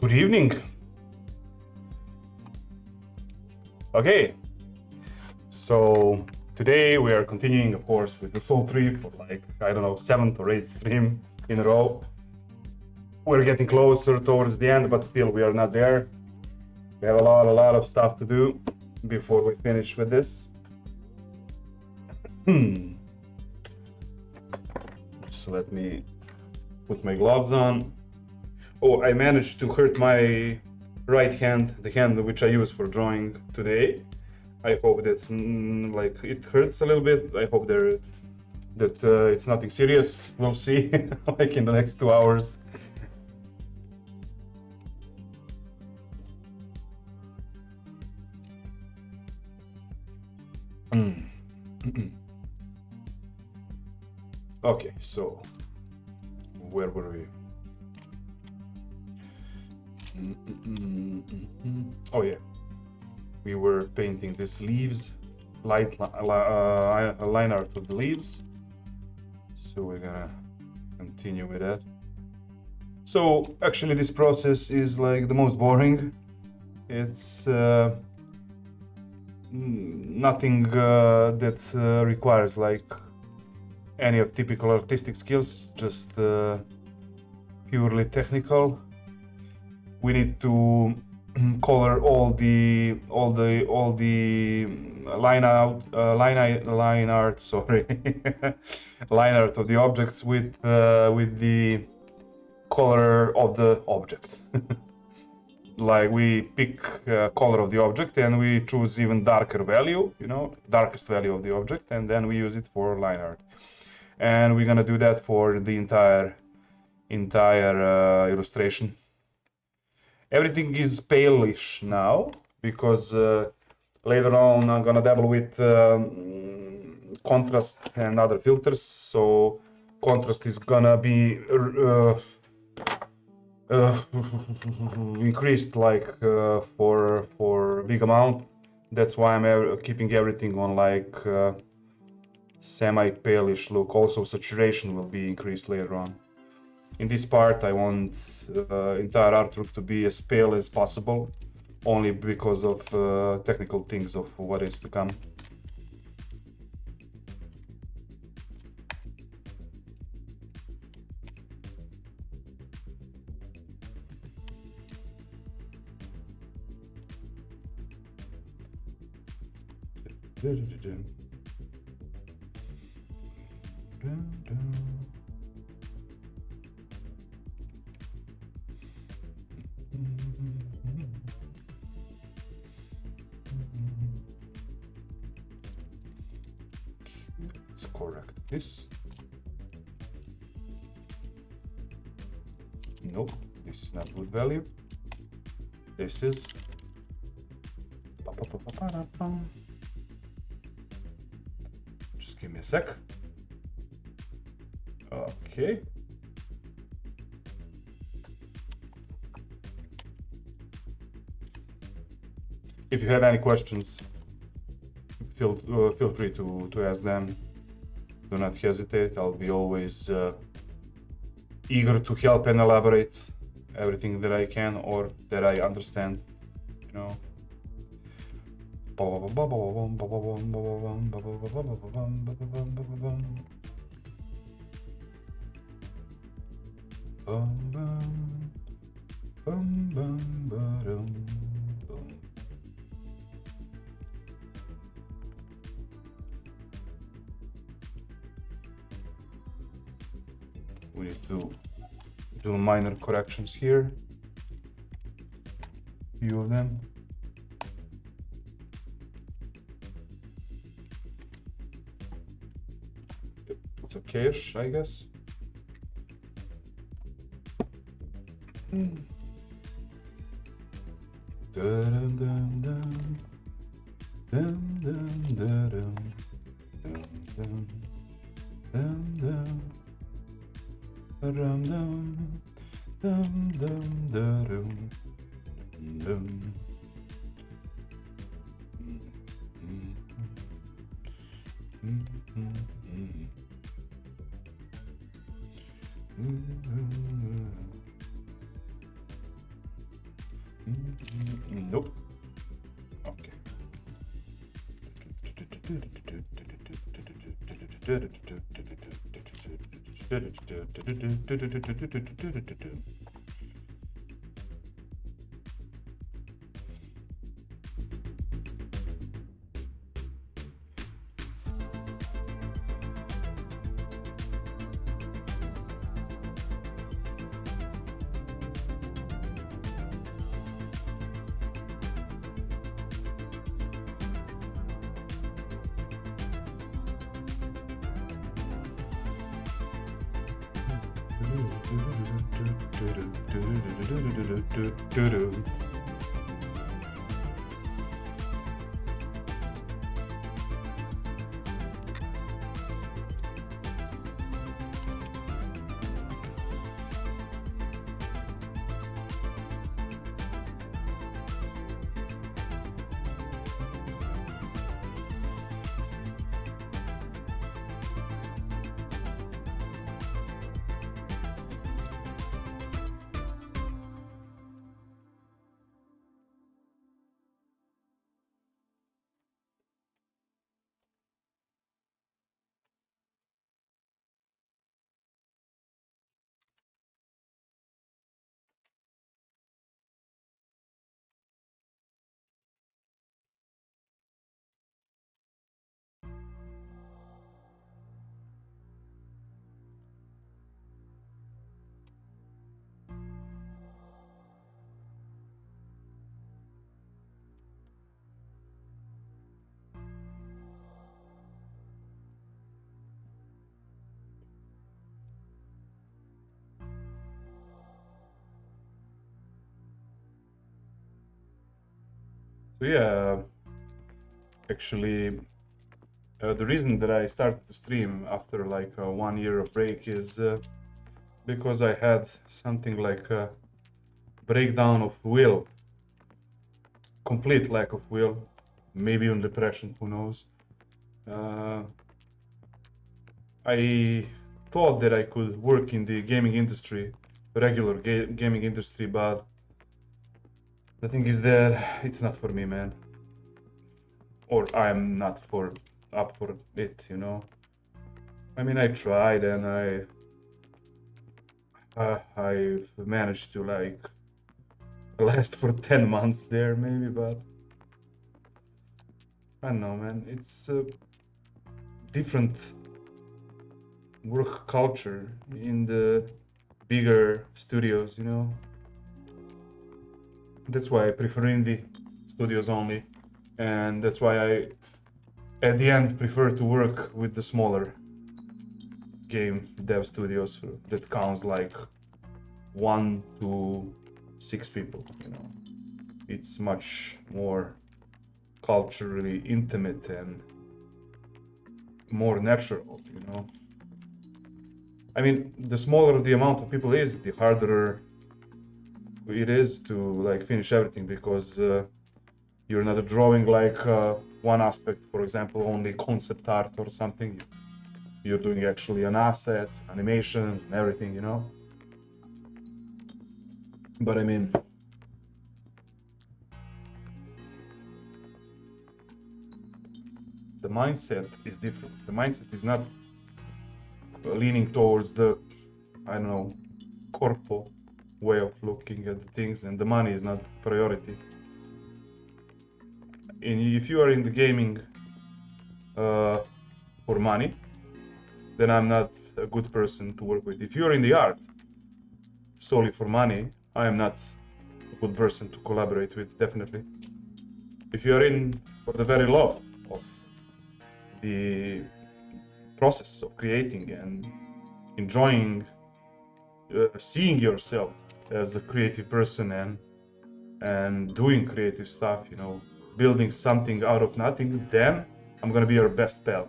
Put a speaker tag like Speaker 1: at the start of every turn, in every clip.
Speaker 1: Good evening. Okay, so today we are continuing, of course, with the Soul 3 for like, I don't know, 7th or 8th stream in a row. We're getting closer towards the end, but still we are not there. We have a lot of stuff to do before we finish with this. So let me put my gloves on. Oh, I managed to hurt my right hand, the hand which I use for drawing today. I hope that's like it hurts a little bit. I hope that it's nothing serious. We'll see, like in the next 2 hours. Okay, so where were we? Oh yeah, we were painting these leaves, line art of the leaves. So we're gonna continue with that. So actually this process is like the most boring. It's nothing that requires like any of typical artistic skills, just purely technical. We need to color all the line art, sorry, line art of the objects with the color of the object. Like we pick color of the object and we choose even darker value, you know, darkest value of the object, and then we use it for line art. And we're gonna do that for the entire illustration. Everything is palish now because later on I'm gonna dabble with contrast and other filters. So contrast is gonna be increased like for a big amount. That's why I'm keeping everything on like semi-palish look. Also saturation will be increased later on. In this part I want entire artwork to be as pale as possible, only because of technical things of what is to come. Let's correct this. Nope, this is not good value. This is. Just give me a sec. Okay. If you have any questions, feel free to ask them. Do not hesitate. I'll be always eager to help and elaborate everything that I can or that I understand, you know. We need to do minor corrections here, few of them. It's okay-ish, I guess. So yeah, actually, the reason that I started to stream after like a 1 year of break is because I had something like a breakdown of will, complete lack of will, maybe on depression, who knows. I thought that I could work in the gaming industry, regular gaming industry, but the thing is that it's not for me, man. Or I'm not up for it, you know. I mean, I tried and I managed to like last for 10 months there, maybe, but I don't know, man. It's a different work culture in the bigger studios, you know. That's why I prefer indie studios only, and that's why I, at the end, prefer to work with the smaller game dev studios that counts like 1 to 6 people, you know. It's much more culturally intimate and more natural, you know. I mean, the smaller the amount of people is, the harder it is to like finish everything, because you're not drawing like one aspect, for example, only concept art or something. You're doing actually an assets, animations, and everything, you know. But I mean, the mindset is different. The mindset is not leaning towards the, I don't know, corpo way of looking at the things, and the money is not priority. And if you are in the gaming for money, then I'm not a good person to work with. If you're in the art solely for money, I am not a good person to collaborate with, definitely. If you're in for the very love of the process of creating and enjoying seeing yourself as a creative person and doing creative stuff, you know, building something out of nothing, then I'm gonna be your best pal.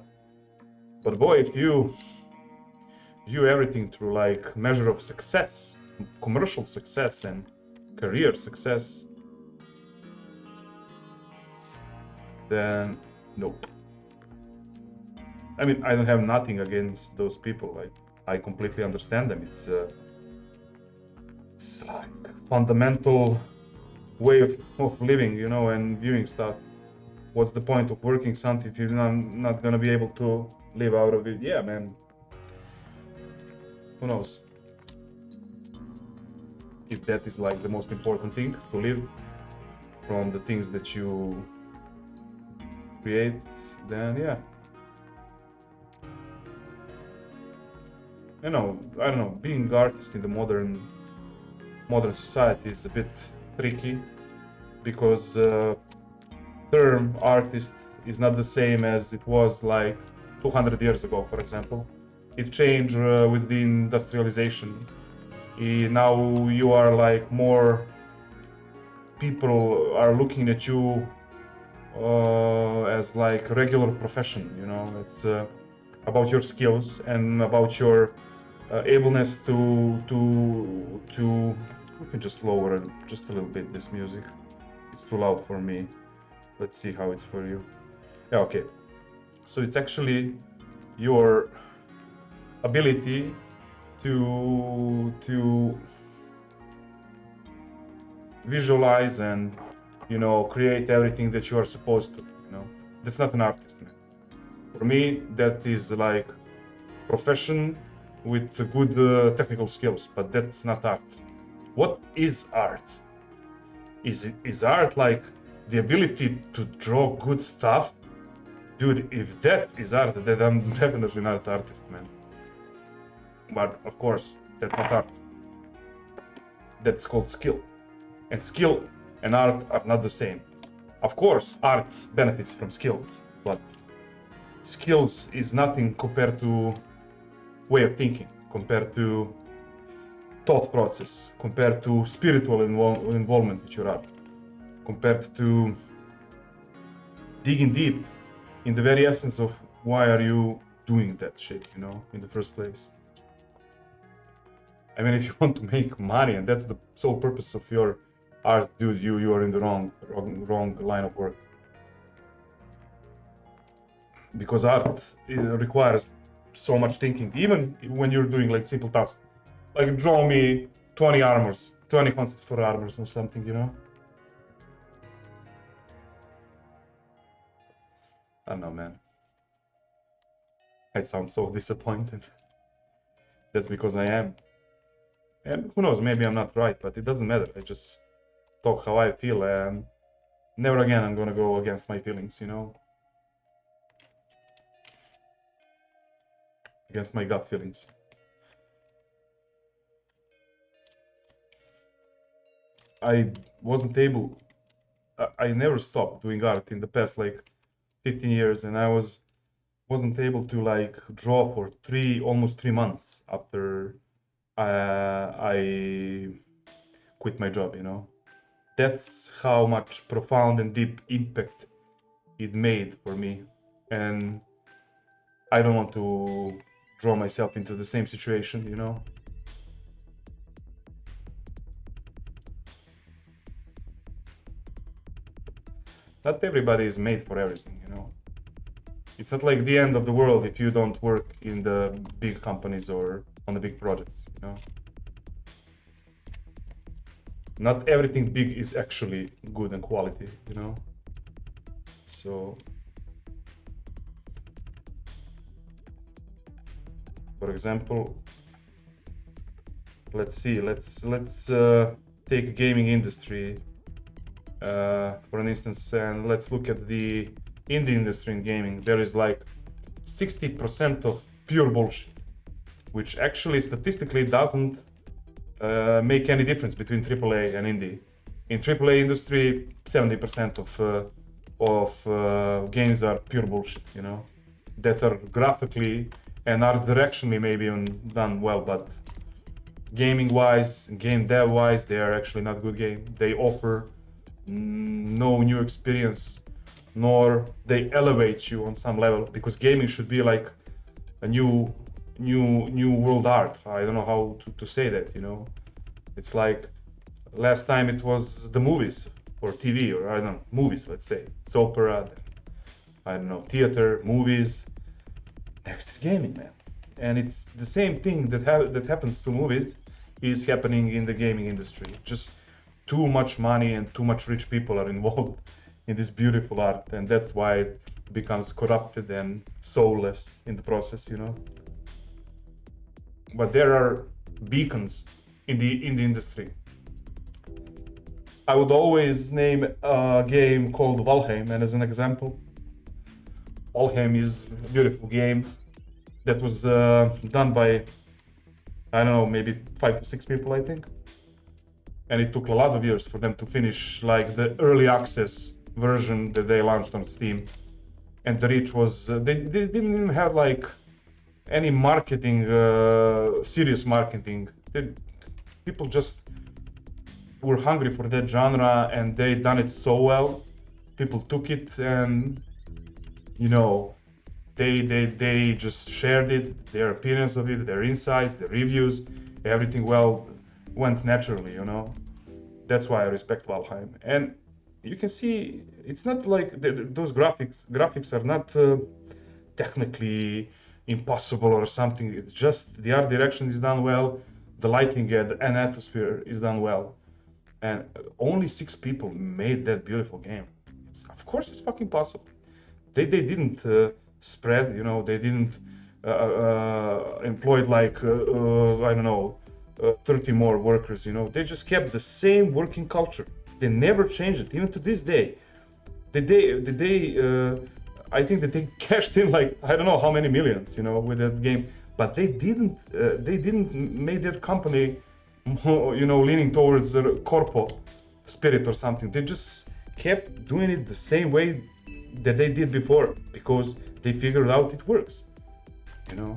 Speaker 1: But boy, if you view everything through like measure of success, commercial success and career success, then nope. I mean, I don't have nothing against those people. Like, I completely understand them. It's like fundamental way of living, you know, and viewing stuff. What's the point of working something if you're not gonna be able to live out of it. Yeah, man. Who knows? If that is like the most important thing to live from the things that you create, then yeah. I don't know, being artist in the modern society is a bit tricky because term artist is not the same as it was like 200 years ago, for example. It changed with the industrialization. Now you are like more people are looking at you as like a regular profession, you know. It's about your skills and about your ableness to we can just lower it just a little bit, this music. It's too loud for me. Let's see how it's for you. Yeah, okay. So it's actually your ability to visualize and, you know, create everything that you are supposed to, you know. That's not an artist, man. For me, that is like profession with good technical skills, but that's not art. What is art? Is art like the ability to draw good stuff? Dude, if that is art, then I'm definitely not an artist, man. But of course, that's not art. That's called skill. And skill and art are not the same. Of course, art benefits from skills, but skills is nothing compared to way of thinking, compared to thought process, compared to spiritual involvement with your art, compared to digging deep in the very essence of why are you doing that shit, you know, in the first place. I mean, if you want to make money and that's the sole purpose of your art, dude, you are in the wrong line of work. Because art requires so much thinking, even when you're doing like simple tasks. Like draw me 20 armors, 20 concepts for armors or something, you know? I don't know, man. I sound so disappointed. That's because I am. And who knows, maybe I'm not right, but it doesn't matter. I just talk how I feel, and never again I'm gonna go against my feelings, you know? Against my gut feelings. I wasn't able, I never stopped doing art in the past like 15 years, and I wasn't able to like draw for almost 3 months after I quit my job, you know. That's how much profound and deep impact it made for me, and I don't want to draw myself into the same situation, you know. Not everybody is made for everything, you know. It's not like the end of the world if you don't work in the big companies or on the big projects, you know. Not everything big is actually good and quality, you know. So, for example, let's see, let's take gaming industry for an instance, and let's look at the indie industry in gaming. There is like 60% of pure bullshit, which actually statistically doesn't make any difference between AAA and indie. In AAA industry, 70% of games are pure bullshit, you know, that are graphically and art directionally maybe even done well, but gaming wise, game dev wise, they are actually not good game. They offer no new experience, nor they elevate you on some level, because gaming should be like a new world art. I don't know how to say that, you know. It's like last time it was the movies or TV, or I don't know, movies, let's say. It's opera, I don't know, theater, movies. Next is gaming, man. And it's the same thing that happens to movies is happening in the gaming industry. Just too much money and too much rich people are involved in this beautiful art, and that's why becomes corrupted and soulless in the process, you know. But there are beacons in the industry. I would always name a game called Valheim, and as an example, Valheim is a beautiful game that was done by, I don't know, maybe 5 to 6 people, I think. And it took a lot of years for them to finish like the early access version that they launched on Steam. And the reach was, they didn't even have like any marketing, serious marketing. People just were hungry for that genre and they done it so well. People took it and, you know, they just shared it, their opinions of it, their insights, their reviews, everything went naturally, you know. That's why I respect Valheim. And you can see it's not like those graphics are not technically impossible or something. It's just the art direction is done well, the lighting and atmosphere is done well. And only 6 people made that beautiful game. Of course it's fucking possible. They didn't spread, you know, they didn't employ like, I don't know, 30 more workers, you know. They just kept the same working culture. They never changed it, even to this day. I think that they cashed in like, I don't know how many millions, you know, with that game. But they didn't make their company more, you know, leaning towards the corpo spirit or something. They just kept doing it the same way that they did before because they figured out it works, you know.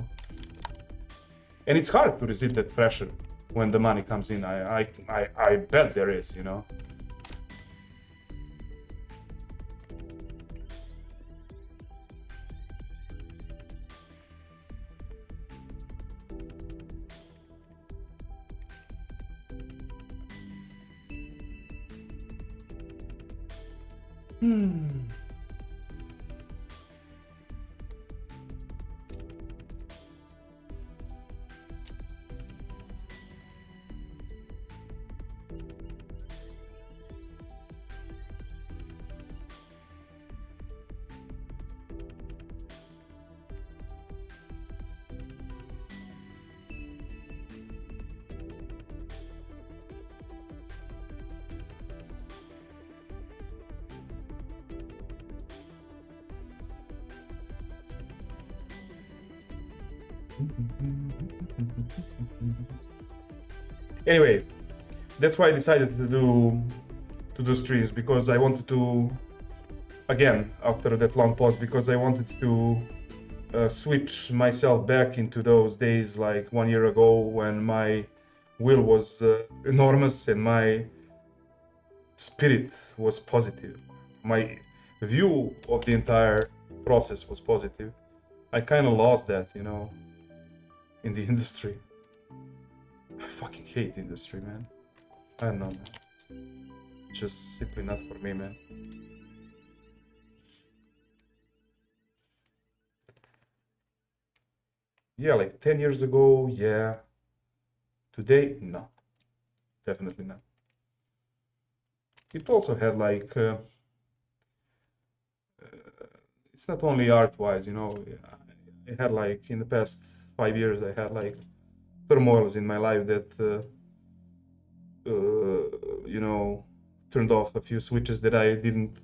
Speaker 1: And it's hard to resist that pressure when the money comes in. I bet there is, you know. Anyway, that's why I decided to do streams, because I wanted to, again, after that long pause, because I wanted to switch myself back into those days like 1 year ago when my will was enormous and my spirit was positive. My view of the entire process was positive. I kind of lost that, you know, in the industry. I fucking hate the industry, man. I don't know, man. It's just simply not for me, man. Yeah, like 10 years ago, yeah. Today, no. Definitely not. It also had like, it's not only art-wise, you know. I had like, in the past 5 years, I had like turmoils in my life that, you know, turned off a few switches that I didn't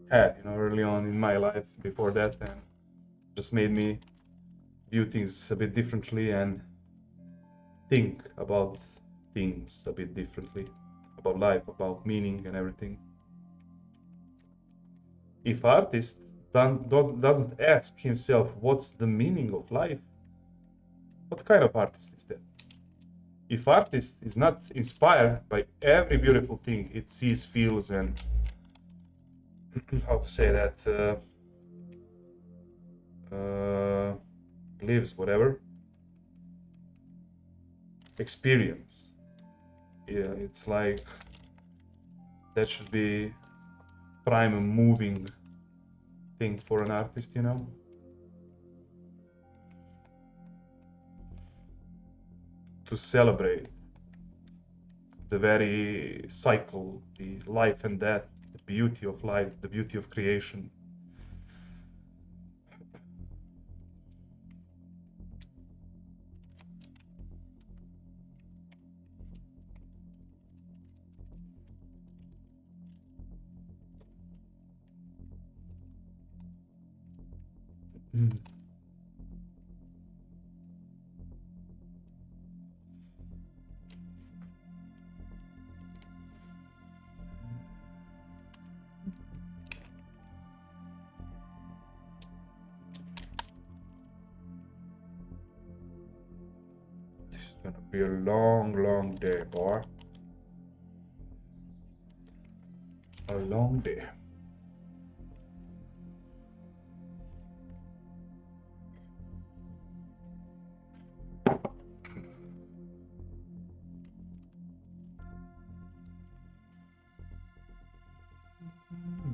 Speaker 1: have, you know, early on in my life before that, and just made me view things a bit differently and think about things a bit differently, about life, about meaning and everything. If artist doesn't ask himself what's the meaning of life, what kind of artist is that? If artist is not inspired by every beautiful thing it sees, feels, and how to say that, lives, whatever, experience, yeah, it's like that should be prime and moving thing for an artist, you know. To celebrate the very cycle, the life and death, the beauty of life, the beauty of creation. This is gonna be a long, long day, boy. A long day.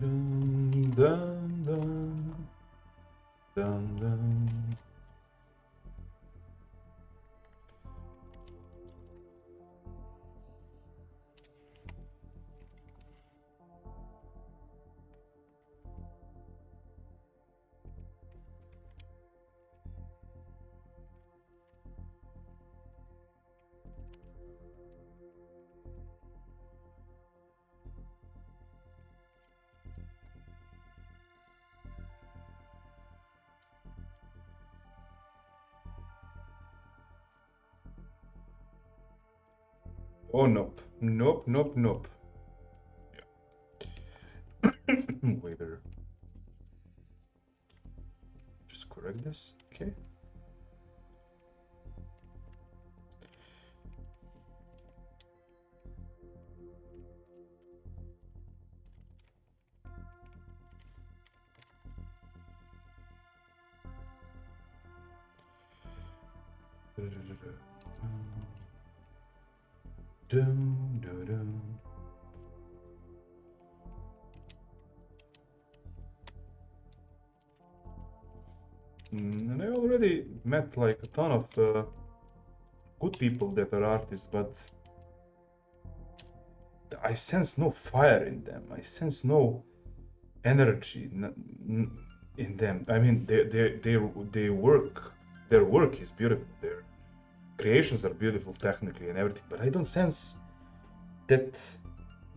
Speaker 1: Dun, dun, dun, dun, dun. Oh, nope. Nope, nope, nope. Yeah. Wait there. Just correct this. Okay. Dun, dun, dun. And I already met like a ton of good people that are artists, but I sense no fire in them. I sense no energy in them. I mean, they work. Their work is beautiful. Their creations are beautiful technically and everything, but I don't sense that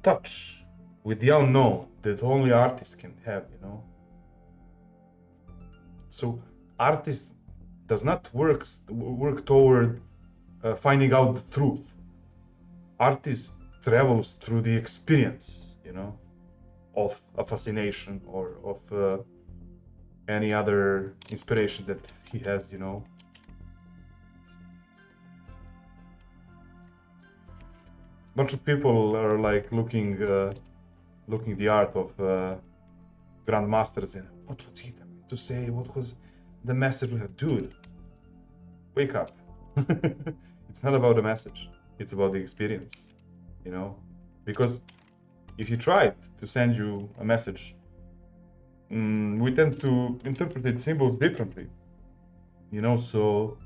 Speaker 1: touch with the unknown that only artists can have. You know. So artist does not work toward finding out the truth. Artist travels through the experience, you know, of a fascination or of any other inspiration that he has, you know. Bunch of people are like looking the art of grandmasters and what was he to say? What was the message? Dude, wake up. It's not about the message. It's about the experience, you know? Because if you try to send you a message, we tend to interpret symbols differently, you know? So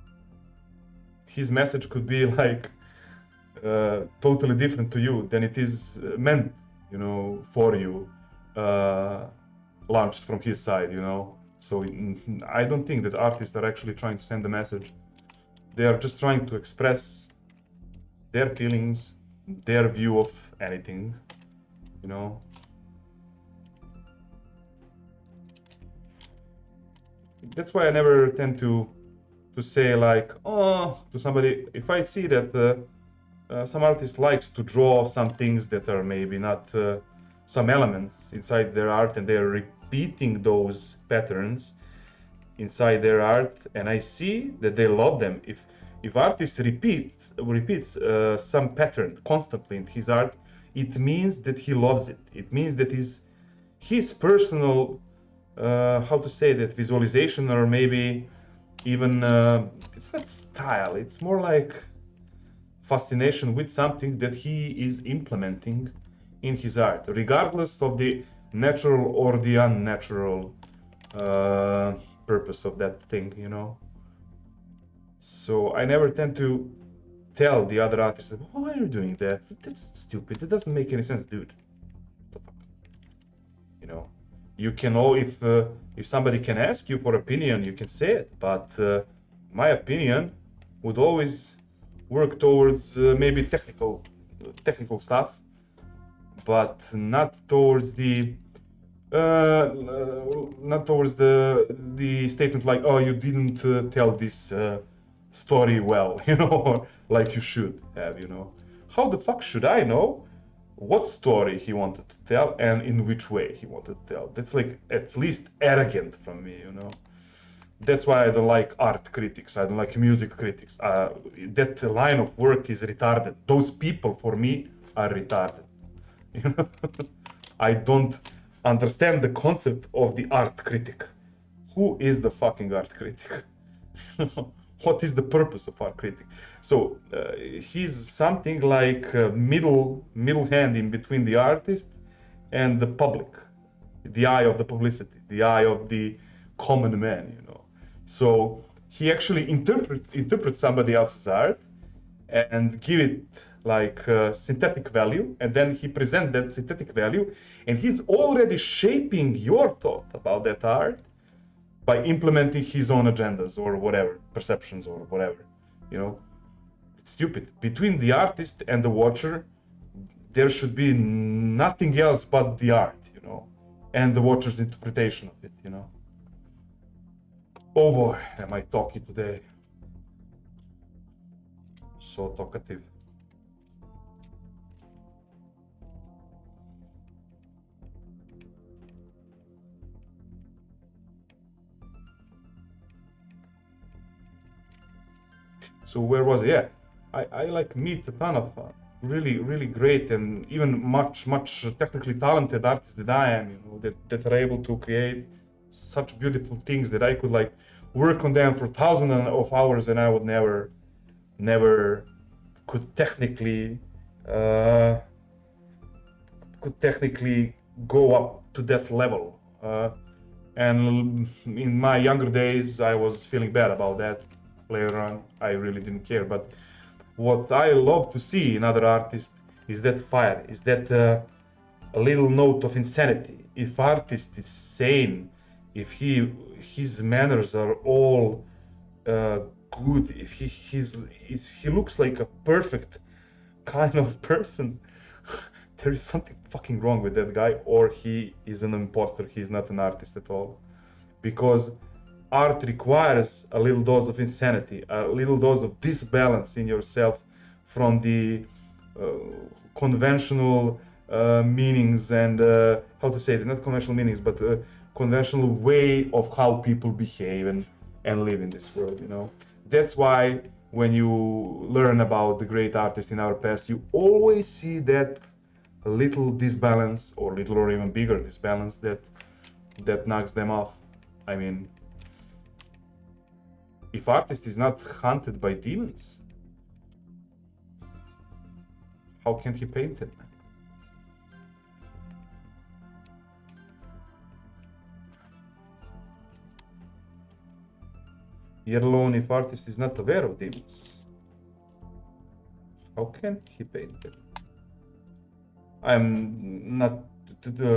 Speaker 1: his message could be like totally different to you than it is meant, you know, for you, launched from his side, you know? So I don't think that artists are actually trying to send a message. They are just trying to express their feelings, their view of anything, you know. That's why I never tend to say like, oh, to somebody, if I see that some artist likes to draw some things that are maybe not some elements inside their art and they're repeating those patterns inside their art, and I see that they love them. If artist repeats some pattern constantly in his art, it means that he loves it. It means that his personal how to say that, visualization, or maybe even it's not style, it's more like fascination with something that he is implementing in his art, regardless of the natural or the unnatural purpose of that thing, you know. So I never tend to tell the other artists, why are you doing that? That's stupid. That doesn't make any sense, dude. What the fuck? You know, you can all, if somebody can ask you for opinion, you can say it. But my opinion would always work towards maybe technical stuff, but not towards the Not towards the statement like, oh, you didn't tell this story well, you know, or like you should have, you know. How the fuck should I know what story he wanted to tell and in which way he wanted to tell? That's like at least arrogant from me, you know. That's why I don't like art critics. I don't like music critics. That line of work is retarded. Those people, for me, are retarded. You know, I don't understand the concept of the art critic. Who is the fucking art critic? What is the purpose of art critic? So he's something like a middle hand in between the artist and the public, the eye of the publicity, the eye of the common man, you know. So he actually interprets somebody else's art and give it like synthetic value, and then he present that synthetic value, and he's already shaping your thought about that art by implementing his own agendas or whatever, perceptions or whatever, you know. It's stupid. Between the artist and the watcher, there should be nothing else but the art, you know, and the watcher's interpretation of it, you know. Oh boy, am I talky today. So talkative. So where was it? Yeah, I like meet a ton of really great and even much technically talented artists that I am, you know, that are able to create such beautiful things that I could like work on them for thousands of hours, and I would never uh, could technically go up to that level. And in my younger days, I was feeling bad about that. Later on, I really didn't care. But what I love to see in other artists is that fire, is that a little note of insanity. If artist is sane, if his manners are all good, if he looks like a perfect kind of person, there is something fucking wrong with that guy, or he is an imposter. He's not an artist at all, because art requires a little dose of insanity, a little dose of disbalance in yourself from the uh, conventional meanings and how to say it, not conventional meanings, but conventional way of how people behave and live in this world, you know. That's why when you learn about the great artists in our past, you always see that little disbalance, or little or even bigger disbalance, that knocks them off. I mean, if artist is not hunted by demons, how can he paint it? Yet alone, if artist is not aware of demons, how can he paint it? I'm not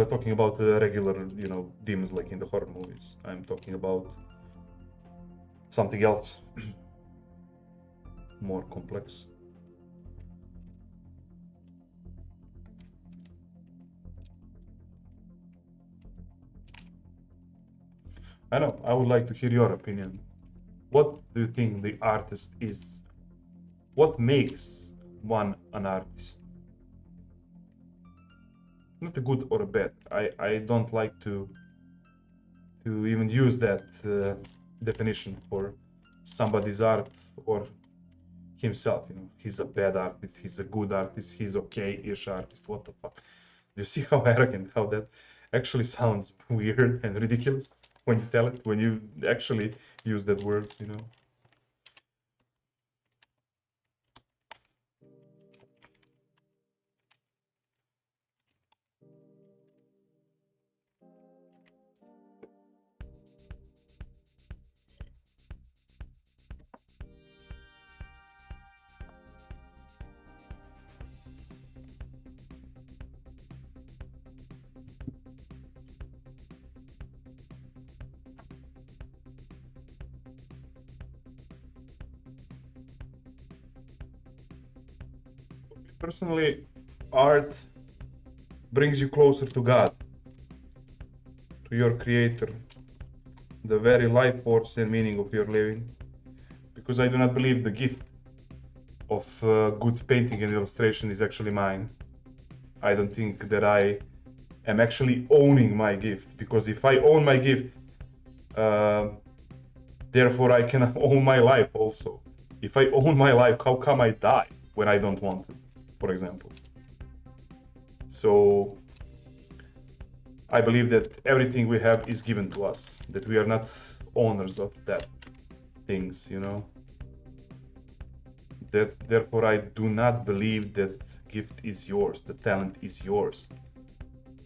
Speaker 1: talking about the regular, you know, demons like in the horror movies. I'm talking about something else, more complex. I know, I would like to hear your opinion. What do you think the artist is? What makes one an artist? Not a good or a bad. I don't like to even use that definition for somebody's art or himself. You know, he's a bad artist, he's a good artist, he's okay-ish artist. What the fuck? Do you see how arrogant, how that actually sounds weird and ridiculous when you tell it, when you actually use that word, you know? Personally, art brings you closer to God. to your creator, the very life force and meaning of your living. Because I do not believe the gift of good painting and illustration is actually mine. I don't think that I am actually owning my gift, because if I own my gift, therefore I can own my life also. If I own my life, how come I die when I don't want to, for example? So I believe that everything we have is given to us, that we are not owners of that things, you know. That therefore I do not believe that gift is yours, the talent is yours.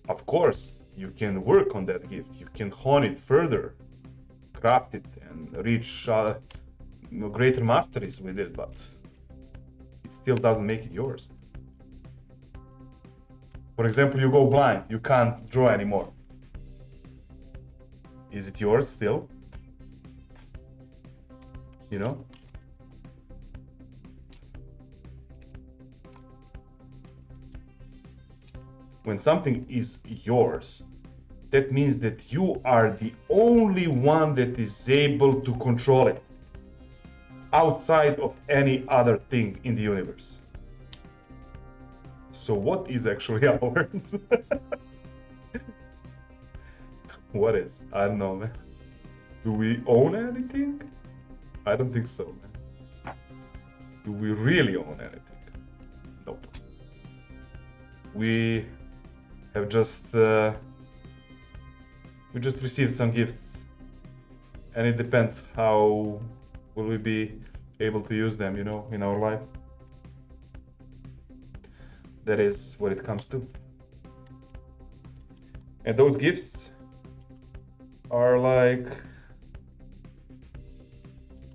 Speaker 1: Of course, you can work on that gift, you can hone it further, craft it and reach greater masteries with it, but it still doesn't make it yours. For example, you go blind, you can't draw anymore. Is it yours still? You know? When something is yours, that means that you are the only one that is able to control it, outside of any other thing in the universe. So what is actually ours? What is? I don't know, man. Do we own anything? I don't think so, man. Do we really own anything? Nope. We have just received some gifts, and it depends how will we be able to use them, you know, in our life. That is what it comes to. And those gifts are like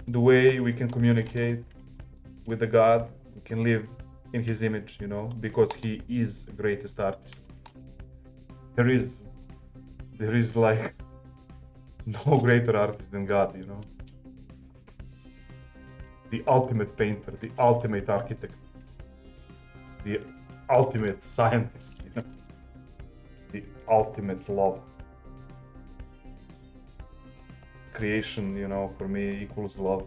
Speaker 1: the way we can communicate with the God, we can live in his image, you know, because he is the greatest artist. There is like no greater artist than God, you know. The ultimate painter, the ultimate architect, the ultimate scientist, you know, the ultimate love. Creation, you know, for me equals love.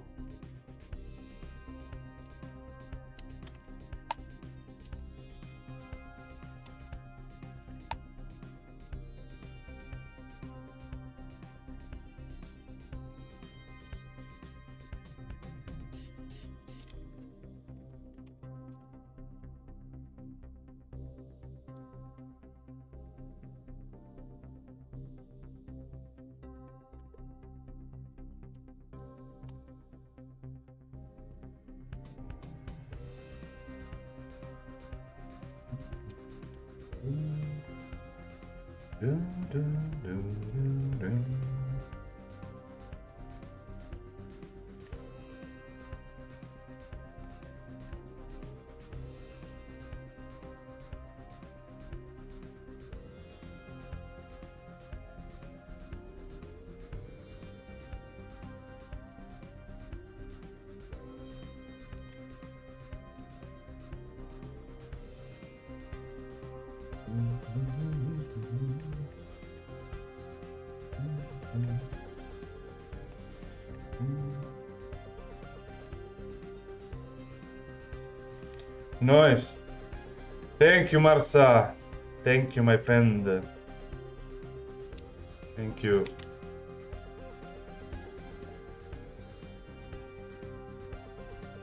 Speaker 1: Nice. Thank you, Marsa. Thank you, my friend. Thank you.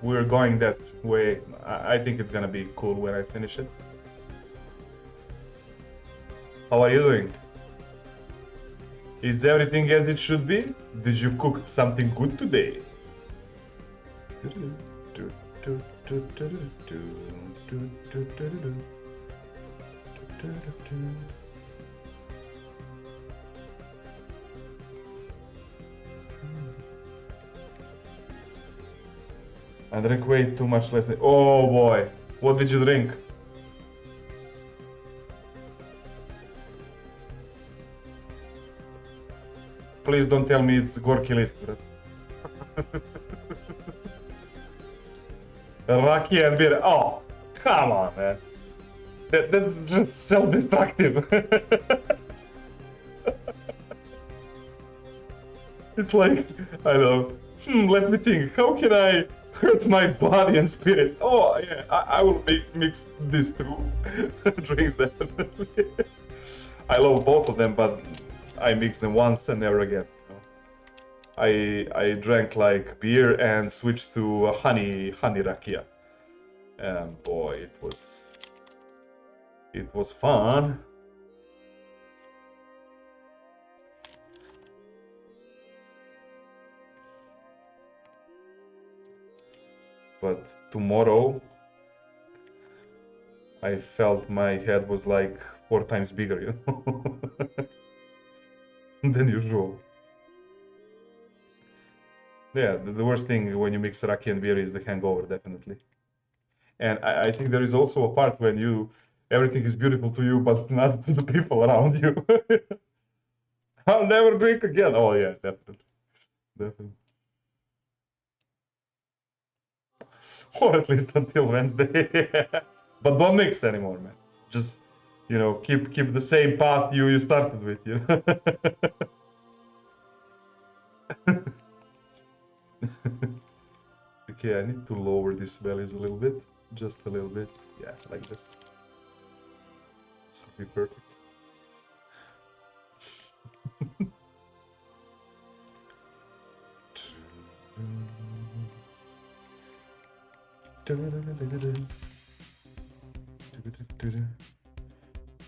Speaker 1: We're going that way. I think it's gonna be cool when I finish it. How are you doing? Is everything as it should be? Did you cook something good today? I drank way too much last night. Oh boy, what did you drink? Please don't tell me it's Gorky list, bro. Raki and beer. Oh, come on, man. That's just self-destructive. It's like, I know, let me think, how can I hurt my body and spirit? Oh, yeah, I will mix these two drinks definitely. I love both of them, but I mix them once and never again. You know? I drank like beer and switched to honey rakia. And boy, it was fun. But tomorrow, I felt my head was like 4 times bigger, you know, than usual. Yeah, the worst thing when you mix raki and beer is the hangover, definitely. And I think there is also a part when everything is beautiful to you, but not to the people around you. I'll never drink again. Oh yeah, definitely, definitely. Or at least until Wednesday. But don't mix anymore, man. Just, you know, keep the same path you started with, you know. Okay, I need to lower these values a little bit, just a little bit. Yeah, like this. This will be perfect.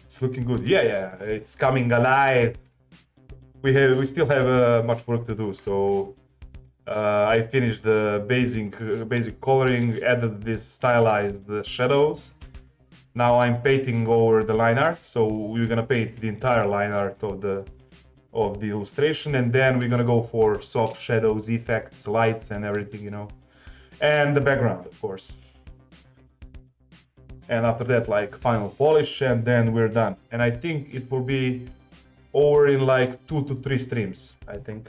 Speaker 1: It's looking good. Yeah, it's coming alive. We still have much work to do. So I finished the basic coloring, added these stylized shadows. Now I'm painting over the line art. So we're gonna paint the entire line art of the illustration, and then we're gonna go for soft shadows, effects, lights, and everything, you know, and the background, of course. And after that, like final polish, and then we're done. And I think it will be over in like 2 to 3 streams, I think.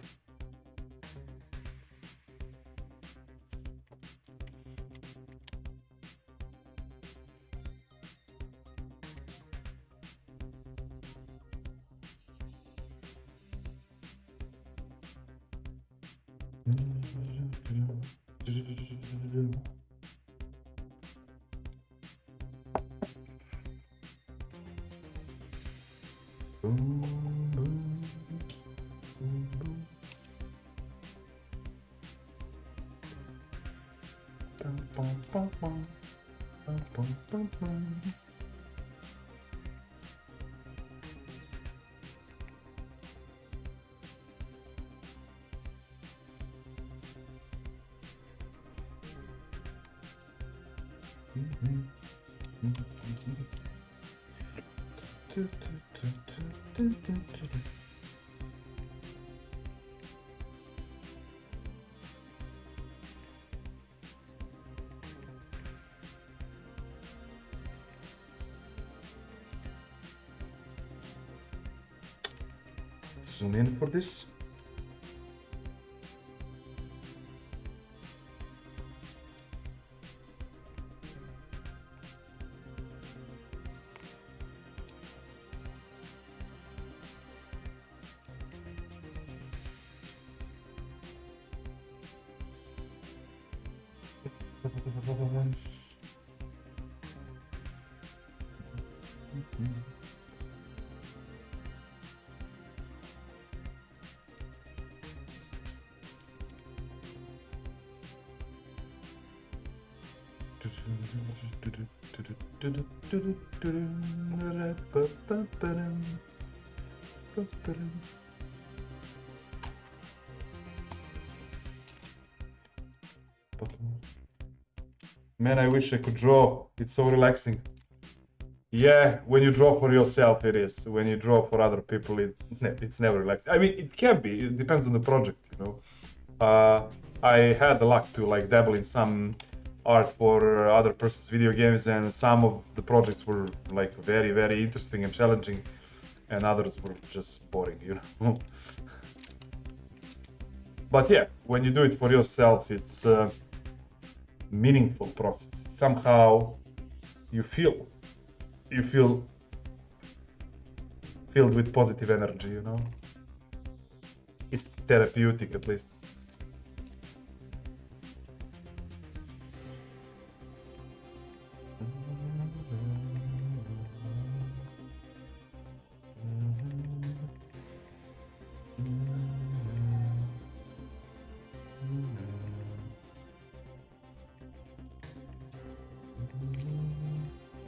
Speaker 1: Zoom in for this. Man, I wish I could draw. It's so relaxing. Yeah, when you draw for yourself, it is. When you draw for other people, it's never relaxing. I mean, it can be. It depends on the project, you know. I had the luck to like dabble in some art for other person's video games, and some of the projects were like very, very interesting and challenging, and others were just boring, you know. But yeah, when you do it for yourself, it's a meaningful process. Somehow you feel filled with positive energy, you know. it's therapeutic at least.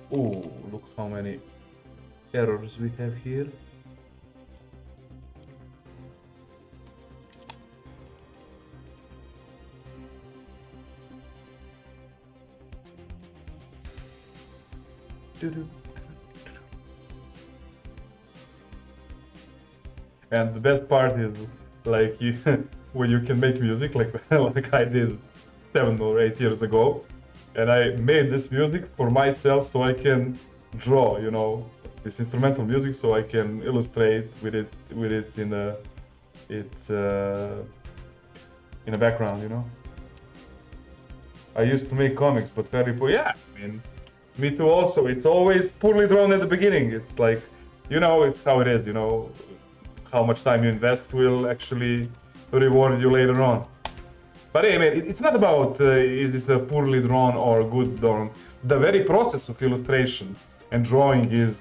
Speaker 1: Oh, look how many errors we have here. And the best part is like you when you can make music like like I did 7 or 8 years ago, and I made this music for myself so I can draw, you know, this instrumental music so I can illustrate with it in a in a background, you know. I used to make comics, but yeah, I mean, me too also. It's always poorly drawn at the beginning. It's like, you know, it's how it is, you know. How much time you invest will actually reward you later on. But I mean, it's not about is it poorly drawn or good drawn. The very process of illustration and drawing is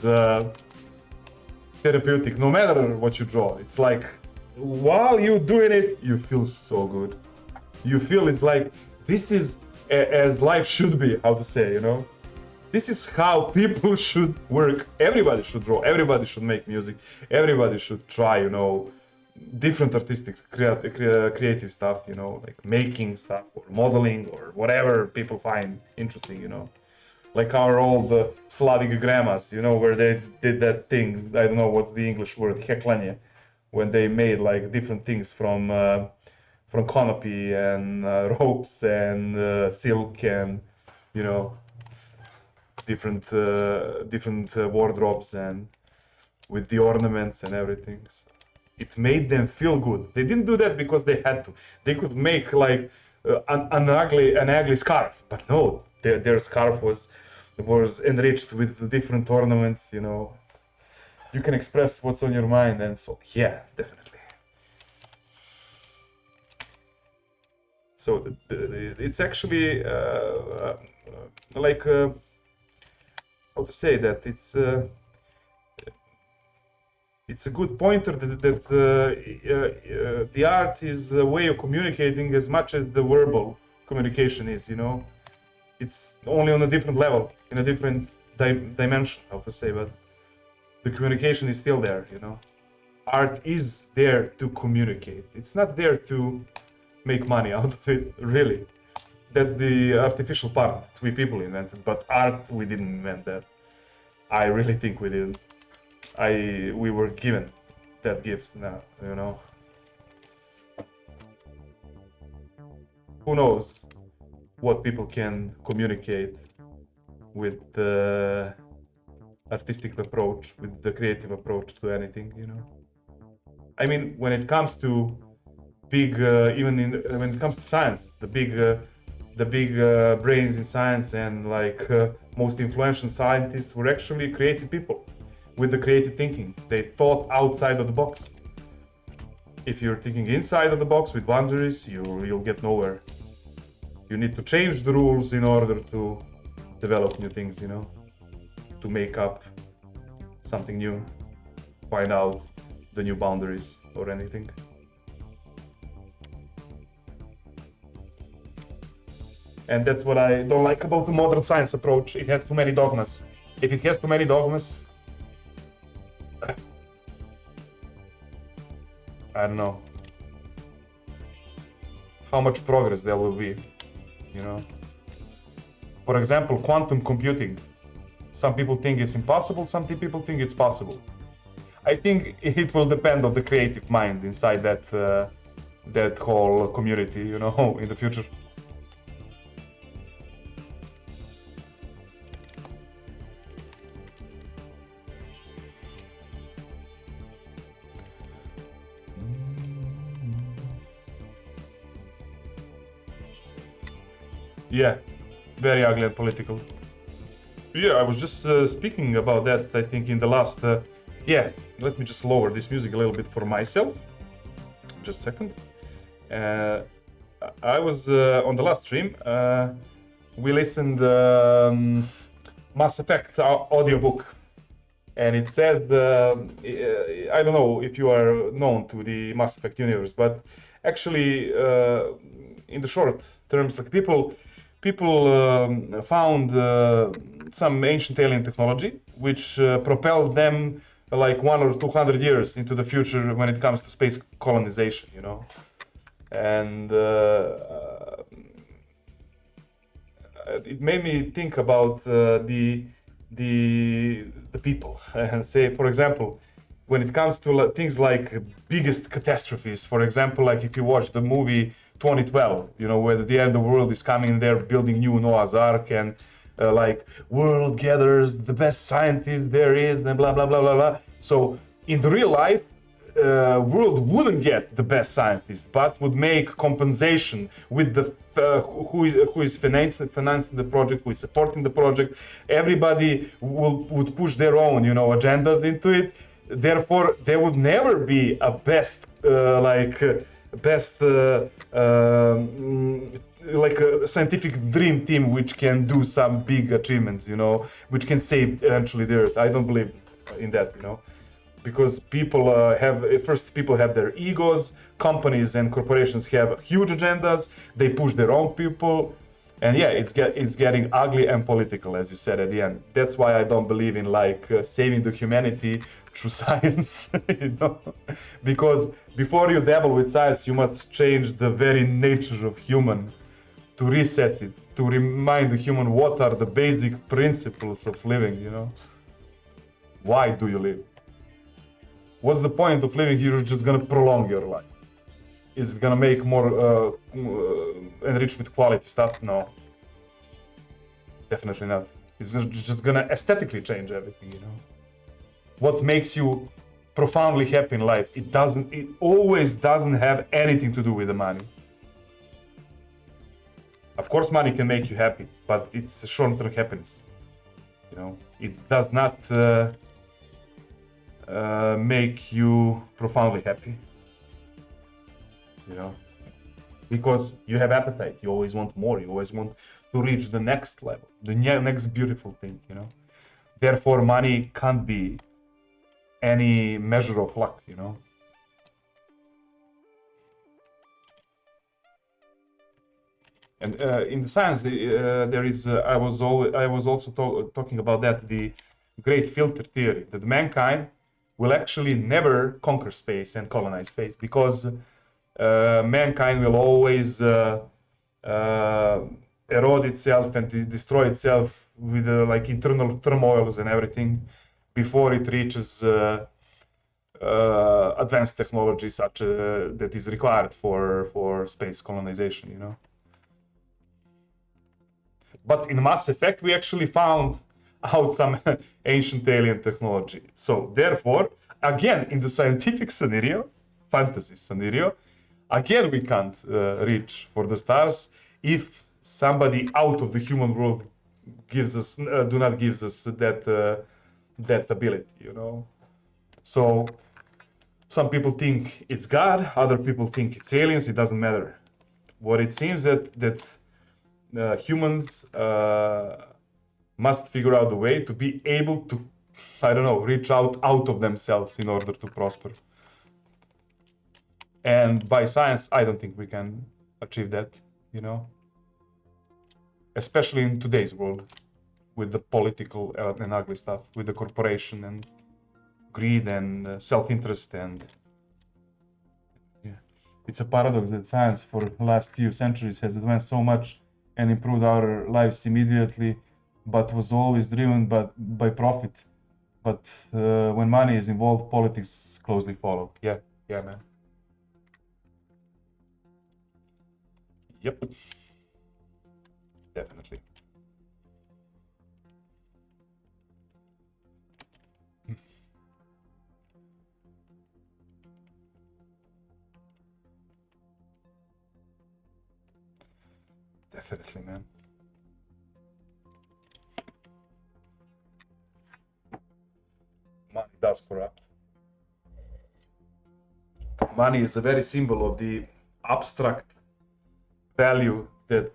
Speaker 1: therapeutic, no matter what you draw. It's like, while you're doing it, you feel so good. You feel it's like, this is as life should be, how to say, you know? This is how people should work. Everybody should draw, everybody should make music, everybody should try, you know, different artistic, creative stuff, you know, like making stuff or modeling or whatever people find interesting, you know. Like our old Slavic grandmas, you know, where they did that thing, I don't know what's the English word, heklanje, when they made like different things from canopy and ropes and silk and, you know, different wardrobes and with the ornaments and everything. So it made them feel good. They didn't do that because they had to. They could make like an ugly scarf, but no, their scarf was enriched with different ornaments. You know, you can express what's on your mind, and so yeah, definitely. So it's actually like. How to say that it's a good pointer that the art is a way of communicating as much as the verbal communication is, you know. It's only on a different level, in a different dimension, how to say, but the communication is still there, you know. Art is there to communicate. It's not there to make money out of it, really. That's the artificial part we people invented, but art, we didn't invent that. I really think we did. We were given that gift now, you know. Who knows what people can communicate with the artistic approach, with the creative approach to anything, you know. I mean, when it comes to big, when it comes to science, the big brains in science and like most influential scientists were actually creative people with the creative thinking. They thought outside of the box. If you're thinking inside of the box with boundaries, you'll get nowhere. You need to change the rules in order to develop new things, you know, to make up something new, find out the new boundaries or anything. And that's what I don't like about the modern science approach. It has too many dogmas. If it has too many dogmas, I don't know how much progress there will be, you know. For example, quantum computing. Some people think it's impossible, some people think it's possible. I think it will depend on the creative mind inside that whole community, you know, in the future. Yeah, very ugly and political. Yeah, I was just speaking about that, I think, in the last... yeah, let me just lower this music a little bit for myself. just a second. I was on the last stream. We listened Mass Effect audiobook, and it says I don't know if you are known to the Mass Effect universe, but actually, in the short terms, like people found some ancient alien technology which propelled them like 100 or 200 years into the future when it comes to space colonization, you know. And it made me think about the people and say, for example, when it comes to things like biggest catastrophes, for example, like if you watch the movie 2012, you know, where the end of the world is coming, they're building new Noah's Ark, and like world gathers the best scientists there is, and blah blah blah blah blah. So in the real life, world wouldn't get the best scientists, but would make compensation with the who is financing the project, who is supporting the project. Everybody would push their own, you know, agendas into it. Therefore, there would never be a best like a scientific dream team which can do some big achievements, you know, which can save eventually the Earth. I don't believe in that, you know. Because people people have their egos, companies and corporations have huge agendas, they push their own people, and yeah, it's getting ugly and political, as you said at the end. That's why I don't believe in like saving the humanity through science, you know? Because before you dabble with science, you must change the very nature of human, to reset it, to remind the human what are the basic principles of living, you know? Why do you live? What's the point of living here? You're just gonna prolong your life. Is it gonna make more enriched with quality stuff? No, definitely not. It's just gonna aesthetically change everything, you know. What makes you profoundly happy in life? It always doesn't have anything to do with the money. Of course, money can make you happy, but it's a short-term happiness. You know, it does not make you profoundly happy, you know, because you have appetite, you always want more, you always want to reach the next level, the next beautiful thing, you know. Therefore, money can't be any measure of luck, you know. And in the science, there is. I was also talking about that, the great filter theory, that mankind will actually never conquer space and colonize space, because mankind will always erode itself and destroy itself with like internal turmoils and everything before it reaches advanced technology such that is required for space colonization, you know. But in Mass Effect, we actually found out some ancient alien technology. So therefore, again, in the scientific scenario, fantasy scenario, again, we can't reach for the stars if somebody out of the human world gives us, gives us that ability, you know. So some people think it's God, other people think it's aliens. It doesn't matter. What it seems that humans must figure out a way to be able to, I don't know, reach out of themselves in order to prosper. And by science, I don't think we can achieve that, you know, especially in today's world with the political and ugly stuff, with the corporation and greed and self-interest. And yeah, it's a paradox that science for the last few centuries has advanced so much and improved our lives immediately, but was always driven by profit. But when money is involved, politics closely follow. Yeah, man. Yep, definitely. Definitely, man. Money does corrupt. money is a very symbol of the abstract value that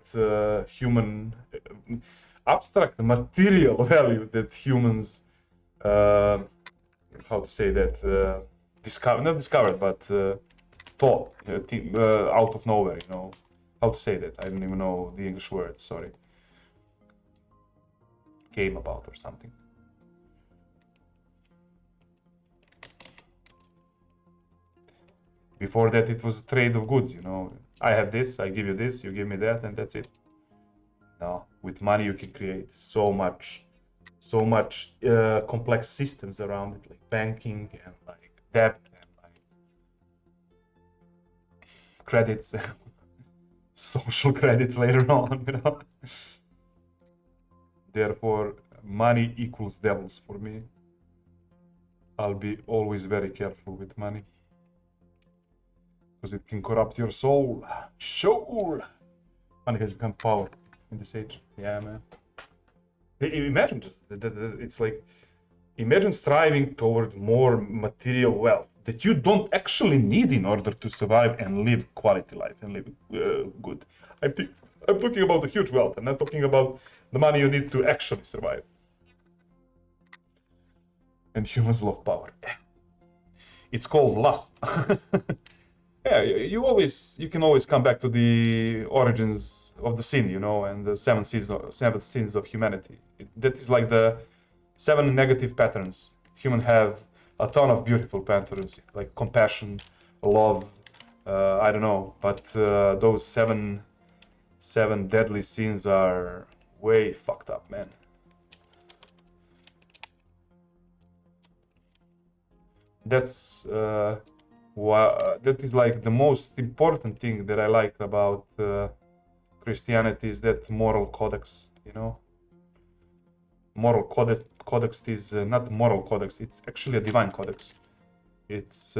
Speaker 1: abstract material value that humans, how to say that, not discovered, but thought out of nowhere, you know. How to say that? I don't even know the English word, sorry. Came about or something. Before that, it was a trade of goods, you know. I have this, I give you this, you give me that, and that's it. No, with money you can create so much complex systems around it, like banking and like debt and like credits, social credits later on, you know. Therefore, money equals devils for me. I'll be always very careful with money, because it can corrupt your soul. Money has become power in this age. Yeah, man. Imagine just, it's like, imagine striving toward more material wealth that you don't actually need in order to survive and live quality life and live good. I'm talking about the huge wealth. I'm not talking about the money you need to actually survive. And humans love power. It's called lust. Yeah, you can always come back to the origins of the sin, you know, and the seven sins of humanity. That is like the 7 negative patterns. Humans have a ton of beautiful patterns, like compassion, love, I don't know, but those seven deadly sins are way fucked up, man. That's that is like the most important thing that I like about Christianity, is that moral codex, you know. Moral codex is not moral codex, it's actually a divine codex. It's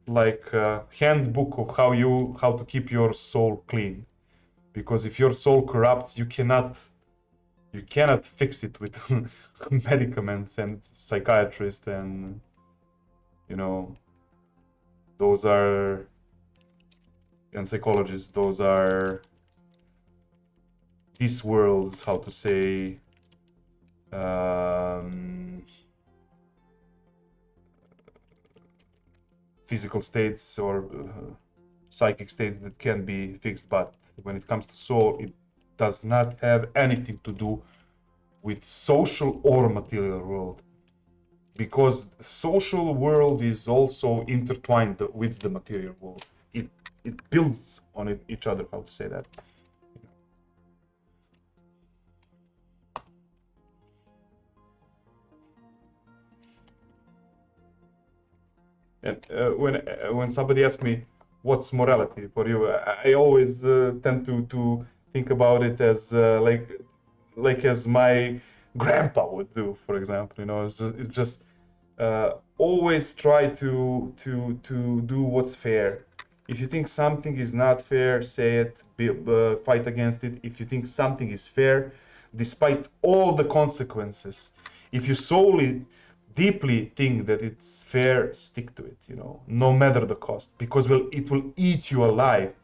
Speaker 1: like a handbook of how to keep your soul clean, because if your soul corrupts, you cannot fix it with medicaments and psychiatrists, and you know, those are, and psychologists, those are this world's, how to say, physical states or psychic states that can be fixed. But when it comes to soul, it does not have anything to do with social or material world, because the social world is also intertwined with the material world. It builds on each other, how to say that. And when somebody asks me what's morality for you, I always tend to think about it as like as my grandpa would do, for example. You know, it's just always try to do what's fair. If you think something is not fair, say it, fight against it. If you think something is fair, despite all the consequences, if you solely deeply think that it's fair, stick to it, you know, no matter the cost, because it will eat you alive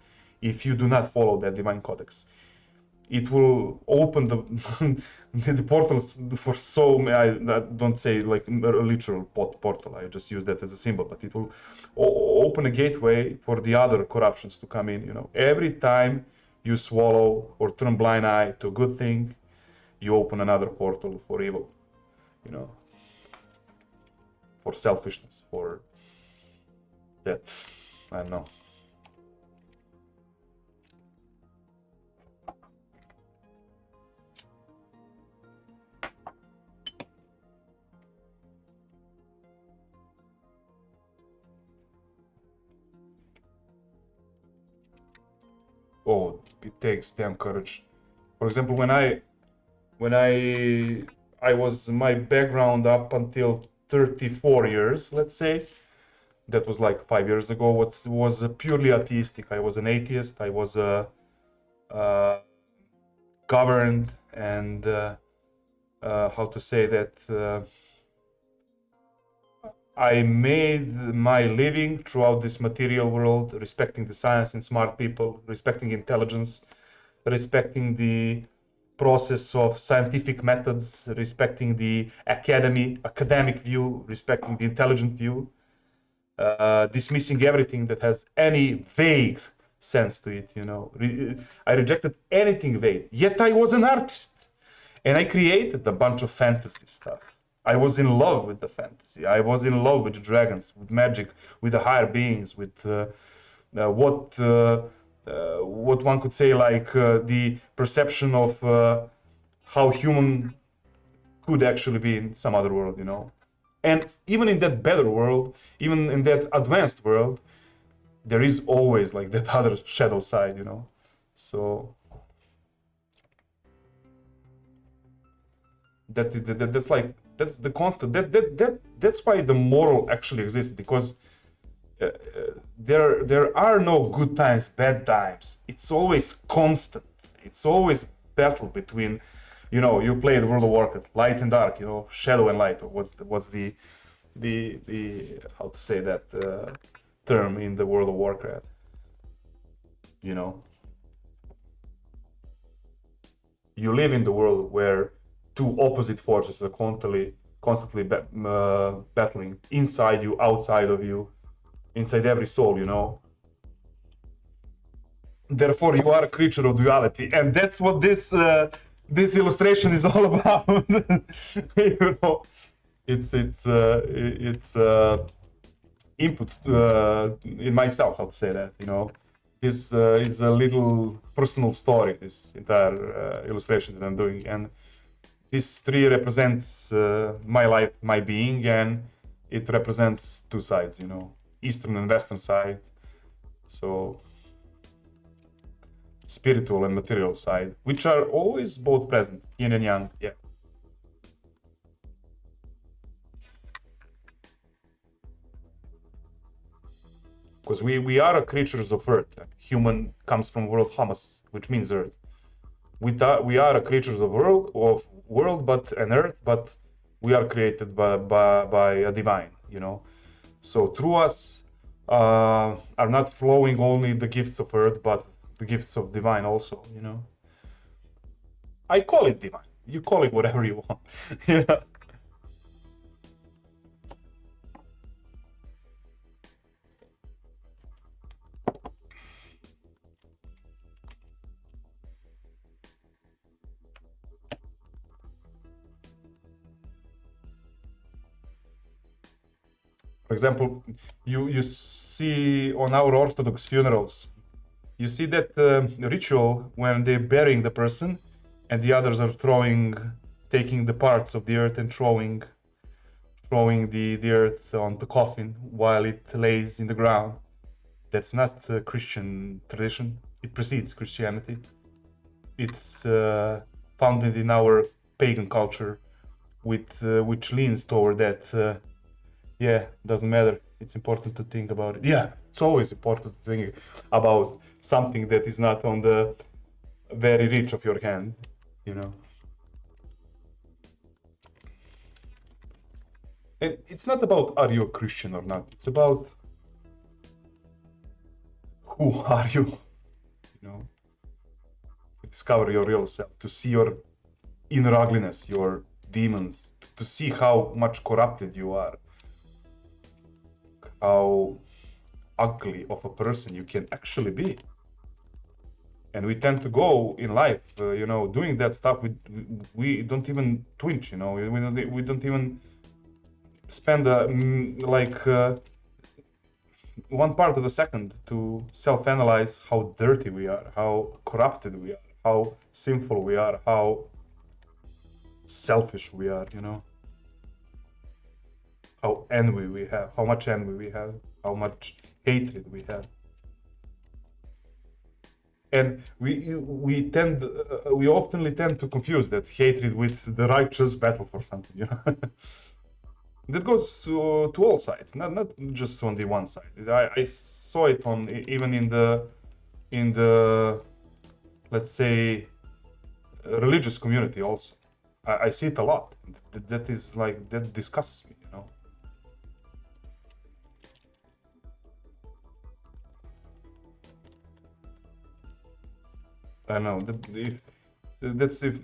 Speaker 1: if you do not follow that divine codex. It will open the portals for so many. I don't say like a literal portal, I just use that as a symbol, but it will open a gateway for the other corruptions to come in, you know. Every time you swallow or turn blind eye to a good thing, you open another portal for evil, you know, for selfishness, for that, I don't know. Oh, it takes damn courage. For example, when I was, my background up until 34 years, let's say, that was like 5 years ago, was purely atheistic. I was an atheist. I was governed and how to say that, I made my living throughout this material world, respecting the science and smart people, respecting intelligence, respecting the process of scientific methods, respecting the academic view, respecting the intelligent view, dismissing everything that has any vague sense to it. I rejected anything vague. Yet I was an artist, and I created a bunch of fantasy stuff. I was in love with the fantasy. I was in love with dragons, with magic, with the higher beings, with what one could say, like the perception of how human could actually be in some other world. And even in that better world, even in that advanced world, there is always like that other shadow side. So that's the constant. That's why the moral actually exists, because uh, uh, there are no good times, bad times. It's always constant. It's always battle between, you play the World of Warcraft, light and dark, shadow and light. Or what's the how to say that term in the World of Warcraft? You know, you live in the world where two opposite forces are constantly battling inside you, outside of you, inside every soul. Therefore, you are a creature of duality, and that's what this illustration is all about. you know, it's input in myself. How to say that? This is a little personal story. This entire illustration that I'm doing, and this tree represents my life, my being, and it represents two sides. Eastern and Western side. So spiritual and material side, which are always both present, yin and yang. Yeah. Because we are creatures of earth. Human comes from world Hamas, which means earth. We are creatures of world, but an earth, but we are created by a divine. So through us are not flowing only the gifts of earth, but the gifts of divine also. I call it divine. You call it whatever you want. Yeah. For example, you see on our Orthodox funerals, you see that ritual when they're burying the person, and the others are taking the parts of the earth and throwing the earth on the coffin while it lays in the ground. That's not a Christian tradition. It precedes Christianity. It's founded in our pagan culture, which leans toward that. Yeah, doesn't matter. It's important to think about it. Yeah, it's always important to think about something that is not on the very reach of your hand. And it's not about are you a Christian or not. It's about who are you. To discover your real self, to see your inner ugliness, your demons, to see how much corrupted you are, how ugly of a person you can actually be. And we tend to go in life, doing that stuff. We don't even twinge, we don't even spend one part of a second to self-analyze how dirty we are, how corrupted we are, how sinful we are, how selfish we are, how envy we have, how much envy we have, how much hatred we have. And we often tend to confuse that hatred with the righteous battle for something. That goes to all sides, not just on the one side. I saw it on even in the let's say religious community also. I see it a lot. That disgusts me. I don't know.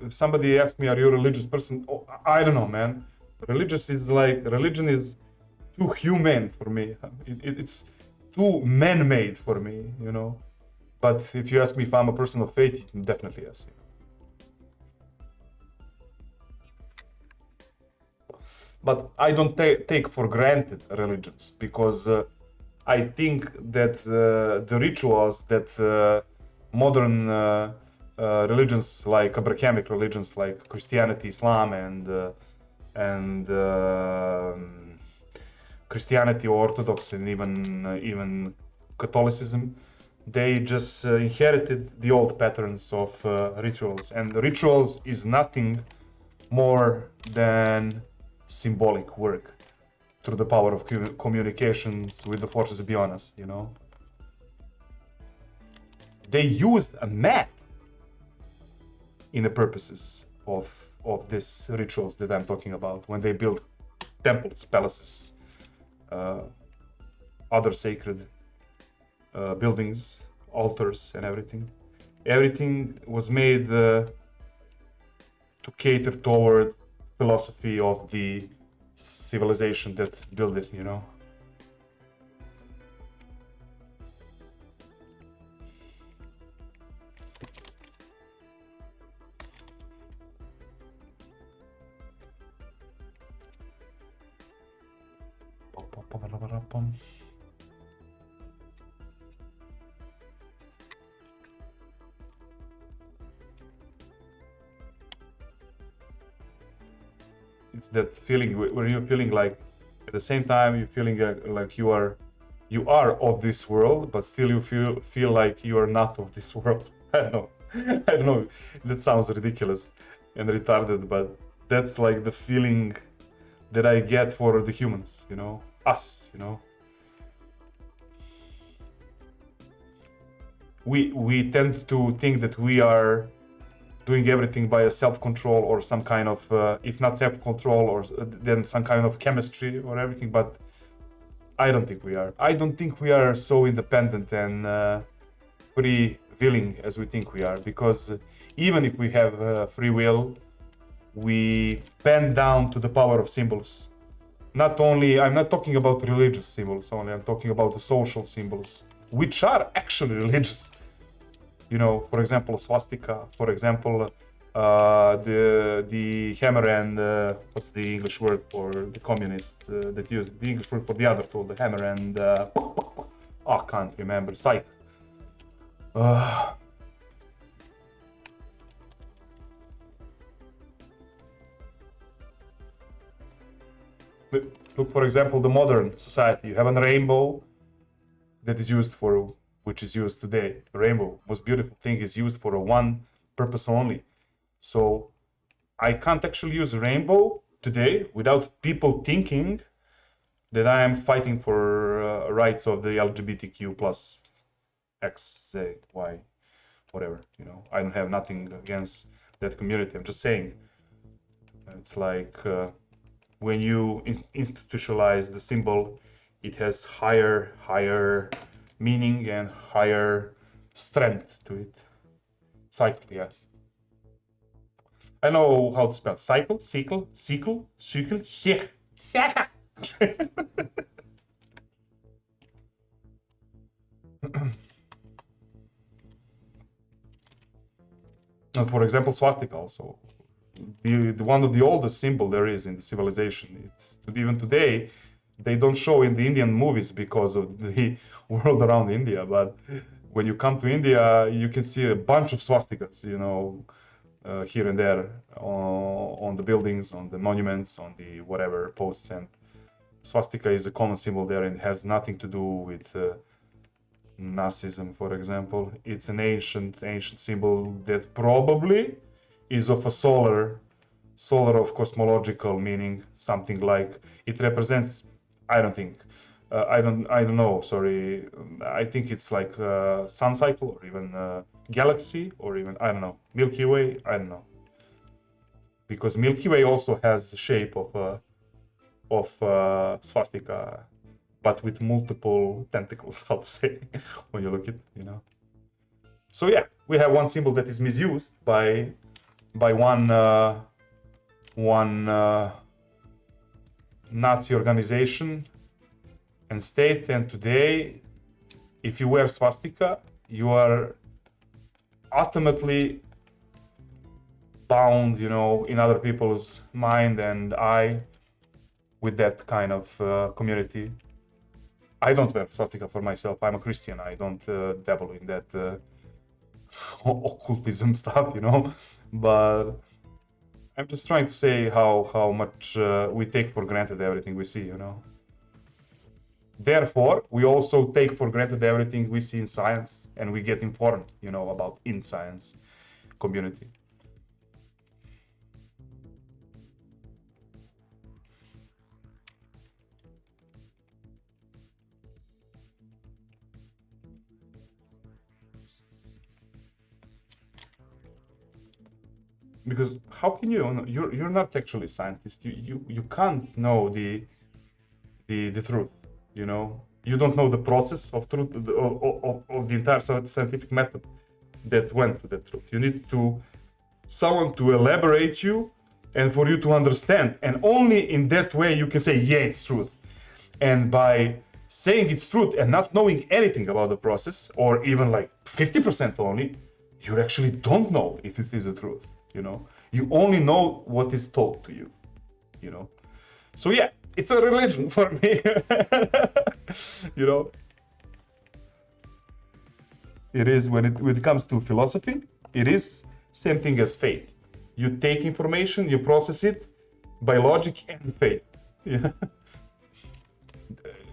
Speaker 1: If somebody asks me, "Are you a religious person?" Oh, I don't know, man. Religion is too human for me. It's too man-made for me, you know. But if you ask me if I'm a person of faith, definitely yes. But I don't take for granted religions, because I think that the rituals that modern religions, like Abrahamic religions like Christianity, Islam, and Christianity, Orthodox, and even Catholicism, they just inherited the old patterns of rituals, and the rituals is nothing more than symbolic work through the power of communications with the forces beyond us, you know. They used a math in the purposes of these rituals that I'm talking about when they built temples, palaces, other sacred buildings, altars, and everything. Everything was made to cater toward philosophy of the civilization that built it, you know. It's that feeling where you're feeling like, at the same time you're feeling like you are of this world, but still you feel like you are not of this world. I don't know. I don't know. That sounds ridiculous and retarded, but that's like the feeling that I get for the humans, you know, us, you know. We tend to think that we are doing everything by a self-control or some kind of, if not self-control, or then some kind of chemistry or everything, but I don't think we are. I don't think we are so independent and free-willing as we think we are, because even if we have free will, we bend down to the power of symbols. Not only, I'm not talking about religious symbols only, I'm talking about the social symbols, which are actually religious. You know, for example, swastika, for example, the hammer and what's the English word for the communist that used the English word for the other tool, the hammer and I can't remember. Psych. Look, for example, the modern society. You have a rainbow that is used for, which is used today. The rainbow, most beautiful thing, is used for a one purpose only. So I can't actually use rainbow today without people thinking that I am fighting for rights of the LGBTQ plus X, Z, Y, whatever. You know, I don't have nothing against that community. I'm just saying, it's like when you institutionalize the symbol, it has higher meaning and higher strength to it. Cycle, yes. I know how to spell cycle, cycle, sich. And for example, swastika also. The one of the oldest symbol there is in the civilization. It's even today, they don't show in the Indian movies because of the world around India. But when you come to India, you can see a bunch of swastikas, you know, here and there on the buildings, on the monuments, on the whatever posts. And swastika is a common symbol there, and it has nothing to do with Nazism, for example. It's an ancient symbol that probably is of a solar of cosmological meaning, something like it represents. I don't think. I don't know. Sorry. I think it's like sun cycle or even galaxy or even, I don't know, Milky Way. I don't know, because Milky Way also has the shape of swastika, but with multiple tentacles. How to say when you look at, you know. So yeah, we have one symbol that is misused by one Nazi organization and state, and today, if you wear swastika, you are ultimately bound, you know, in other people's mind and eye with that kind of community. I don't wear swastika for myself. I'm a Christian. I don't dabble in that occultism stuff, you know. But I'm just trying to say how much we take for granted everything we see, you know. Therefore, we also take for granted everything we see in science, and we get informed, you know, about in science community. Because how can you know? You're not actually a scientist. You can't know the truth. You know, you don't know the process of truth of the entire scientific method that went to the truth. You need to someone to elaborate you and for you to understand, and only in that way you can say, yeah, it's truth. And by saying it's truth and not knowing anything about the process, or even like 50% only, you actually don't know if it is the truth, you know. You only know what is told to you, you know. So yeah, it's a religion for me. You know, it is when it comes to philosophy, it is same thing as faith. You take information, you process it by logic and faith. Yeah.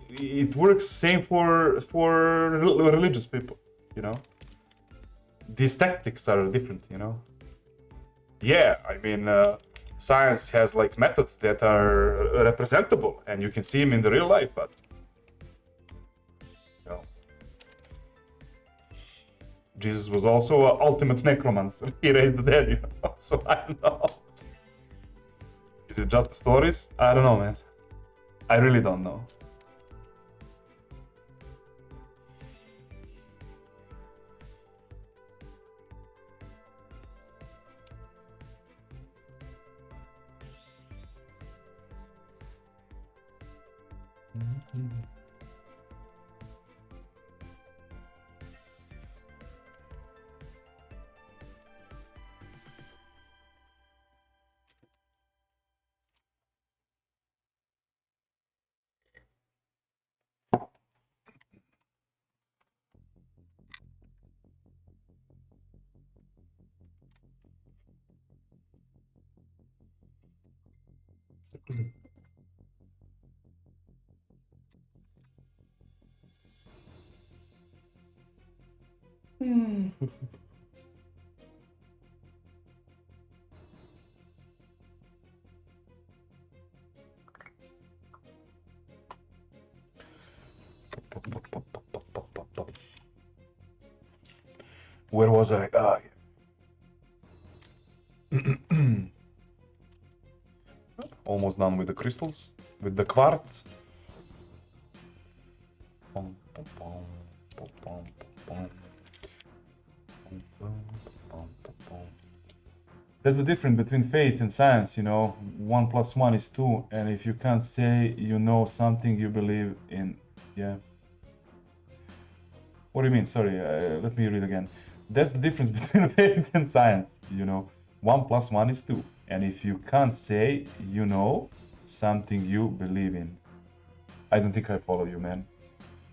Speaker 1: It works same for religious people, you know. These tactics are different, you know. Yeah, I mean, science has like methods that are representable, and you can see them in the real life, but you know, Jesus was also an ultimate necromancer. He raised the dead, you know. So I don't know. Is it just stories? I don't know, man. I really don't know. Where was I? Almost done with the crystals, with the quartz. There's a difference between faith and science, you know. 1 + 1 is 2, and if you can't say you know something you believe in, yeah. What do you mean? Sorry, let me read again. That's the difference between faith and science, you know. 1 + 1 is 2, and if you can't say you know something you believe in. I don't think I follow you, man.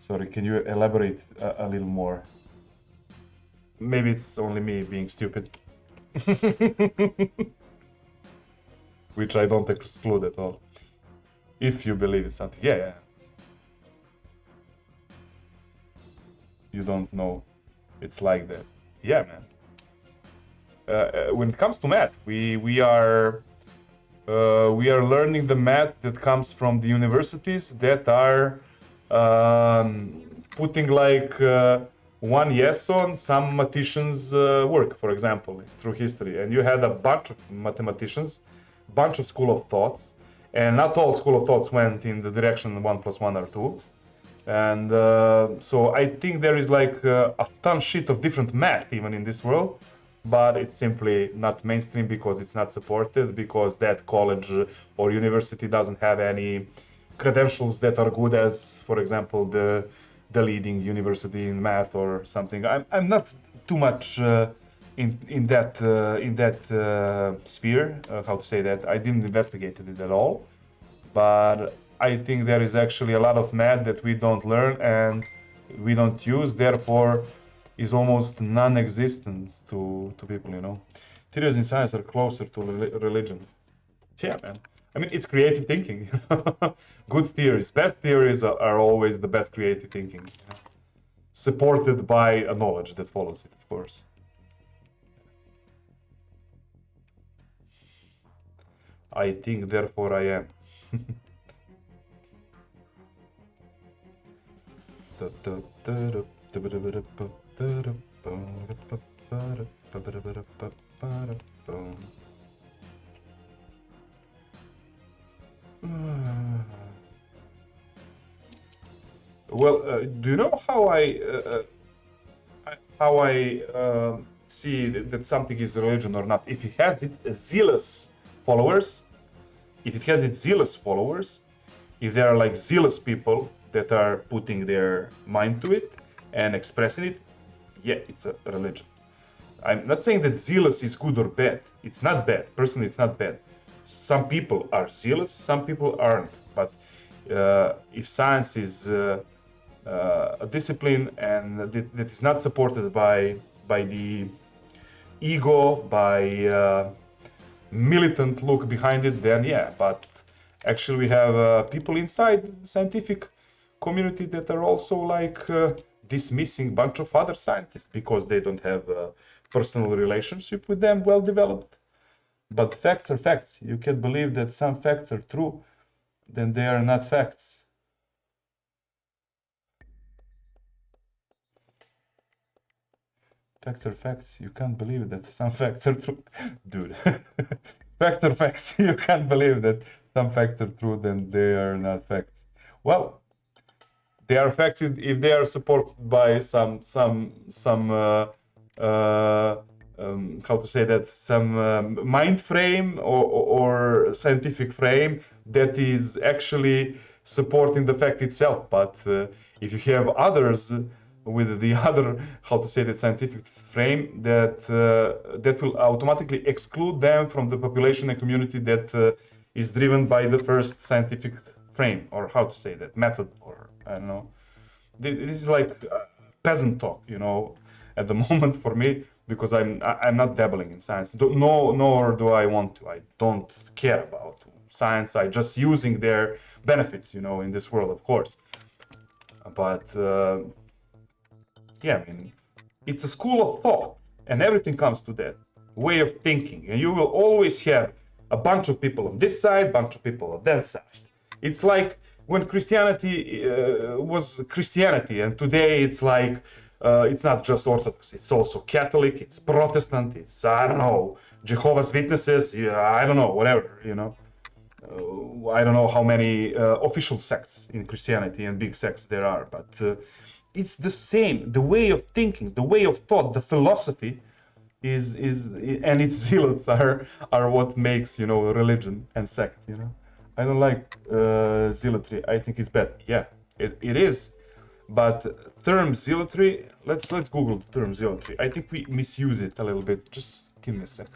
Speaker 1: Sorry, can you elaborate a little more? Maybe it's only me being stupid. Which I don't exclude at all. If you believe in something, yeah. You don't know it's like that. Yeah, man. When it comes to math, we are learning the math that comes from the universities that are putting like one yes on some mathematicians' work, for example, through history. And you had a bunch of mathematicians, bunch of school of thoughts, and not all school of thoughts went in the direction 1 + 1 are 2. And so I think there is like a ton shit of different math even in this world, but it's simply not mainstream because it's not supported, because that college or university doesn't have any credentials that are good as, for example, the leading university in math or something. I'm not too much in that sphere. How to say that? I didn't investigate it at all, but I think there is actually a lot of math that we don't learn and we don't use, therefore is almost non-existent to people, you know. Theories in science are closer to religion. Yeah, man. I mean, it's creative thinking. Good theories, best theories are always the best creative thinking. You know? Supported by a knowledge that follows it, of course. I think, therefore I am. Well, do you know how I see that something is religion or not? If it has zealous followers, if there are like zealous people that are putting their mind to it and expressing it, yeah, it's a religion. I'm not saying that zealous is good or bad. It's not bad. Personally, it's not bad. Some people are zealous, some people aren't. But if science is a discipline and that is not supported by the ego, by militant look behind it, then yeah. But actually, we have people inside scientific community that are also like dismissing bunch of other scientists because they don't have a personal relationship with them well developed. But facts are facts. You can't believe that some facts are true, then they are not facts. Facts are facts. You can't believe that some facts are true. Dude. Facts are facts. You can't believe that some facts are true, then they are not facts. Well, they are facts if they are supported by some how to say that, some mind frame or scientific frame that is actually supporting the fact itself. But if you have others with the other, how to say that, scientific frame, that will automatically exclude them from the population and community that is driven by the first scientific frame, or how to say that, method, or I don't know. This is like peasant talk, you know, at the moment for me, because I'm not dabbling in science. Nor do I want to. I don't care about science. I just using their benefits, you know, in this world, of course. But yeah, I mean, it's a school of thought, and everything comes to that way of thinking, and you will always have a bunch of people on this side, bunch of people on that side. It's like when Christianity was Christianity, and today it's like it's not just Orthodox, it's also Catholic, it's Protestant, it's, I don't know, Jehovah's Witnesses, I don't know, whatever, you know. I don't know how many official sects in Christianity and big sects there are, but it's the same. The way of thinking, the way of thought, the philosophy is and its zealots are what makes, you know, religion and sect, you know. I don't like zealotry. I think it's bad. Yeah, it is. But term zealotry, let's Google the term zealotry. I think we misuse it a little bit. Just give me a sec.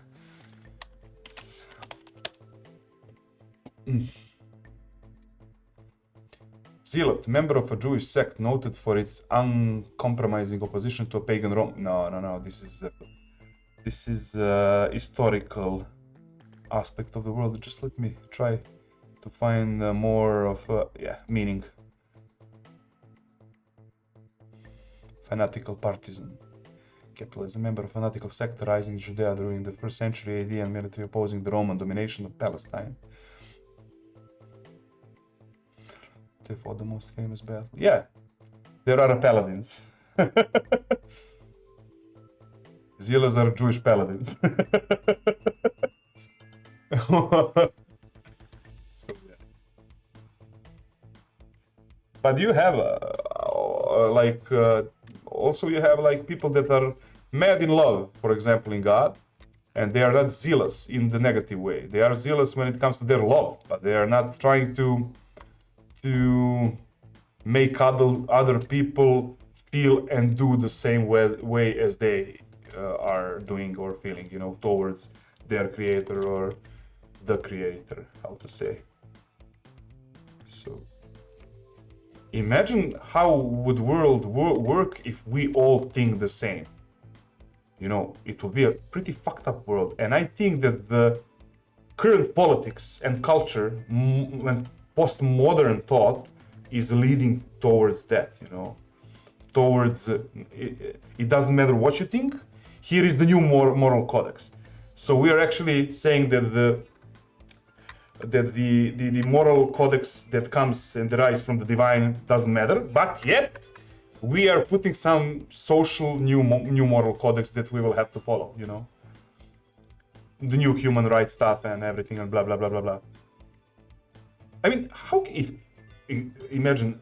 Speaker 1: Zealot, member of a Jewish sect noted for its uncompromising opposition to a pagan Rome. No. This is historical aspect of the world. Just let me try to find more of meaning. Fanatical partisan. Kepler is a member of a fanatical sect rising in Judea during the 1st century AD and military opposing the Roman domination of Palestine. They fought the most famous battle. Yeah, there are paladins. Zealots are Jewish paladins. So, yeah. But you have also you have like people that are mad in love, for example, in God, and they are not zealous in the negative way. They are zealous when it comes to their love, but they are not trying to make other people feel and do the same way as they are doing or feeling, you know, towards their creator or the creator, how to say. So imagine how would world work if we all think the same. You know, it would be a pretty fucked up world. And I think that the current politics and culture and postmodern thought is leading towards that, you know, towards it doesn't matter what you think. Here is the new moral codex. So we are actually saying that the moral codex that comes and derives from the divine doesn't matter, but yet we are putting some social new moral codex that we will have to follow, you know, the new human rights stuff and everything and blah blah blah blah blah. I mean, how if imagine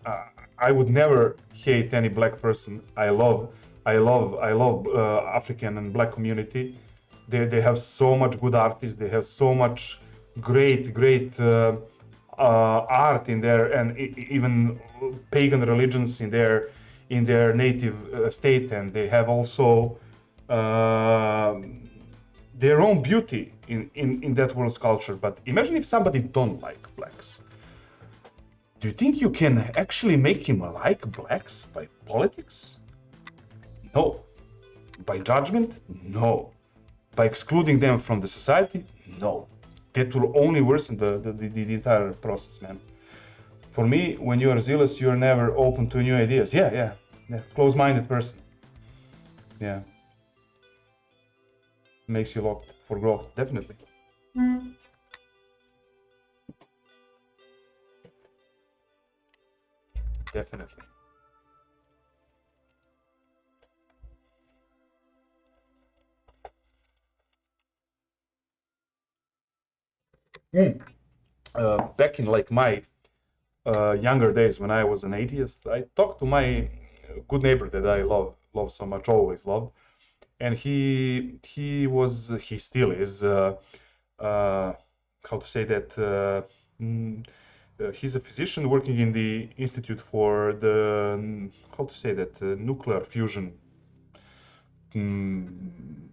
Speaker 1: I would never hate any black person. I love African and black community. They have so much good artists. They have so much great art in there, and even pagan religions in their native state, and they have also their own beauty in that world's culture. But imagine if somebody don't like blacks. Do you think you can actually make him like blacks by politics? No. By judgment? No. By excluding them from the society? No. That will only worsen the entire process, man. For me, when you are zealous, you are never open to new ideas. Yeah. Close-minded person. Yeah. Makes you locked for growth, definitely. Definitely. Back in like my younger days when I was an atheist, I talked to my good neighbor that I love so much, always loved, and he still is how to say that he's a physician working in the Institute for the how to say that nuclear fusion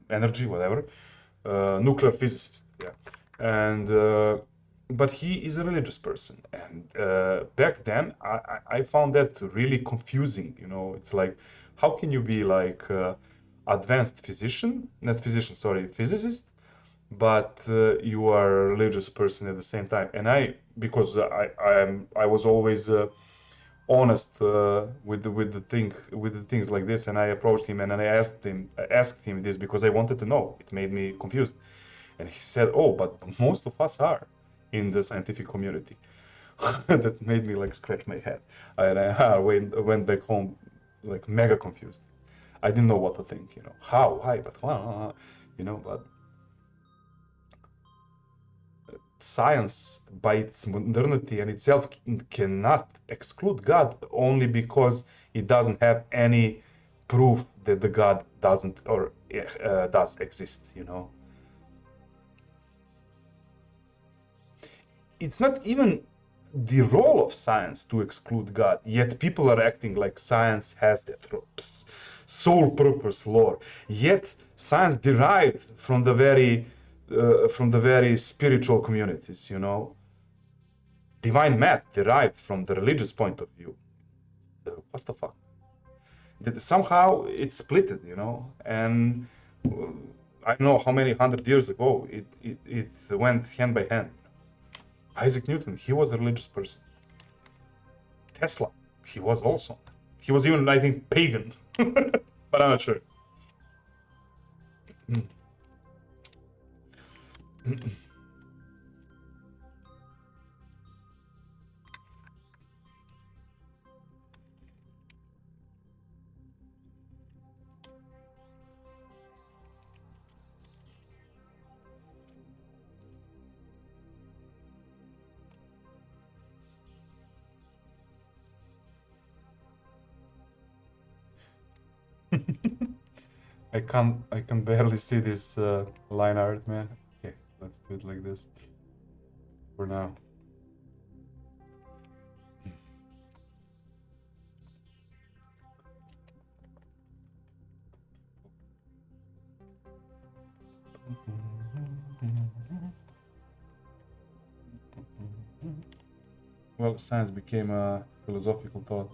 Speaker 1: energy, whatever, nuclear physicist, yeah, and but he is a religious person, and back then I found that really confusing. You know, it's like, how can you be like advanced physician, not physician, sorry, physicist, but you are a religious person at the same time? And because I was always honest with the things like this, and I approached him and I asked him this because I wanted to know. It made me confused, and he said, "Oh, but most of us are in the scientific community." That made me like scratch my head, and I went back home like mega confused. I didn't know what to think, you know, how, why, but you know, but science by its modernity and itself cannot exclude God only because it doesn't have any proof that the God doesn't or does exist, you know. It's not even the role of science to exclude God, yet people are acting like science has that sole purpose, lore. Yet science derived from the very spiritual communities, you know. Divine math derived from the religious point of view. What the fuck? That somehow it's splitted, you know, and I don't know how many 100 years ago it went hand by hand. Isaac Newton, he was a religious person. Tesla, he was also. He was even, I think, pagan, but I'm not sure. I can barely see this line art, man. Okay, let's do it like this for now. Well, science became a philosophical thought.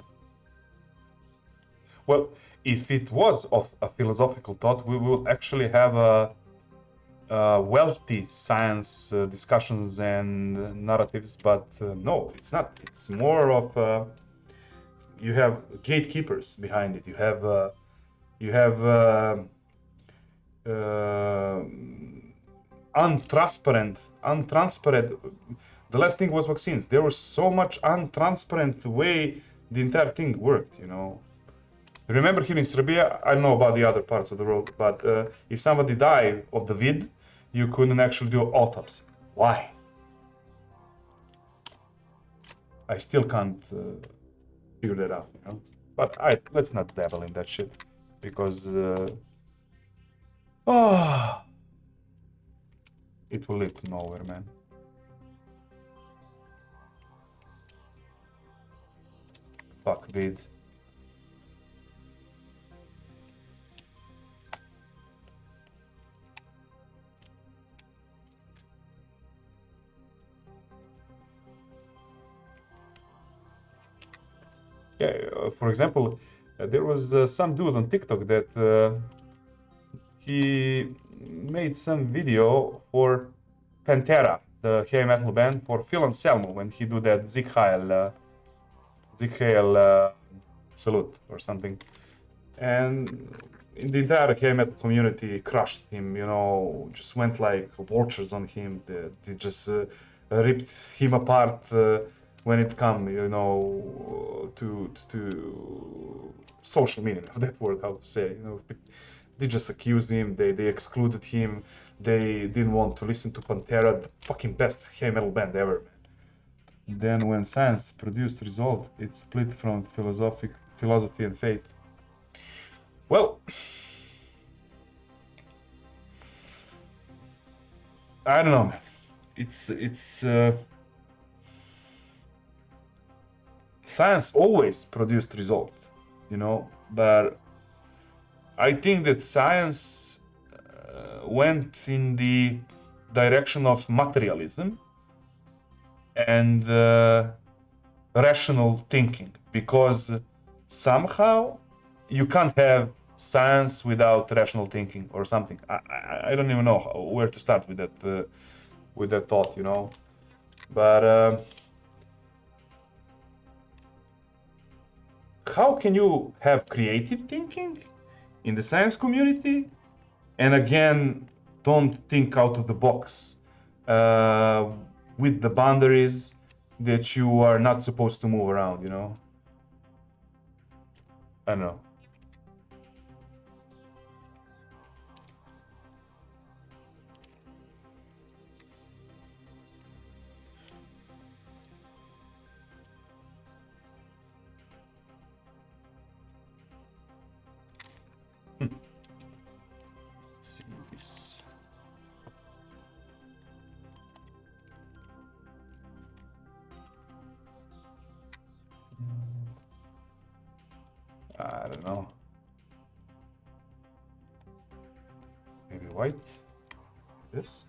Speaker 1: Well, if it was of a philosophical thought, we will actually have a wealthy science discussions and narratives, but no, it's not. It's more of you have gatekeepers behind it. You have untransparent. The last thing was vaccines. There was so much untransparent way the entire thing worked. You know. Remember here in Serbia, I don't know about the other parts of the world, but if somebody died of the vid, you couldn't actually do autopsy. Why? I still can't figure that out, you know. But let's not dabble in that shit, because it will lead to nowhere, man. Fuck vid. Yeah, for example, there was some dude on TikTok that he made some video for Pantera, the heavy metal band, for Phil Anselmo when he do that Sieg Heil salute or something. And in the entire heavy metal community crushed him, you know, just went like vultures on him. They just ripped him apart when it come, you know, to social media, of that word, how to say, you know, they just accused him, they excluded him, they didn't want to listen to Pantera, the fucking best heavy metal band ever, man. Then when science produced result, it split from philosophy and faith. Well, I don't know, man. It's science always produced results, you know, but I think that science went in the direction of materialism and rational thinking, because somehow you can't have science without rational thinking or something. I don't even know where to start with that thought, you know, but how can you have creative thinking in the science community and again don't think out of the box with the boundaries that you are not supposed to move around, you know? I don't know. Let's see this. I don't know. Maybe white. This.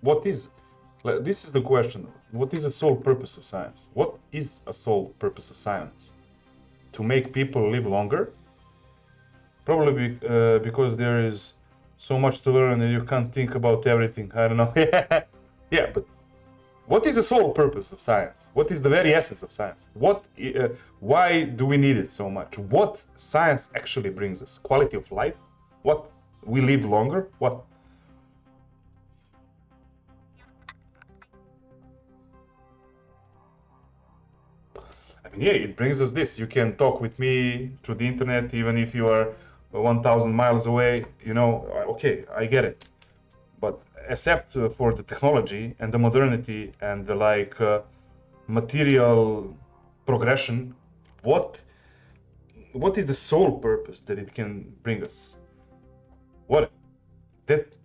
Speaker 1: What is, this is the question. What is the sole purpose of science? What is a sole purpose of science? To make people live longer? Probably because there is so much to learn and you can't think about everything. I don't know. Yeah, but what is the sole purpose of science? What is the very essence of science? Why do we need it so much? What science actually brings us? Quality of life? What? We live longer? What? I mean, yeah, it brings us this. You can talk with me through the internet, even if you are 1,000 miles away. You know, okay, I get it. But except for the technology and the modernity and the material progression, what is the sole purpose that it can bring us? What? That's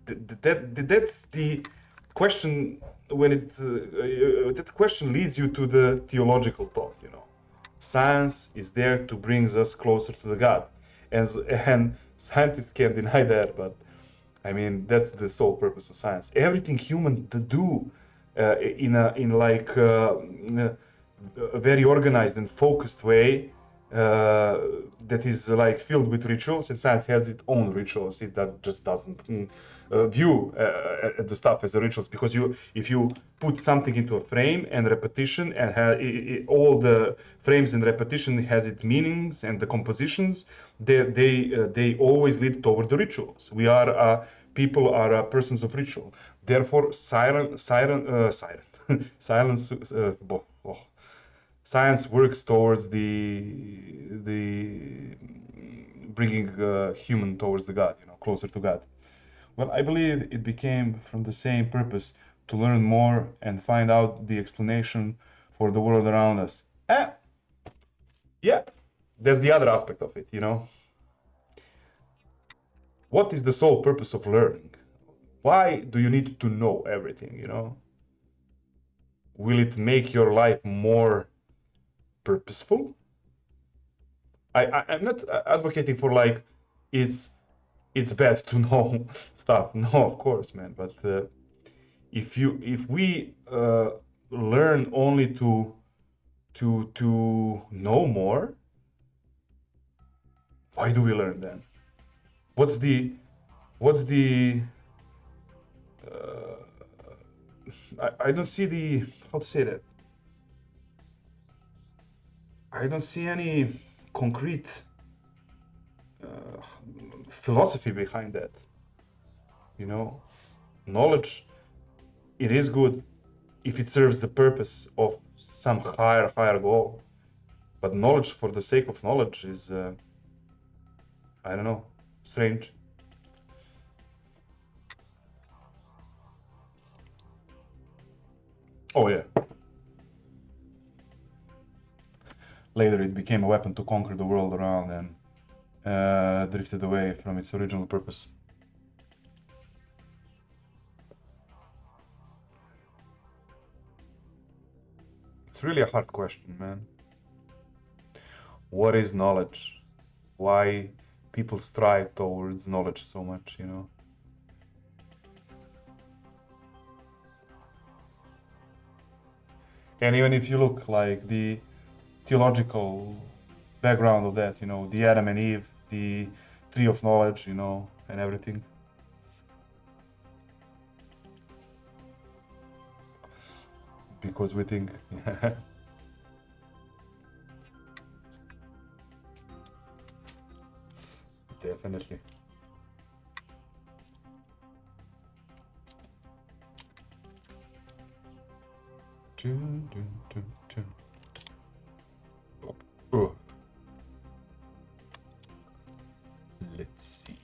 Speaker 1: the question. When that question leads you to the theological thought, you know. Science is there to bring us closer to the God, and scientists can't deny that. But I mean, that's the sole purpose of science. Everything human to do in a very organized and focused way that is like filled with rituals, and science has its own rituals. It that just doesn't view the stuff as a rituals, because if you put something into a frame and repetition and all the frames and repetition has its meanings and the compositions, they always lead toward the rituals. We are people are persons of ritual. Therefore, silence science works towards the bringing human towards the God, you know, closer to God. Well, I believe it became from the same purpose, to learn more and find out the explanation for the world around us. Yeah, that's the other aspect of it, you know. What is the sole purpose of learning? Why do you need to know everything, you know? Will it make your life more purposeful? I'm not advocating for like it's bad to know stuff. No, of course, man. But if we learn only to know more, why do we learn then? What's the I don't see the, how to say that. I don't see any concrete philosophy behind that. You know, knowledge, it is good if it serves the purpose of some higher goal. But knowledge for the sake of knowledge is, I don't know, strange. Oh yeah. Later it became a weapon to conquer the world around and drifted away from its original purpose. It's really a hard question, man. What is knowledge? Why people strive towards knowledge so much, you know? And even if you look like the theological background of that, you know, the Adam and Eve, the tree of knowledge, you know, and everything. Because we think definitely. Oh. Let's see.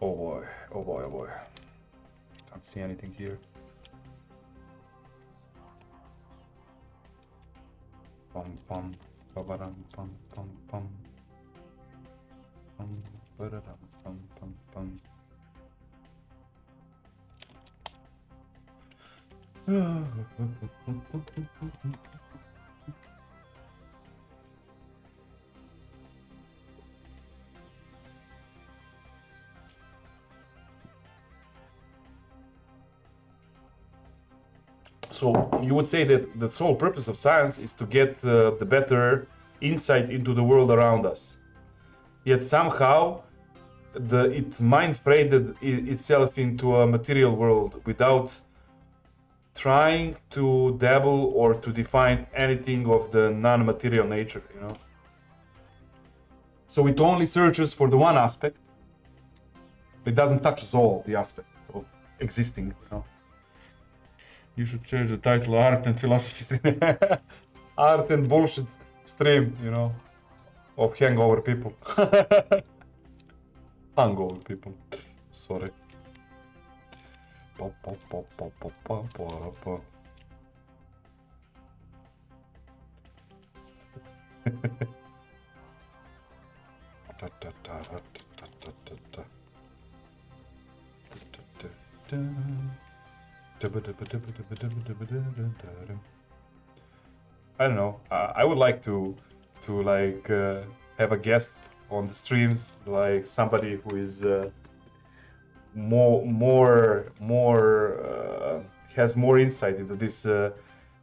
Speaker 1: Oh boy, oh boy, oh boy. Can't see anything here. Pum pum, ba-ba-dum, pum pum pum. Pum, ba-da-dum, pum pum pum. So you would say that the sole purpose of science is to get the better insight into the world around us. Yet somehow it mind-freighted itself into a material world without trying to dabble or to define anything of the non-material nature, you know. So it only searches for the one aspect. It doesn't touch all the aspects of existing, you know. You should change the title Art and Philosophy Stream. Art and Bullshit Stream, you know, of hangover people. Hangover people. Sorry. I don't know. I would like to like have a guest on the streams, like somebody who is has more insight into these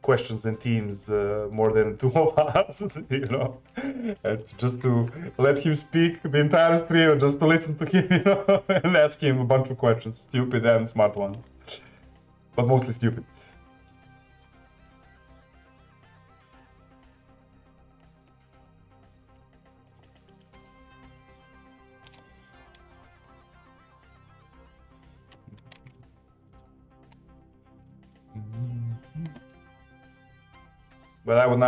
Speaker 1: questions and themes more than two of us, you know, and just to let him speak the entire stream, just to listen to him, you know, and ask him a bunch of questions, stupid and smart ones, but mostly stupid. But I would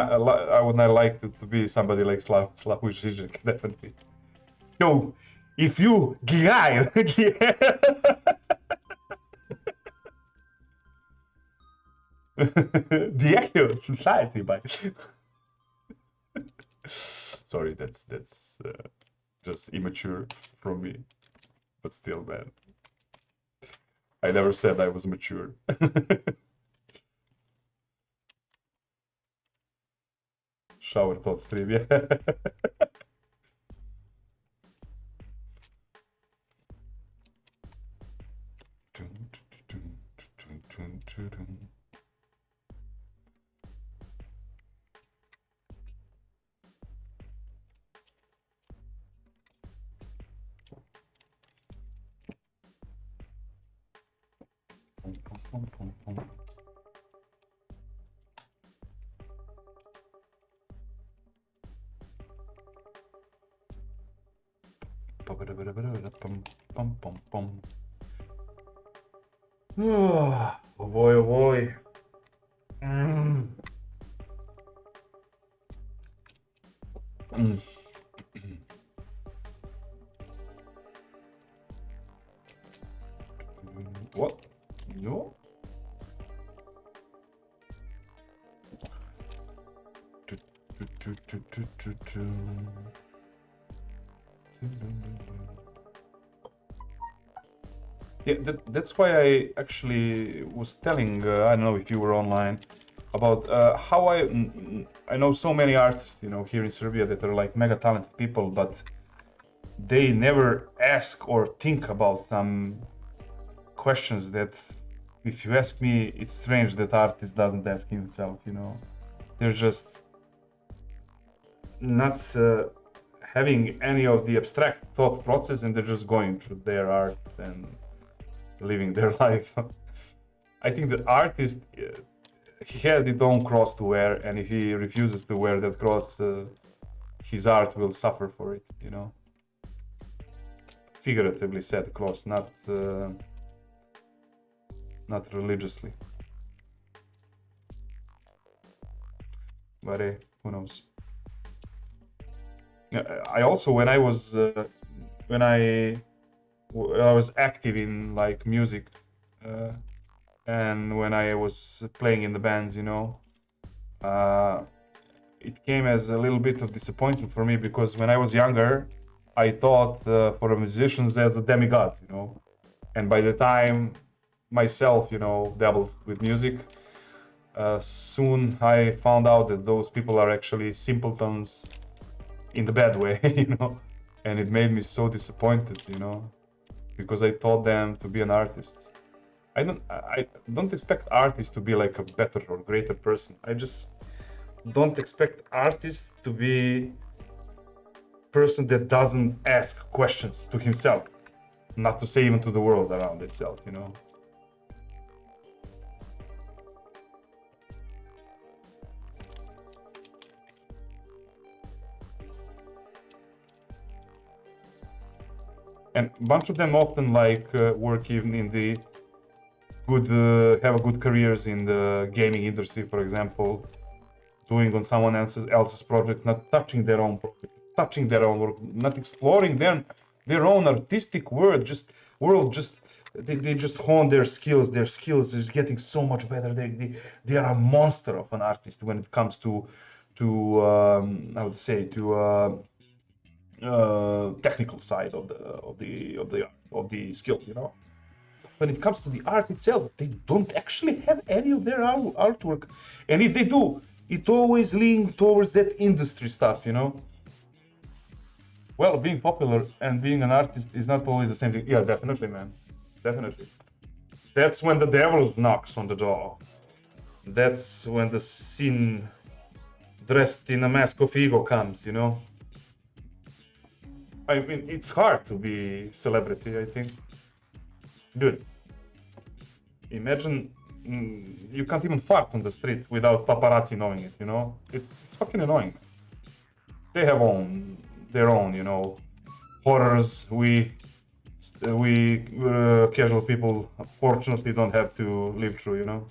Speaker 1: not like to be somebody like Slavoj Žižek, definitely. Yo, if you guy, the actual society, by. Sorry, that's just immature from me, but still, man. I never said I was mature. Shower thought stream, yeah. Oh boy, oh boy. What? No? Yeah, that's why I actually was telling, I don't know if you were online, about how I know so many artists, you know, here in Serbia that are like mega talented people, but they never ask or think about some questions that, if you ask me, it's strange that artist doesn't ask himself, you know. They're just not having any of the abstract thought process, and they're just going through their art and living their life. I think the artist, he has his own cross to wear, and if he refuses to wear that cross, his art will suffer for it, you know. Figuratively said cross, not religiously. But who knows? I also, when I was active in like music, and when I was playing in the bands, you know, it came as a little bit of disappointment for me, because when I was younger, I thought for musicians as a demigods, you know, and by the time myself, you know, dabbled with music, soon I found out that those people are actually simpletons in the bad way, you know, and it made me so disappointed, you know, because I taught them to be an artist. I don't expect artists to be like a better or greater person. I just don't expect artists to be person that doesn't ask questions to himself, not to say even to the world around itself, you know. And a bunch of them often like work even in the good, have a good careers in the gaming industry, for example, doing on someone else's project, not touching their own project, touching their own work, not exploring their own artistic world. They just hone their skills. Their skills is getting so much better. They are a monster of an artist when it comes to I would say to technical side of the skill. When it comes to the art itself, they don't actually have any of their artwork, and if they do, it always leans towards that industry stuff. Well, being popular and being an artist is not always the same thing. Yeah, definitely, man. Definitely. That's when the devil knocks on the door. That's when the sin dressed in a mask of ego comes. I mean, it's hard to be celebrity, I think. Dude, imagine you can't even fart on the street without paparazzi knowing it. It's fucking annoying. They have their own horrors. We casual people fortunately don't have to live through.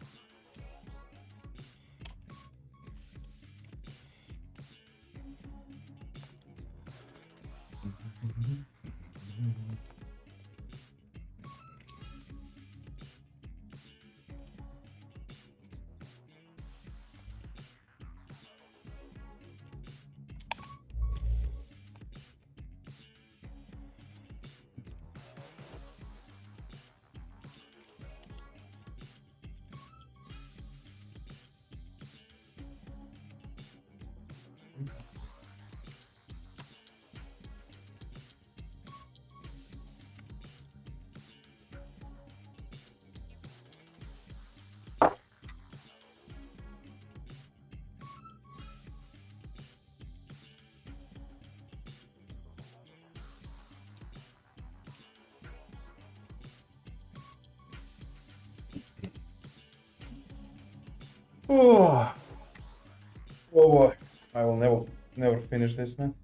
Speaker 1: Oh, oh boy, I will never finish this, man.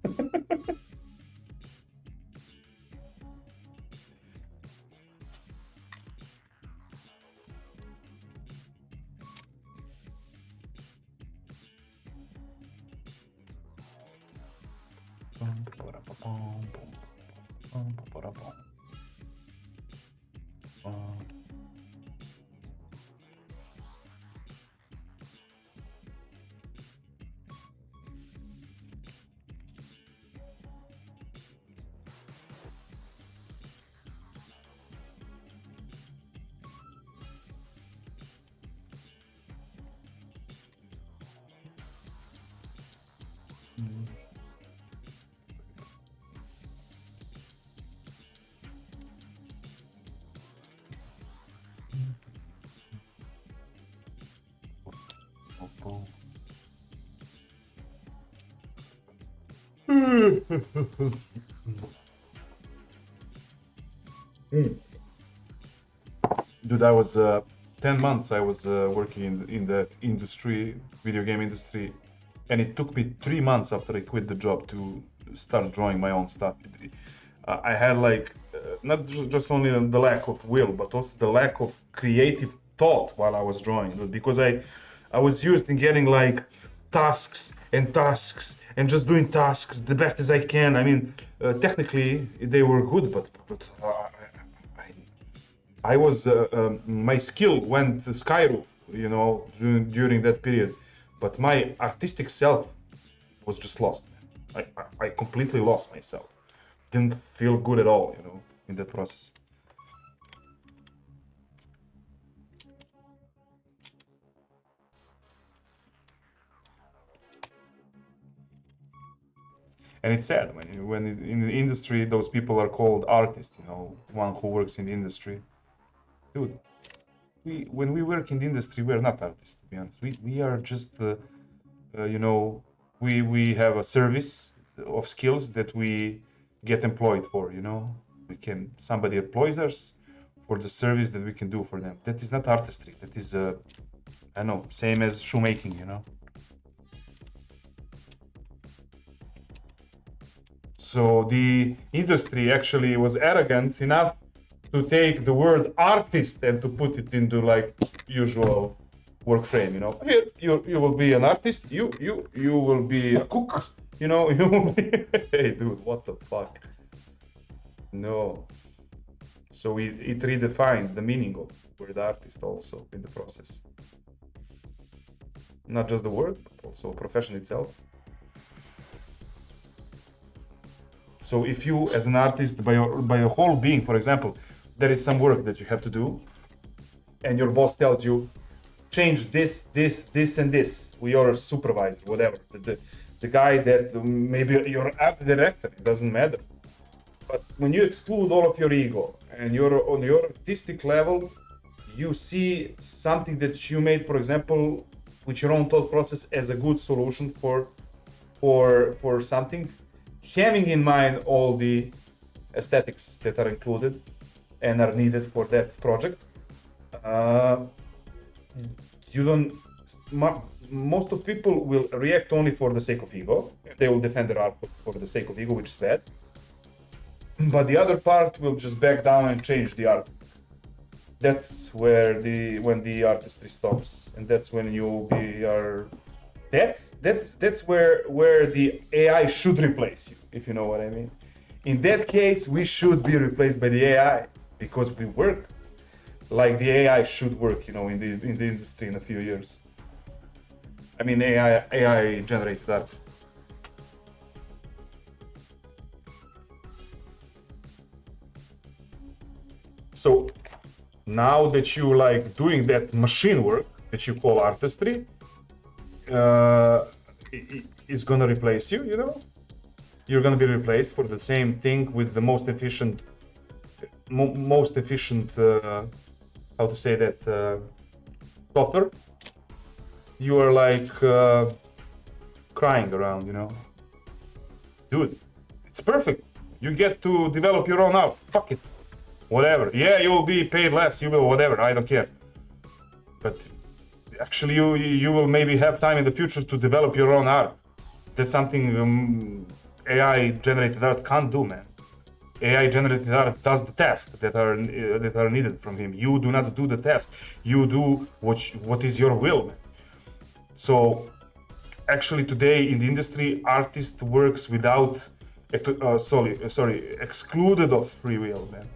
Speaker 1: Dude, I was 10 months I was working in that industry, video game industry, and it took me 3 months after I quit the job to start drawing my own stuff. I had like not just only the lack of will, but also the lack of creative thought while I was drawing, because I was used in getting like tasks and just doing tasks the best as I can. I mean, technically they were good, but I was my skill went skyrocket, during that period, but my artistic self was just lost. I completely lost myself. Didn't feel good at all, in that process. And it's sad when in the industry those people are called artists. One who works in the industry. Dude, when we work in the industry, we're not artists, to be honest. We are just, we have a service of skills that we get employed for. Somebody employs us for the service that we can do for them. That is not artistry. That is, I know, same as shoemaking. So the industry actually was arrogant enough to take the word artist and to put it into like usual work frame. Here you will be an artist. You will be a cook. You will be. Hey, dude, what the fuck? No. So it redefined the meaning of word artist also in the process. Not just the word, but also profession itself. So if you, as an artist, by your whole being, for example, there is some work that you have to do, and your boss tells you, change this, and this. We are supervisor, whatever. The guy that maybe your art director, it doesn't matter. But when you exclude all of your ego and you're on your artistic level, you see something that you made, for example, with your own thought process as a good solution for something, having in mind all the aesthetics that are included and are needed for that project. You don't. Most of people will react only for the sake of ego. They will defend their art for the sake of ego, which is bad. But the other part will just back down and change the art. That's when the artistry stops, and that's when that's where the AI should replace you, if you know what I mean. In that case, we should be replaced by the AI because we work like the AI should work, in the industry in a few years. I mean, AI generated art. So now that you like doing that machine work that you call artistry, is gonna replace you. You're gonna be replaced for the same thing with the most efficient. How to say that, software. You are like crying around, dude. It's perfect. You get to develop your own art. Fuck it. Whatever. Yeah, you will be paid less. You will whatever. I don't care. But actually, you will maybe have time in the future to develop your own art. That's something AI generated art can't do, man. AI generated art does the tasks that are needed from him. You do not do the task. You do what is your will, man. So actually, today in the industry, artist works without excluded of free will, man.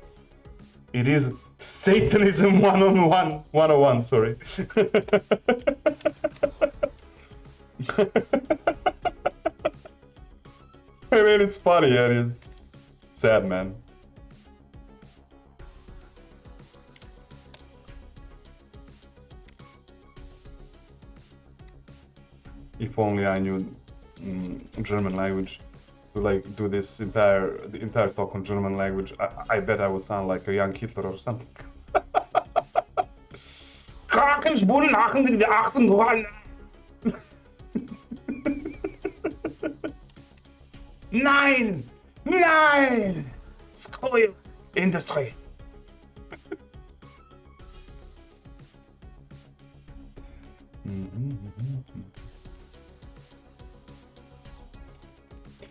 Speaker 1: It is Satanism 101, sorry. I mean, it's funny and it's sad, man. If only I knew German language to like do this the entire talk on German language. I bet I would sound like a young Hitler or something. Nein! Nein! Screw you, industry!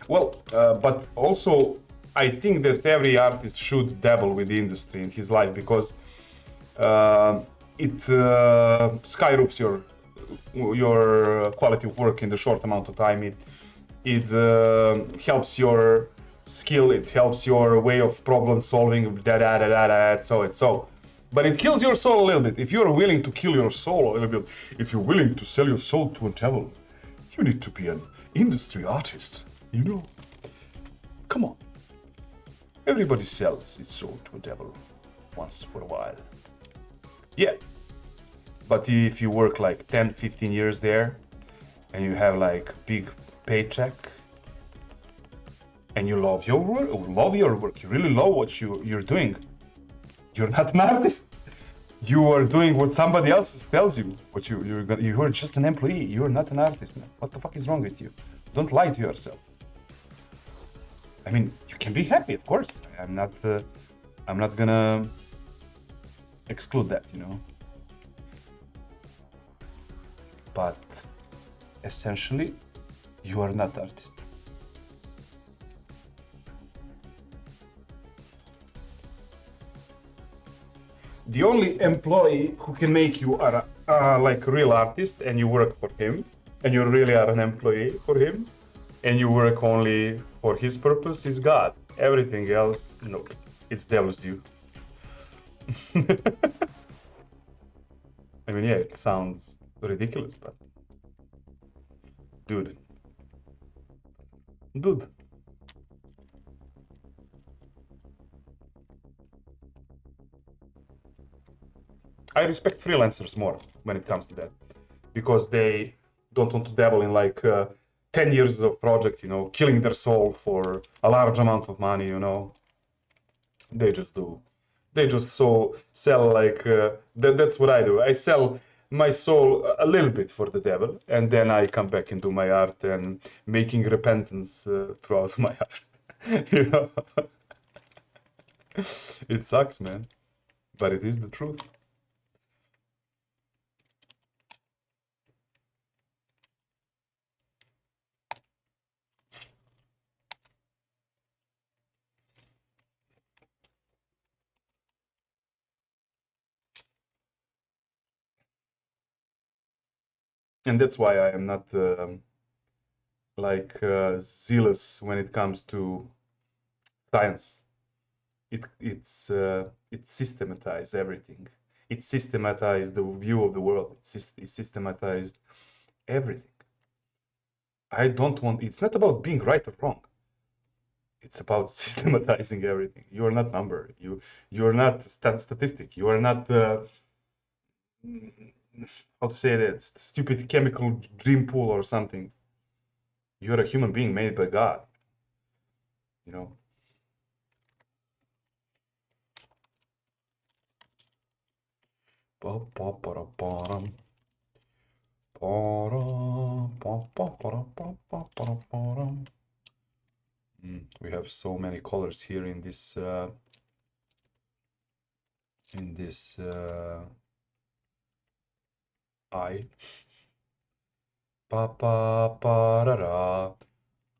Speaker 1: Well, but also I think that every artist should dabble with the industry in his life because it skyroofs your quality of work in the short amount of time. It helps your skill. It helps your way of problem solving. So. But it kills your soul a little bit. If you're willing to kill your soul a little bit, if you're willing to sell your soul to a devil, you need to be an industry artist. Come on. Everybody sells its soul to a devil once for a while. Yeah. But if you work like 10, 15 years there and you have like big paycheck and you love your work, you really love what you're doing, you're not an artist. You are doing what somebody else tells you. What you're just an employee. You're not an artist, man. What the fuck is wrong with you? Don't lie to yourself. I mean, you can be happy, of course. I'm not gonna exclude that, But essentially, you are not artist. The only employee who can make you like a real artist and you work for him, and you really are an employee for him, and you work only for his purpose is God. Everything else, no, it's devil's due. I mean, yeah, it sounds ridiculous, but dude. I respect freelancers more when it comes to that, because they don't want to dabble in like 10 years of project, you know, killing their soul for a large amount of money, you know. They just do. They just sell like that's what I do. I sell my soul a little bit for the devil, and then I come back and do my art and making repentance throughout my art. You know, it sucks, man, but it is the truth. And that's why I am not like zealous when it comes to science. It's systematized everything. It systematized the view of the world. It systematized everything. I don't want. It's not about being right or wrong. It's about systematizing everything. You are not number. You are not statistic. You are not how to say that, stupid chemical gene pool or something. You're a human being made by God. You know. We have so many colors here in this eye. Pa pa pa ra ra.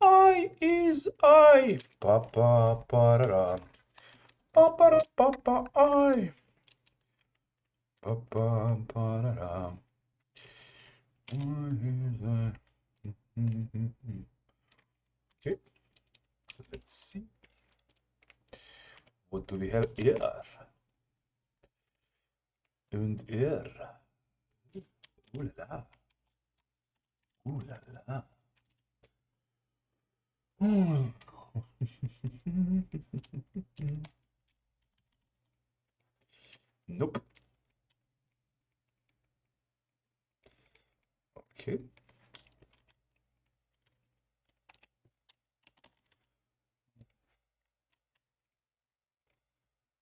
Speaker 1: I is I. Pa pa pa ra ra. Pa pa ra pa pa I. Pa pa pa ra ra. Okay, let's see. What do we have here? And here. Ooh la la. Ooh la la. Nope. Okay.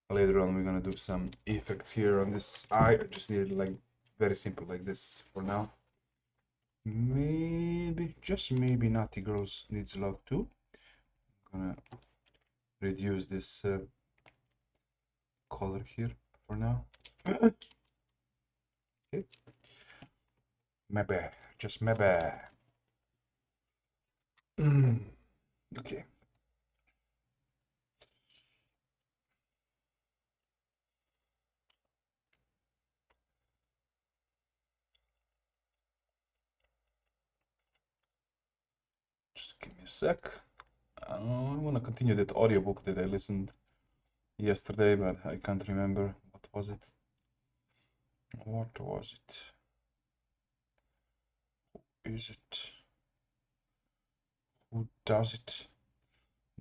Speaker 1: Later on, we're gonna do some effects here on this eye. I just need it like very simple like this for now. Maybe, just maybe, Naughty Girls Needs Love too. I'm gonna reduce this color here for now. Okay. Maybe, just maybe. Okay. Just give me a sec. I want to continue that audiobook that I listened yesterday, but I can't remember. What was it? What was it? Who is it? Who does it?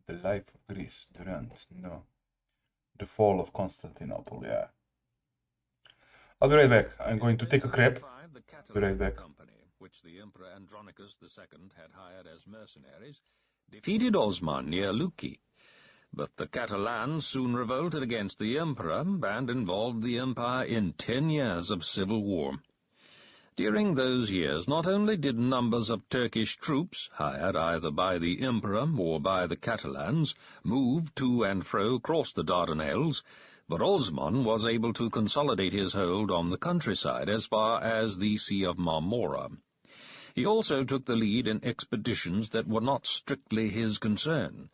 Speaker 1: The Life of Greece, Durant. No. The Fall of Constantinople, yeah. I'll be right back. I'm going to take a crap. Be right back.
Speaker 2: Which the Emperor Andronicus II had hired as mercenaries, defeated Osman near Luki. But the Catalans soon revolted against the Emperor and involved the Empire in 10 years of civil war. During those years, not only did numbers of Turkish troops, hired either by the Emperor or by the Catalans, move to and fro across the Dardanelles, but Osman was able to consolidate his hold on the countryside as far as the Sea of Marmora. He also took the lead in expeditions that were not strictly his concern.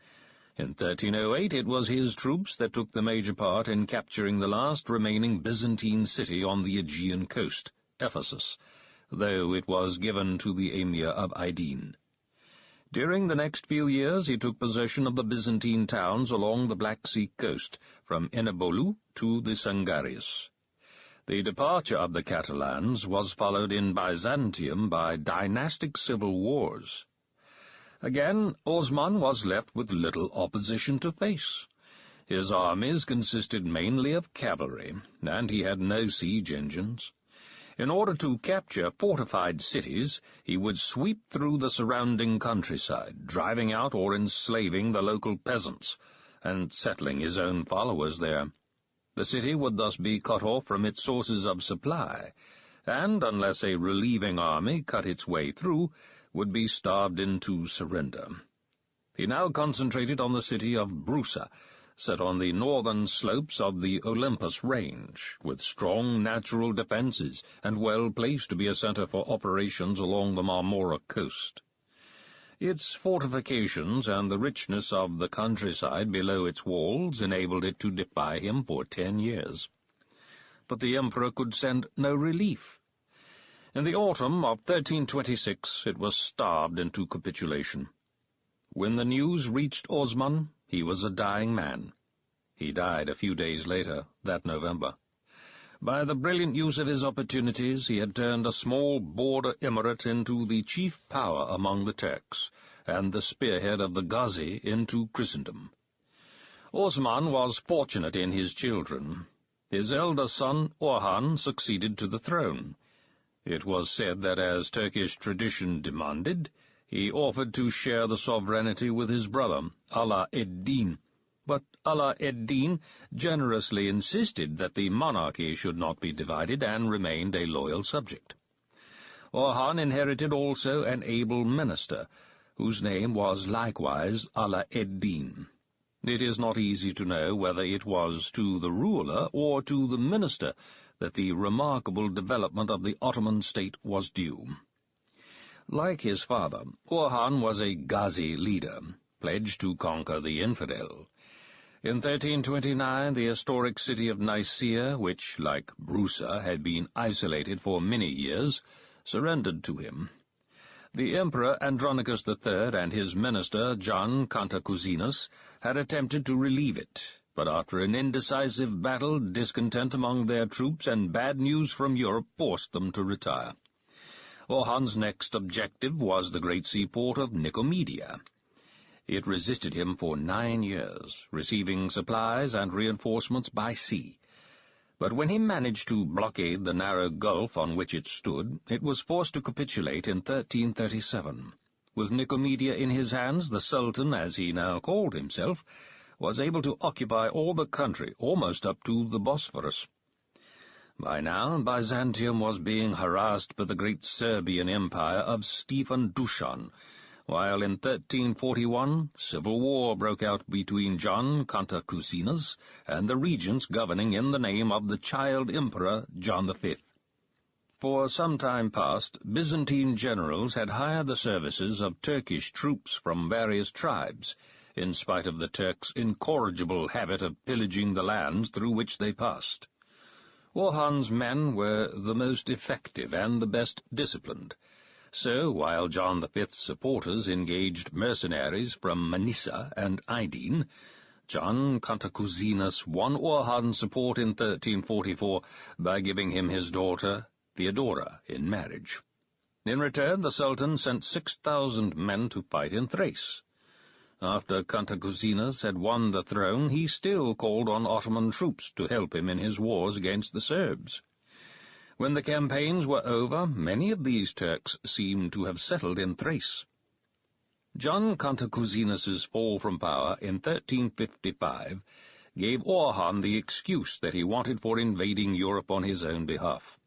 Speaker 2: In 1308 it was his troops that took the major part in capturing the last remaining Byzantine city on the Aegean coast, Ephesus, though it was given to the Emir of Aydin. During the next few years he took possession of the Byzantine towns along the Black Sea coast, from Enebolu to the Sangarius. The departure of the Catalans was followed in Byzantium by dynastic civil wars. Again, Osman was left with little opposition to face. His armies consisted mainly of cavalry, and he had no siege engines. In order to capture fortified cities, he would sweep through the surrounding countryside, driving out or enslaving the local peasants, and settling his own followers there. The city would thus be cut off from its sources of supply, and, unless a relieving army cut its way through, would be starved into surrender. He now concentrated on the city of Brusa, set on the northern slopes of the Olympus range, with strong natural defences and well placed to be a centre for operations along the Marmora coast. Its fortifications and the richness of the countryside below its walls enabled it to defy him for 10 years. But the emperor could send no relief. In the autumn of 1326 it was starved into capitulation. When the news reached Osman, he was a dying man. He died a few days later, that November. By the brilliant use of his opportunities, he had turned a small border emirate into the chief power among the Turks, and the spearhead of the Ghazi into Christendom. Osman was fortunate in his children. His elder son, Orhan, succeeded to the throne. It was said that, as Turkish tradition demanded, he offered to share the sovereignty with his brother, Ala ed-Din. But Ala ed-Din generously insisted that the monarchy should not be divided and remained a loyal subject. Orhan inherited also an able minister, whose name was likewise Ala ed-Din. It is not easy to know whether it was to the ruler or to the minister that the remarkable development of the Ottoman state was due. Like his father, Orhan was a Ghazi leader, pledged to conquer the infidel. In 1329, the historic city of Nicaea, which, like Brusa, had been isolated for many years, surrendered to him. The Emperor Andronicus III and his minister, John Cantacuzinus, had attempted to relieve it, but after an indecisive battle, discontent among their troops and bad news from Europe forced them to retire. Orhan's next objective was the great seaport of Nicomedia. It resisted him for 9 years, receiving supplies and reinforcements by sea. But when he managed to blockade the narrow gulf on which it stood, it was forced to capitulate in 1337. With Nicomedia in his hands, the Sultan, as he now called himself, was able to occupy all the country, almost up to the Bosphorus. By now, Byzantium was being harassed by the great Serbian Empire of Stephen Dušan, while in 1341 civil war broke out between John Cantacuzinus and the regents governing in the name of the child emperor John V. For some time past, Byzantine generals had hired the services of Turkish troops from various tribes, in spite of the Turks' incorrigible habit of pillaging the lands through which they passed. Orhan's men were the most effective and the best disciplined. So, while John V's supporters engaged mercenaries from Manisa and Aydin, John Cantacuzinus won Orhan's support in 1344 by giving him his daughter Theodora in marriage. In return, the Sultan sent 6,000 men to fight in Thrace. After Cantacuzinus had won the throne, he still called on Ottoman troops to help him in his wars against the Serbs. When the campaigns were over, many of these Turks seemed to have settled in Thrace. John Cantacuzinus's fall from power in 1355 gave Orhan the excuse that he wanted for invading Europe on his own behalf.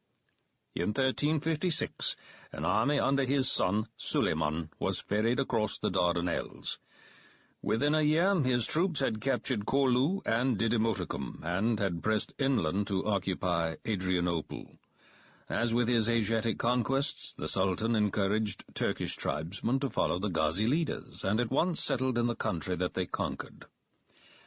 Speaker 2: In 1356, an army under his son Suleiman was ferried across the Dardanelles. Within a year, his troops had captured Corlu and Didymoticum, and had pressed inland to occupy Adrianople. As with his Asiatic conquests, the Sultan encouraged Turkish tribesmen to follow the Ghazi leaders, and at once settled in the country that they conquered.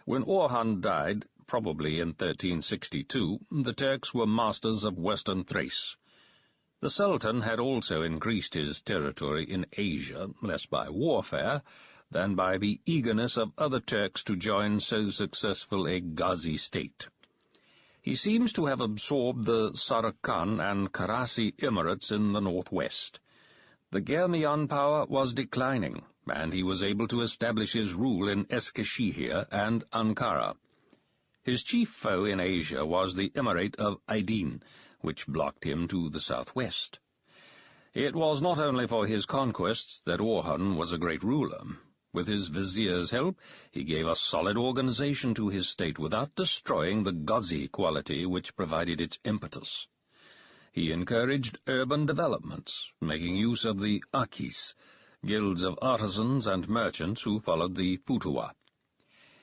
Speaker 2: When Orhan died, probably in 1362, the Turks were masters of western Thrace. The Sultan had also increased his territory in Asia, less by warfare than by the eagerness of other Turks to join so successful a Ghazi state. He seems to have absorbed the Samarkand and Karasi emirates in the northwest. The Germian power was declining, and he was able to establish his rule in Eskişehir and Ankara. His chief foe in Asia was the Emirate of Aydin, which blocked him to the southwest. It was not only for his conquests that Orhan was a great ruler. With his vizier's help, he gave a solid organization to his state without destroying the Ghazi quality which provided its impetus. He encouraged urban developments, making use of the akis, guilds of artisans and merchants who followed the futuwah.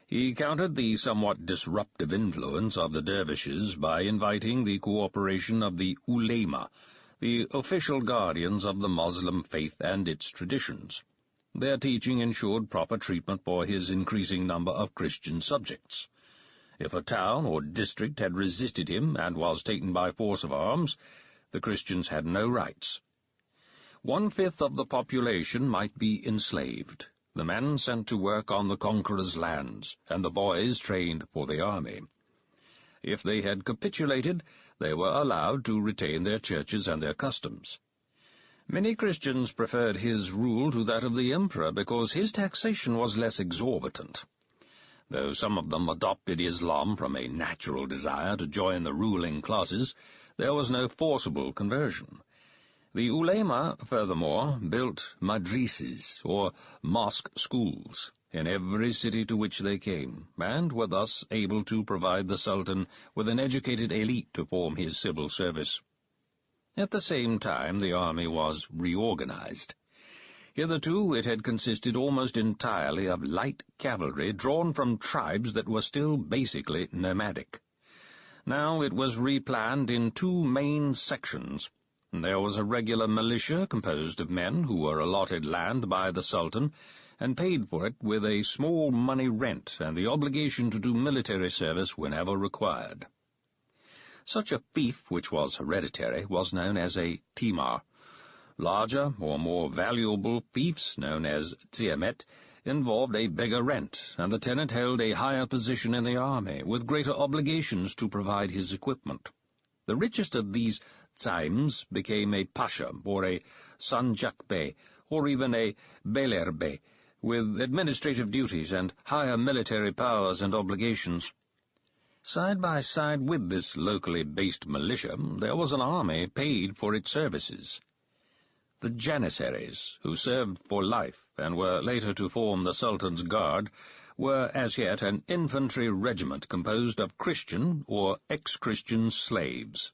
Speaker 2: He countered the somewhat disruptive influence of the dervishes by inviting the cooperation of the ulema, the official guardians of the Muslim faith and its traditions. Their teaching ensured proper treatment for his increasing number of Christian subjects. If a town or district had resisted him and was taken by force of arms, the Christians had no rights. 1/5 of the population might be enslaved, the men sent to work on the conqueror's lands, and the boys trained for the army. If they had capitulated, they were allowed to retain their churches and their customs. Many Christians preferred his rule to that of the emperor because his taxation was less exorbitant. Though some of them adopted Islam from a natural desire to join the ruling classes, there was no forcible conversion. The ulema, furthermore, built madrises, or mosque schools, in every city to which they came, and were thus able to provide the Sultan with an educated elite to form his civil service. At the same time, the army was reorganized. Hitherto it had consisted almost entirely of light cavalry drawn from tribes that were still basically nomadic. Now it was replanned in 2 main sections. There was a regular militia composed of men who were allotted land by the Sultan and paid for it with a small money rent and the obligation to do military service whenever required. Such a fief, which was hereditary, was known as a timar. Larger or more valuable fiefs, known as tiamet, involved a bigger rent, and the tenant held a higher position in the army, with greater obligations to provide his equipment. The richest of these tzaims became a pasha, or a sanjak bey, or even a beyler bey, with administrative duties and higher military powers and obligations. Side by side with this locally based militia, there was an army paid for its services. The Janissaries, who served for life and were later to form the Sultan's Guard, were as yet an infantry regiment composed of Christian or ex-Christian slaves.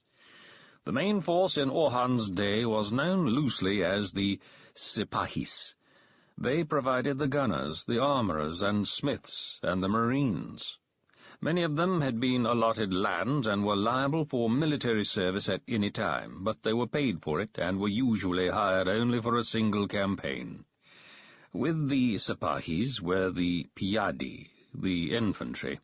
Speaker 2: The main force in Orhan's day was known loosely as the Sipahis. They provided the gunners, the armourers and smiths, and the marines. Many of them had been allotted land and were liable for military service at any time, but they were paid for it and were usually hired only for a single campaign. With the Sipahis were the Piyadi, the infantry.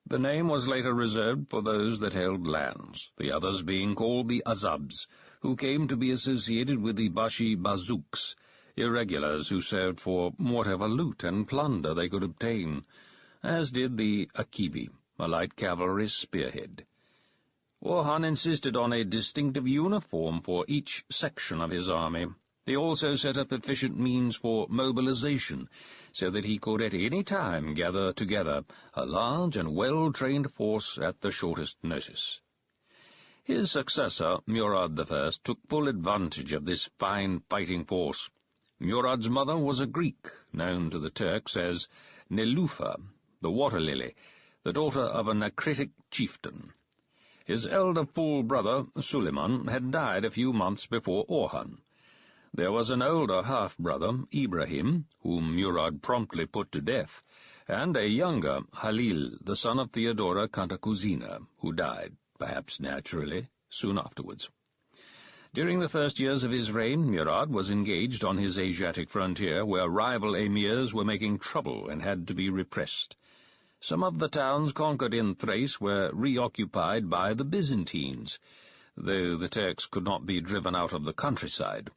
Speaker 2: The name was later reserved for those that held lands, the others being called the Azabs, who came to be associated with the Bashi Bazouks, irregulars who served for whatever loot and plunder they could obtain, as did the Akibi, a light cavalry spearhead. Orhan insisted on a distinctive uniform for each section of his army. He also set up efficient means for mobilization, so that he could at any time gather together a large and well-trained force at the shortest notice. His successor, Murad I, took full advantage of this fine fighting force. Murad's mother was a Greek, known to the Turks as Nelufa, the water lily, the daughter of a Nakritic chieftain. His elder full brother, Suleiman, had died a few months before Orhan. There was an older half-brother, Ibrahim, whom Murad promptly put to death, and a younger, Halil, the son of Theodora Cantacuzina, who died, perhaps naturally, soon afterwards. During the first years of his reign, Murad was engaged on his Asiatic frontier, where rival emirs were making trouble and had to be repressed. Some of the towns conquered in Thrace were reoccupied by the Byzantines, though the Turks could not be driven out of the countryside.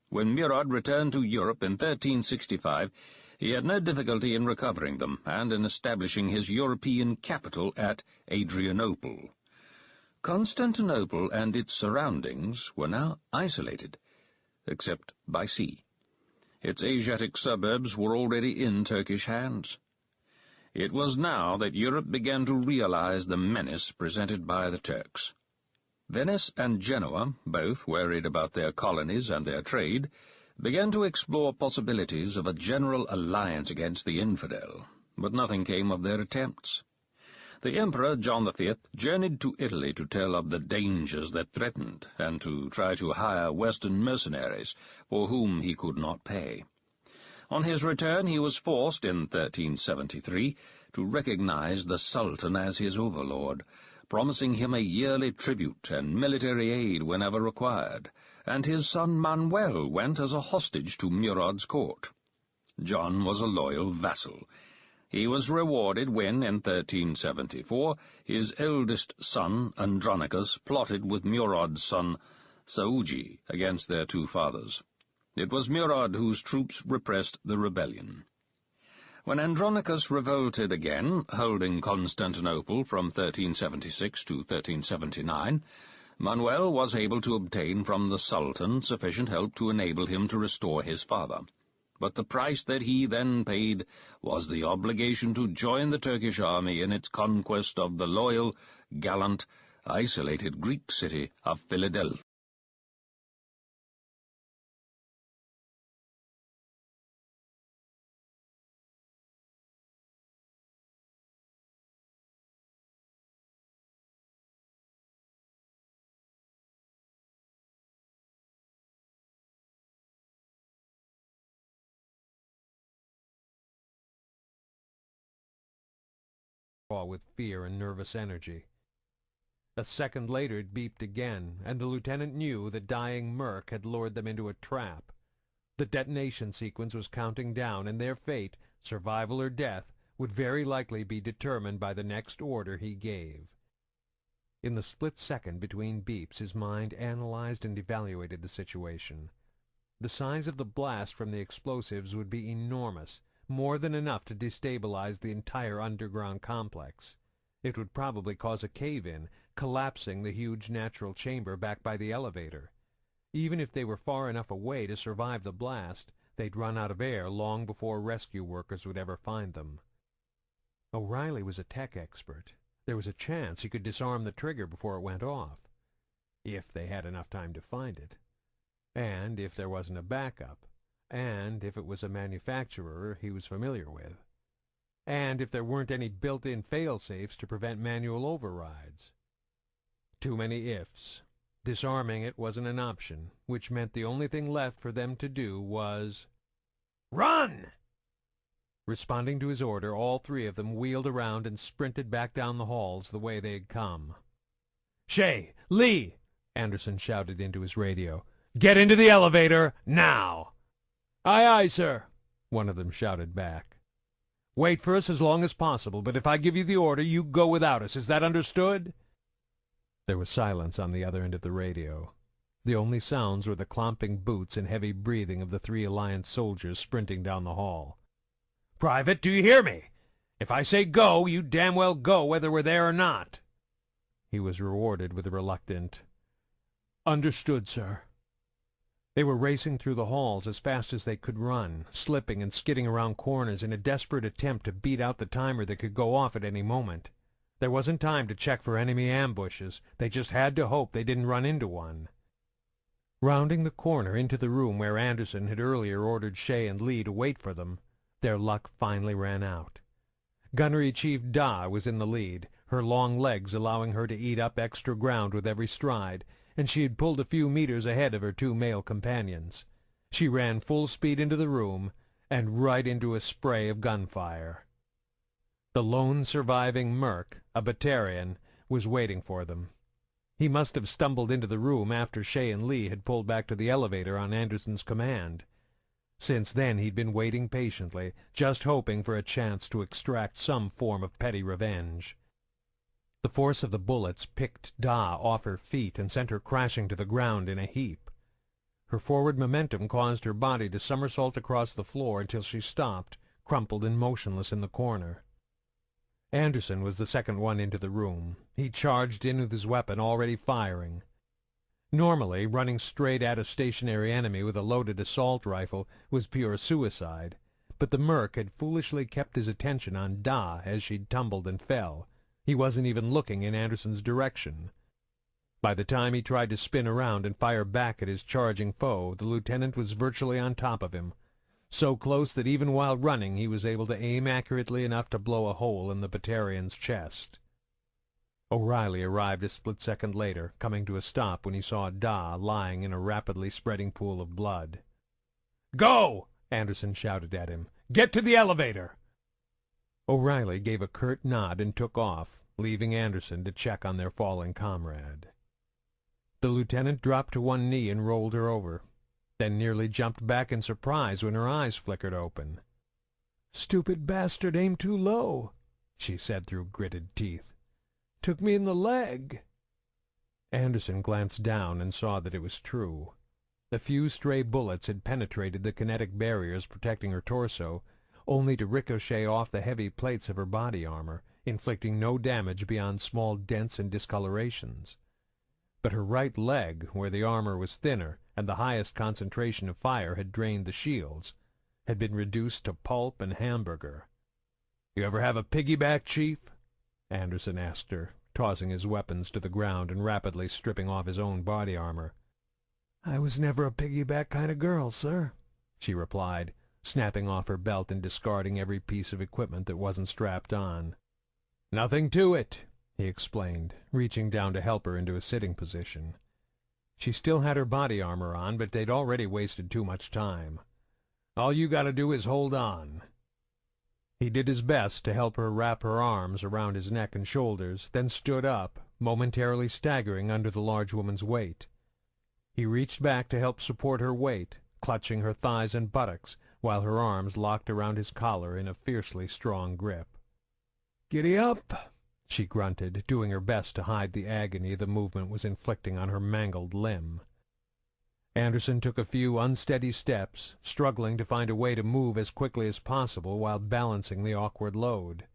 Speaker 2: When Murad returned to Europe in 1365, he had no difficulty in recovering them and in establishing his European capital at Adrianople. Constantinople and its surroundings were now isolated, except by sea. Its Asiatic suburbs were already in Turkish hands. It was now that Europe began to realize the menace presented by the Turks. Venice and Genoa, both worried about their colonies and their trade, began to explore possibilities of a general alliance against the infidel, but nothing came of their attempts. The Emperor John V journeyed to Italy to tell of the dangers that threatened, and to try to hire Western mercenaries, for whom he could not pay. On his return he was forced, in 1373, to recognize the Sultan as his overlord, promising him a yearly tribute and military aid whenever required, and his son Manuel went as a hostage to Murad's court. John was a loyal vassal. He was rewarded when, in 1374, his eldest son, Andronicus, plotted with Murad's son, Saouji, against their two fathers. It was Murad whose troops repressed the rebellion. When Andronicus revolted again, holding Constantinople from 1376 to 1379, Manuel was able to obtain from the Sultan sufficient help to enable him to restore his father. But the price that he then paid was the obligation to join the Turkish army in its conquest of the loyal, gallant, isolated Greek city of Philadelphia.
Speaker 3: With fear and nervous energy. A second later it beeped again, and the lieutenant knew that dying Merck had lured them into a trap. The detonation sequence was counting down, and their fate, survival or death, would very likely be determined by the next order he gave. In the split second between beeps, his mind analyzed and evaluated the situation. The size of the blast from the explosives would be enormous, more than enough to destabilize the entire underground complex. It would probably cause a cave-in, collapsing the huge natural chamber back by the elevator. Even if they were far enough away to survive the blast, they'd run out of air long before rescue workers would ever find them. O'Reilly was a tech expert. There was a chance he could disarm the trigger before it went off, if they had enough time to find it, and if there wasn't a backup, and if it was a manufacturer he was familiar with, and if there weren't any built-in fail-safes to prevent manual overrides. Too many ifs. Disarming it wasn't an option, which meant the only thing left for them to do was run! Responding to his order, all three of them wheeled around and sprinted back down the halls the way they had come. "Shay! Lee!" Anderson shouted into his radio. "Get into the elevator, now!" "Aye, aye, sir," one of them shouted back. "Wait for us as long as possible, but if I give you the order, you go without us. Is that understood?" There was silence on the other end of the radio. The only sounds were the clomping boots and heavy breathing of the three Alliance soldiers sprinting down the hall. "Private, do you hear me? If I say go, you damn well go whether we're there or not." He was rewarded with a reluctant, "Understood, sir." They were racing through the halls as fast as they could run, slipping and skidding around corners in a desperate attempt to beat out the timer that could go off at any moment. There wasn't time to check for enemy ambushes. They just had to hope they didn't run into one. Rounding the corner into the room where Anderson had earlier ordered Shay and Lee to wait for them, their luck finally ran out. Gunnery Chief Da was in the lead, her long legs allowing her to eat up extra ground with every stride, and she had pulled a few meters ahead of her two male companions. She ran full speed into the room, and right into a spray of gunfire. The lone surviving Merc, a Batarian, was waiting for them. He must have stumbled into the room after Shay and Lee had pulled back to the elevator on Anderson's command. Since then he'd been waiting patiently, just hoping for a chance to extract some form of petty revenge. The force of the bullets picked Da off her feet and sent her crashing to the ground in a heap. Her forward momentum caused her body to somersault across the floor until she stopped, crumpled and motionless in the corner. Anderson was the second one into the room. He charged in with his weapon already firing. Normally, running straight at a stationary enemy with a loaded assault rifle was pure suicide, but the merc had foolishly kept his attention on Da as she'd tumbled and fell. He wasn't even looking in Anderson's direction. By the time he tried to spin around and fire back at his charging foe, the lieutenant was virtually on top of him, so close that even while running he was able to aim accurately enough to blow a hole in the Batarian's chest. O'Reilly arrived a split second later, coming to a stop when he saw Da lying in a rapidly spreading pool of blood. "Go!" Anderson shouted at him. "Get to the elevator!" O'Reilly gave a curt nod and took off, leaving Anderson to check on their fallen comrade. The lieutenant dropped to one knee and rolled her over, then nearly jumped back in surprise when her eyes flickered open. "Stupid bastard aimed too low," she said through gritted teeth. "Took me in the leg." Anderson glanced down and saw that it was true. A few stray bullets had penetrated the kinetic barriers protecting her torso, only to ricochet off the heavy plates of her body armor, inflicting no damage beyond small dents and discolorations. But her right leg, where the armor was thinner and the highest concentration of fire had drained the shields, had been reduced to pulp and hamburger. "You ever have a piggyback, Chief?" Anderson asked her, tossing his weapons to the ground and rapidly stripping off his own body armor. "I was never a piggyback kind of girl, sir," she replied, snapping off her belt and discarding every piece of equipment that wasn't strapped on. "Nothing to it," he explained, reaching down to help her into a sitting position. She still had her body armor on, but they'd already wasted too much time. "All you gotta do is hold on." He did his best to help her wrap her arms around his neck and shoulders, then stood up, momentarily staggering under the large woman's weight. He reached back to help support her weight, clutching her thighs and buttocks, while her arms locked around his collar in a fiercely strong grip. "Giddy up!" she grunted, doing her best to hide the agony the movement was inflicting on her mangled limb. Anderson took a few unsteady steps, struggling to find a way to move as quickly as possible while balancing the awkward load.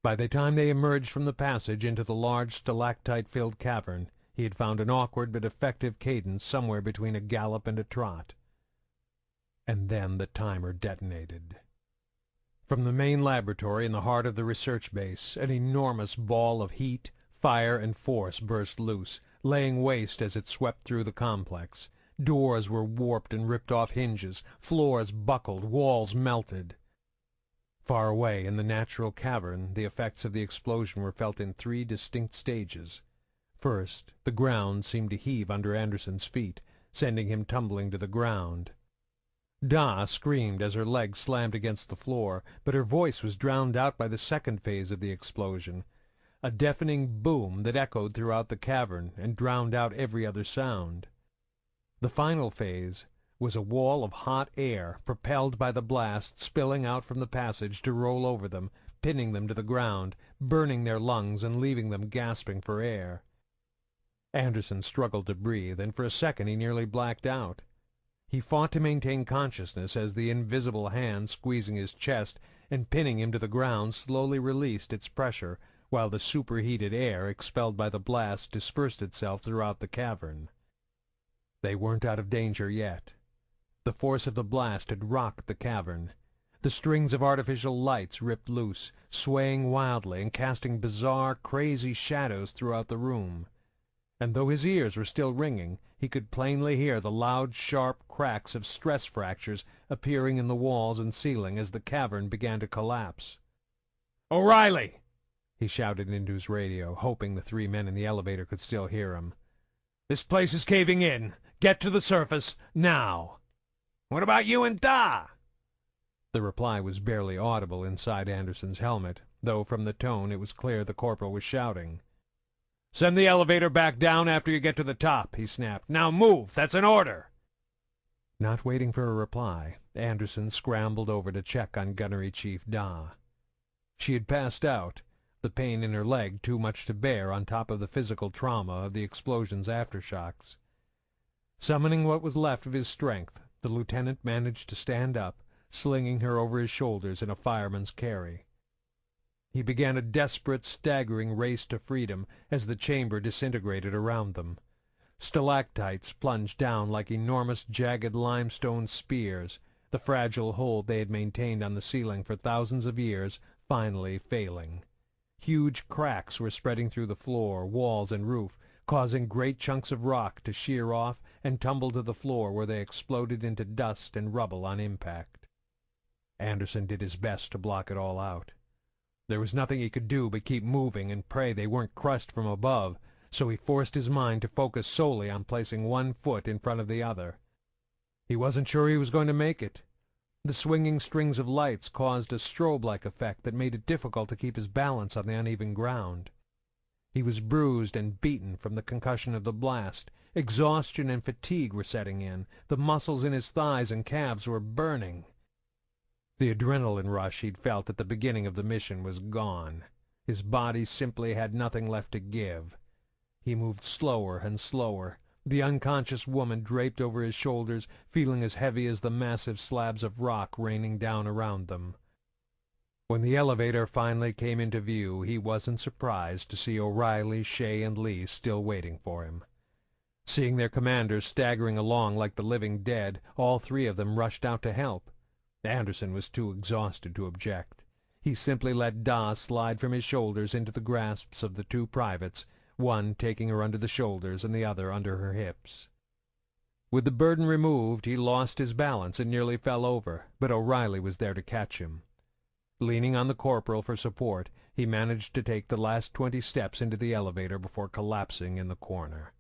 Speaker 3: By the time they emerged from the passage into the large stalactite-filled cavern, he had found an awkward but effective cadence somewhere between a gallop and a trot. And then the timer detonated. From the main laboratory in the heart of the research base, an enormous ball of heat, fire, and force burst loose, laying waste as it swept through the complex. Doors were warped and ripped off hinges, floors buckled, walls melted. Far away in the natural cavern, the effects of the explosion were felt in 3 distinct stages. First, the ground seemed to heave under Anderson's feet, sending him tumbling to the ground. Da screamed as her legs slammed against the floor, but her voice was drowned out by the second phase of the explosion, a deafening boom that echoed throughout the cavern and drowned out every other sound. The final phase was a wall of hot air, propelled by the blast, spilling out from the passage to roll over them, pinning them to the ground, burning their lungs and leaving them gasping for air. Anderson struggled to breathe, and for a second he nearly blacked out. He fought to maintain consciousness as the invisible hand squeezing his chest and pinning him to the ground slowly released its pressure, while the superheated air expelled by the blast dispersed itself throughout the cavern. They weren't out of danger yet. The force of the blast had rocked the cavern. The strings of artificial lights ripped loose, swaying wildly and casting bizarre, crazy shadows throughout the room. And though his ears were still ringing, he could plainly hear the loud, sharp cracks of stress fractures appearing in the walls and ceiling as the cavern began to collapse. "O'Reilly!" he shouted into his radio, hoping the 3 men in the elevator could still hear him. "This place is caving in. Get to the surface, now!" "What about you and Da?" The reply was barely audible inside Anderson's helmet, though from the tone it was clear the corporal was shouting. "Send the elevator back down after you get to the top," he snapped. "Now move! That's an order!" Not waiting for a reply, Anderson scrambled over to check on Gunnery Chief Da. She had passed out, the pain in her leg too much to bear on top of the physical trauma of the explosion's aftershocks. Summoning what was left of his strength, the lieutenant managed to stand up, slinging her over his shoulders in a fireman's carry. He began a desperate, staggering race to freedom as the chamber disintegrated around them. Stalactites plunged down like enormous jagged limestone spears, the fragile hold they had maintained on the ceiling for thousands of years finally failing. Huge cracks were spreading through the floor, walls, and roof, causing great chunks of rock to shear off and tumble to the floor where they exploded into dust and rubble on impact. Anderson did his best to block it all out. There was nothing he could do but keep moving and pray they weren't crushed from above, so he forced his mind to focus solely on placing one foot in front of the other. He wasn't sure he was going to make it. The swinging strings of lights caused a strobe-like effect that made it difficult to keep his balance on the uneven ground. He was bruised and beaten from the concussion of the blast. Exhaustion and fatigue were setting in. The muscles in his thighs and calves were burning. The adrenaline rush he'd felt at the beginning of the mission was gone. His body simply had nothing left to give. He moved slower and slower, the unconscious woman draped over his shoulders, feeling as heavy as the massive slabs of rock raining down around them. When the elevator finally came into view, he wasn't surprised to see O'Reilly, Shea, and Lee still waiting for him. Seeing their commanders staggering along like the living dead, all three of them rushed out to help. Anderson was too exhausted to object. He simply let Da slide from his shoulders into the grasps of the two privates, one taking her under the shoulders and the other under her hips. With the burden removed, he lost his balance and nearly fell over, but O'Reilly was there to catch him. Leaning on the corporal for support, he managed to take the last 20 steps into the elevator before collapsing in the corner.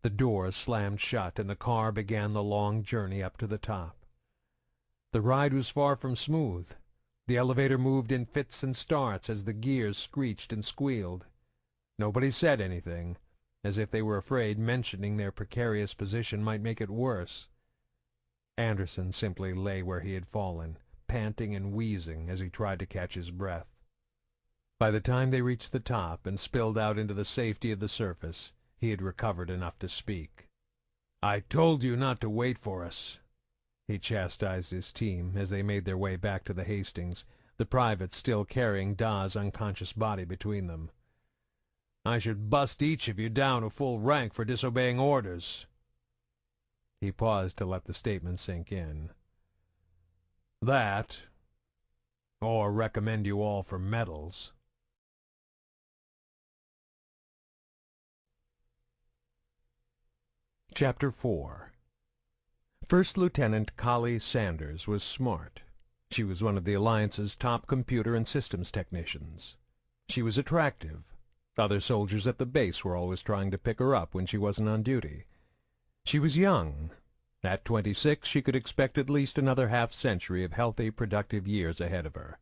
Speaker 3: The doors slammed shut and the car began the long journey up to the top. The ride was far from smooth. The elevator moved in fits and starts as the gears screeched and squealed. Nobody said anything, as if they were afraid mentioning their precarious position might make it worse. Anderson simply lay where he had fallen, panting and wheezing as he tried to catch his breath. By the time they reached the top and spilled out into the safety of the surface, he had recovered enough to speak. "I told you not to wait for us," he chastised his team as they made their way back to the Hastings, the privates still carrying Da's unconscious body between them. "I should bust each of you down a full rank for disobeying orders." He paused to let the statement sink in. "That, or recommend you all for medals." Chapter 4. First Lieutenant Collie Sanders was smart. She was one of the Alliance's top computer and systems technicians. She was attractive. Other soldiers at the base were always trying to pick her up when she wasn't on duty. She was young. At 26, she could expect at least another half-century of healthy, productive years ahead of her.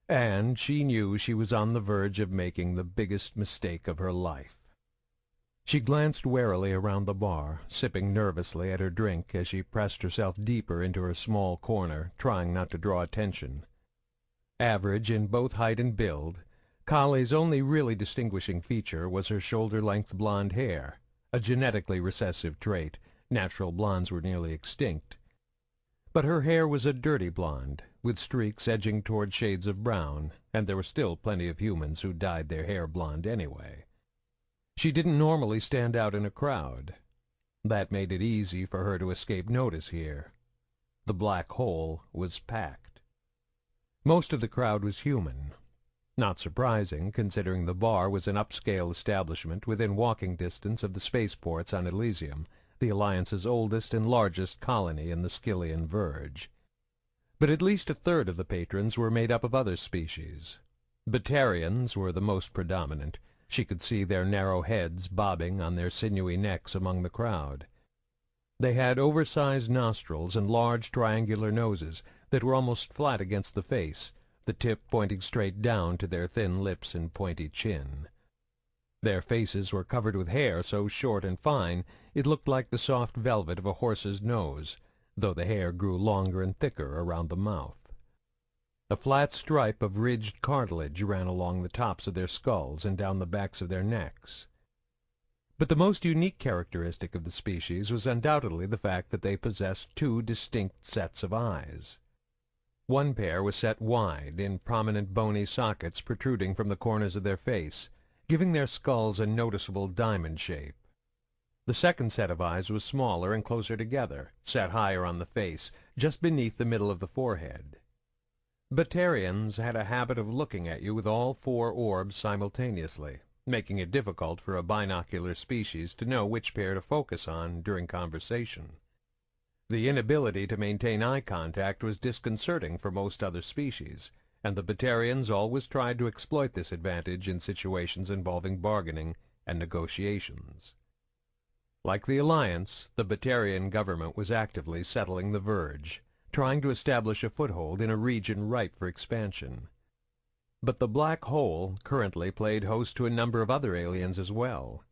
Speaker 3: And she knew she was on the verge of making the biggest mistake of her life. She glanced warily around the bar, sipping nervously at her drink as she pressed herself deeper into her small corner, trying not to draw attention. Average in both height and build, Collie's only really distinguishing feature was her shoulder-length blonde hair, a genetically recessive trait. Natural blondes were nearly extinct. But her hair was a dirty blonde, with streaks edging toward shades of brown, and there were still plenty of humans who dyed their hair blonde anyway. She didn't normally stand out in a crowd. That made it easy for her to escape notice here. The black hole was packed. Most of the crowd was human. Not surprising, considering the bar was an upscale establishment within walking distance of the spaceports on Elysium, the Alliance's oldest and largest colony in the Skyllian Verge. But at least a third of the patrons were made up of other species. Batarians were the most predominant. She could see their narrow heads bobbing on their sinewy necks among the crowd. They had oversized nostrils and large triangular noses that were almost flat against the face, the tip pointing straight down to their thin lips and pointy chin. Their faces were covered with hair so short and fine it looked like the soft velvet of a horse's nose, though the hair grew longer and thicker around the mouth. A flat stripe of ridged cartilage ran along the tops of their skulls and down the backs of their necks. But the most unique characteristic of the species was undoubtedly the fact that they possessed two distinct sets of eyes. One pair was set wide, in prominent bony sockets protruding from the corners of their face, giving their skulls a noticeable diamond shape. The second set of eyes was smaller and closer together, set higher on the face, just beneath the middle of the forehead. Batarians had a habit of looking at you with all four orbs simultaneously, making it difficult for a binocular species to know which pair to focus on during conversation. The inability to maintain eye contact was disconcerting for most other species, and the Batarians always tried to exploit this advantage in situations involving bargaining and negotiations. Like the Alliance, the Batarian government was actively settling the Verge, trying to establish a foothold in a region ripe for expansion. But the Black Hole currently played host to a number of other aliens as well.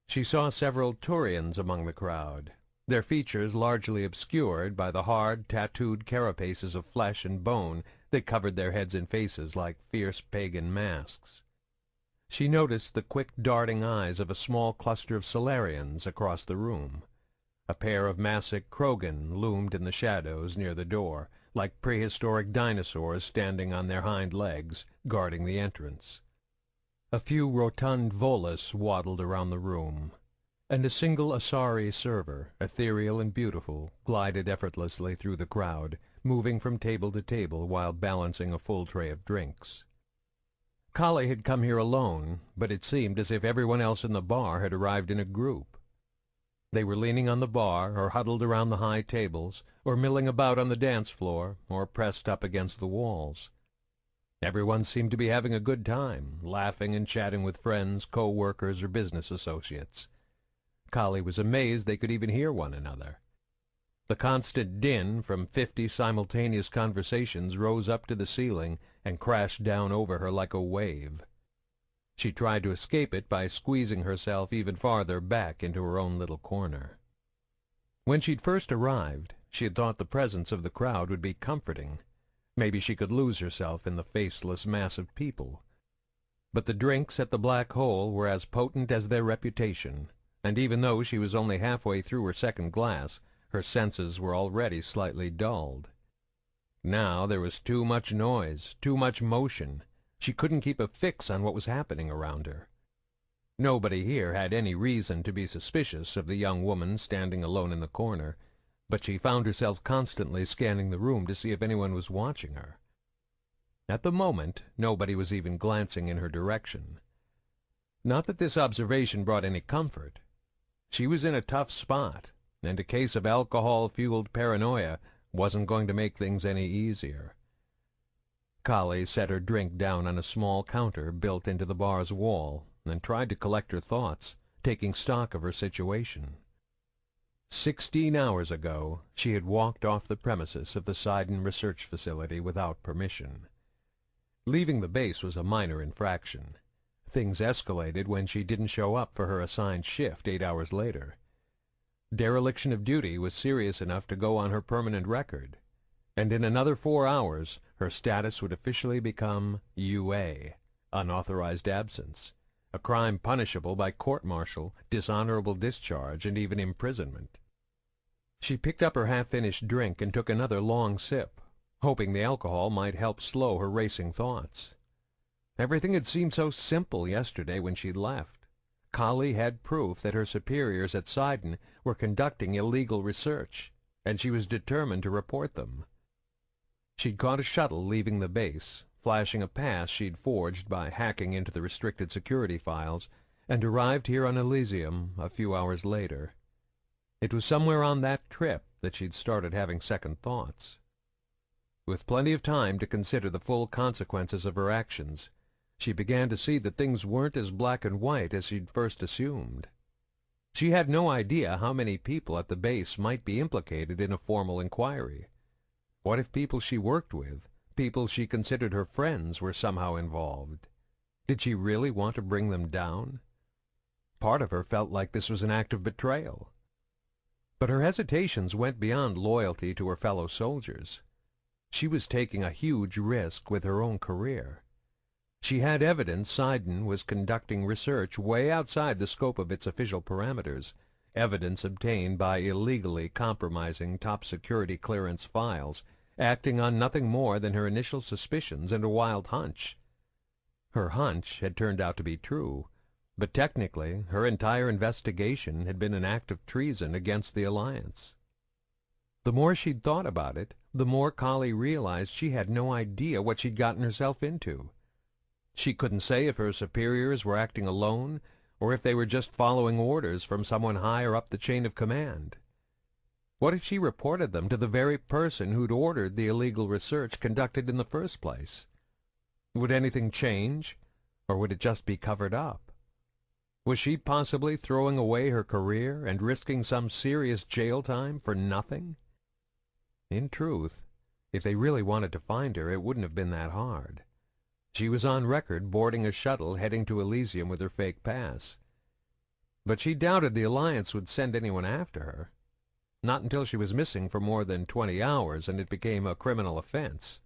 Speaker 3: She saw several Turians among the crowd, their features largely obscured by the hard, tattooed carapaces of flesh and bone that covered their heads and faces like fierce pagan masks. She noticed the quick darting eyes of a small cluster of Solarians across the room. A pair of massive Krogan loomed in the shadows near the door, like prehistoric dinosaurs standing on their hind legs, guarding the entrance. A few rotund Volus waddled around the room, and a single Asari server, ethereal and beautiful, glided effortlessly through the crowd, moving from table to table while balancing a full tray of drinks. Kali had come here alone, but it seemed as if everyone else in the bar had arrived in a group. They were leaning on the bar, or huddled around the high tables, or milling about on the dance floor, or pressed up against the walls. Everyone seemed to be having a good time, laughing and chatting with friends, co-workers, or business associates. Kali was amazed they could even hear one another. The constant din from 50 simultaneous conversations rose up to the ceiling and crashed down over her like a wave. She tried to escape it by squeezing herself even farther back into her own little corner. When she'd first arrived, she had thought the presence of the crowd would be comforting. Maybe she could lose herself in the faceless mass of people. But the drinks at the Black Hole were as potent as their reputation, and even though she was only halfway through her second glass, her senses were already slightly dulled. Now there was too much noise, too much motion. She couldn't keep a fix on what was happening around her. Nobody here had any reason to be suspicious of the young woman standing alone in the corner, but she found herself constantly scanning the room to see if anyone was watching her. At the moment, nobody was even glancing in her direction. Not that this observation brought any comfort. She was in a tough spot, and a case of alcohol-fueled paranoia wasn't going to make things any easier. Kali set her drink down on a small counter built into the bar's wall and tried to collect her thoughts, taking stock of her situation. 16 hours ago, she had walked off the premises of the Sidon Research Facility without permission. Leaving the base was a minor infraction. Things escalated when she didn't show up for her assigned shift 8 hours later. Dereliction of duty was serious enough to go on her permanent record, and in another 4 hours her status would officially become UA, unauthorized absence, a crime punishable by court-martial, dishonorable discharge, and even imprisonment. She picked up her half-finished drink and took another long sip, hoping the alcohol might help slow her racing thoughts. Everything had seemed so simple yesterday when she left. Kali had proof that her superiors at Sidon were conducting illegal research, and she was determined to report them. She'd caught a shuttle leaving the base, flashing a pass she'd forged by hacking into the restricted security files, and arrived here on Elysium a few hours later. It was somewhere on that trip that she'd started having second thoughts. With plenty of time to consider the full consequences of her actions, she began to see that things weren't as black and white as she'd first assumed. She had no idea how many people at the base might be implicated in a formal inquiry. What if people she worked with, people she considered her friends, were somehow involved? Did she really want to bring them down? part of her felt like this was an act of betrayal. But her hesitations went beyond loyalty to her fellow soldiers. She was taking a huge risk with her own career. She had evidence Sidon was conducting research way outside the scope of its official parameters, evidence obtained by illegally compromising top-security clearance files, acting on nothing more than her initial suspicions and a wild hunch. Her hunch had turned out to be true, but technically her entire investigation had been an act of treason against the Alliance. The more she'd thought about it, the more Kali realized she had no idea what she'd gotten herself into. She couldn't say if her superiors were acting alone, or if they were just following orders from someone higher up the chain of command. What if she reported them to the very person who'd ordered the illegal research conducted in the first place? Would anything change, or would it just be covered up? Was she possibly throwing away her career and risking some serious jail time for nothing? In truth, if they really wanted to find her, it wouldn't have been that hard. She was on record boarding a shuttle heading to Elysium with her fake pass. But she doubted the Alliance would send anyone after her. Not until she was missing for more than 20 hours and it became a criminal offense.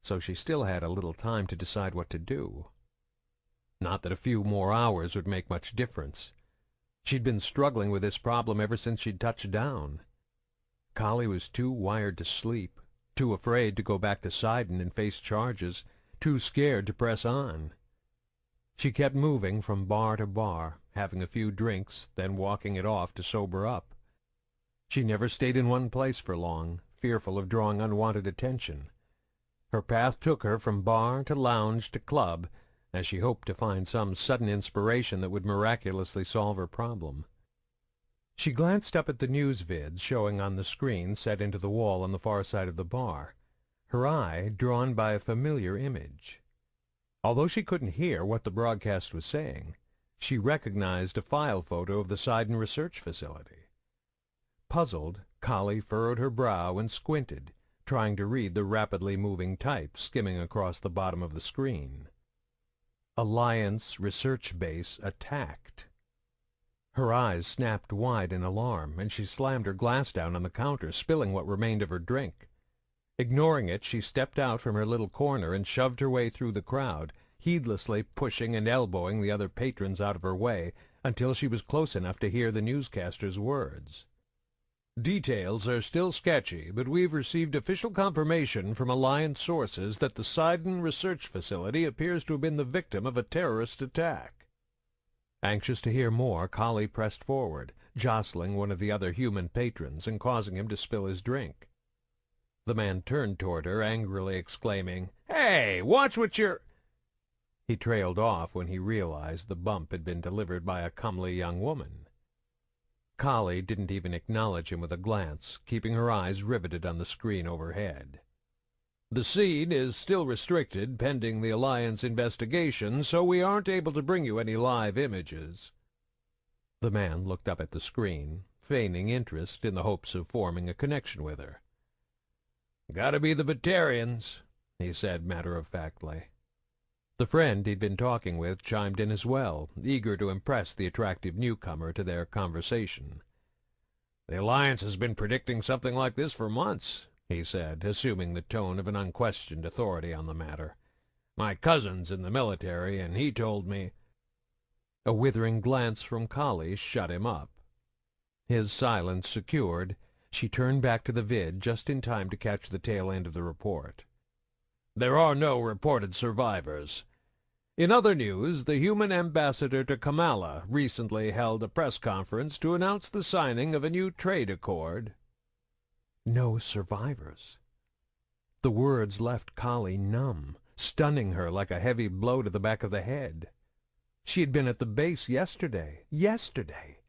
Speaker 3: So she still had a little time to decide what to do. Not that a few more hours would make much difference. She'd been struggling with this problem ever since she'd touched down. Kali was too wired to sleep, too afraid to go back to Sidon and face charges, too scared to press on. She kept moving from bar to bar, having a few drinks, then walking it off to sober up. She never stayed in one place for long, fearful of drawing unwanted attention. Her path took her from bar to lounge to club, as she hoped to find some sudden inspiration that would miraculously solve her problem. She glanced up at the news vids showing on the screen set into the wall on the far side of the bar, her eye drawn by a familiar image. Although she couldn't hear what the broadcast was saying, she recognized a file photo of the Sidon Research Facility. Puzzled, Kali furrowed her brow and squinted, trying to read the rapidly moving type skimming across the bottom of the screen. Alliance Research Base attacked. Her eyes snapped wide in alarm, and she slammed her glass down on the counter, spilling what remained of her drink. Ignoring it, she stepped out from her little corner and shoved her way through the crowd, heedlessly pushing and elbowing the other patrons out of her way until she was close enough to hear the newscaster's words. Details are still sketchy, but we've received official confirmation from Alliance sources that the Sidon Research Facility appears to have been the victim of a terrorist attack. Anxious to hear more, Kali pressed forward, jostling one of the other human patrons and causing him to spill his drink. The man turned toward her, angrily exclaiming, "Hey, watch what you're—" He trailed off when he realized the bump had been delivered by a comely young woman. Kali didn't even acknowledge him with a glance, keeping her eyes riveted on the screen overhead. "The scene is still restricted pending the Alliance investigation, so we aren't able to bring you any live images." The man looked up at the screen, feigning interest in the hopes of forming a connection with her. "Gotta be the Batarians," he said matter-of-factly. The friend he'd been talking with chimed in as well, eager to impress the attractive newcomer to their conversation. "The Alliance has been predicting something like this for months," he said, assuming the tone of an unquestioned authority on the matter. "My cousin's in the military, and he told me—" A withering glance from Kali shut him up. His silence secured, she turned back to the vid just in time to catch the tail end of the report. "There are no reported survivors. In other news, the human ambassador to Kamala recently held a press conference to announce the signing of a new trade accord." No survivors. The words left Kali numb, stunning her like a heavy blow to the back of the head. She had been at the base yesterday. Yesterday!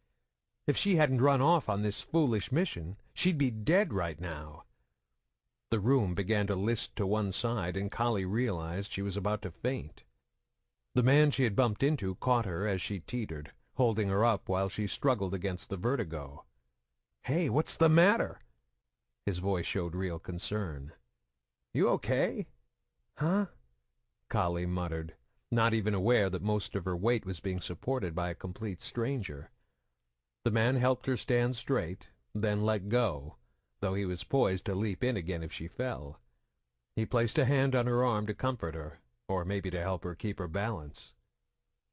Speaker 3: If she hadn't run off on this foolish mission, she'd be dead right now. The room began to list to one side, and Kali realized she was about to faint. The man she had bumped into caught her as she teetered, holding her up while she struggled against the vertigo. "Hey, what's the matter?" His voice showed real concern. "You okay?" "Huh?" Kali muttered. not even aware that most of her weight was being supported by a complete stranger. The man helped her stand straight, then let go, though he was poised to leap in again if she fell. He placed a hand on her arm to comfort her, or maybe to help her keep her balance.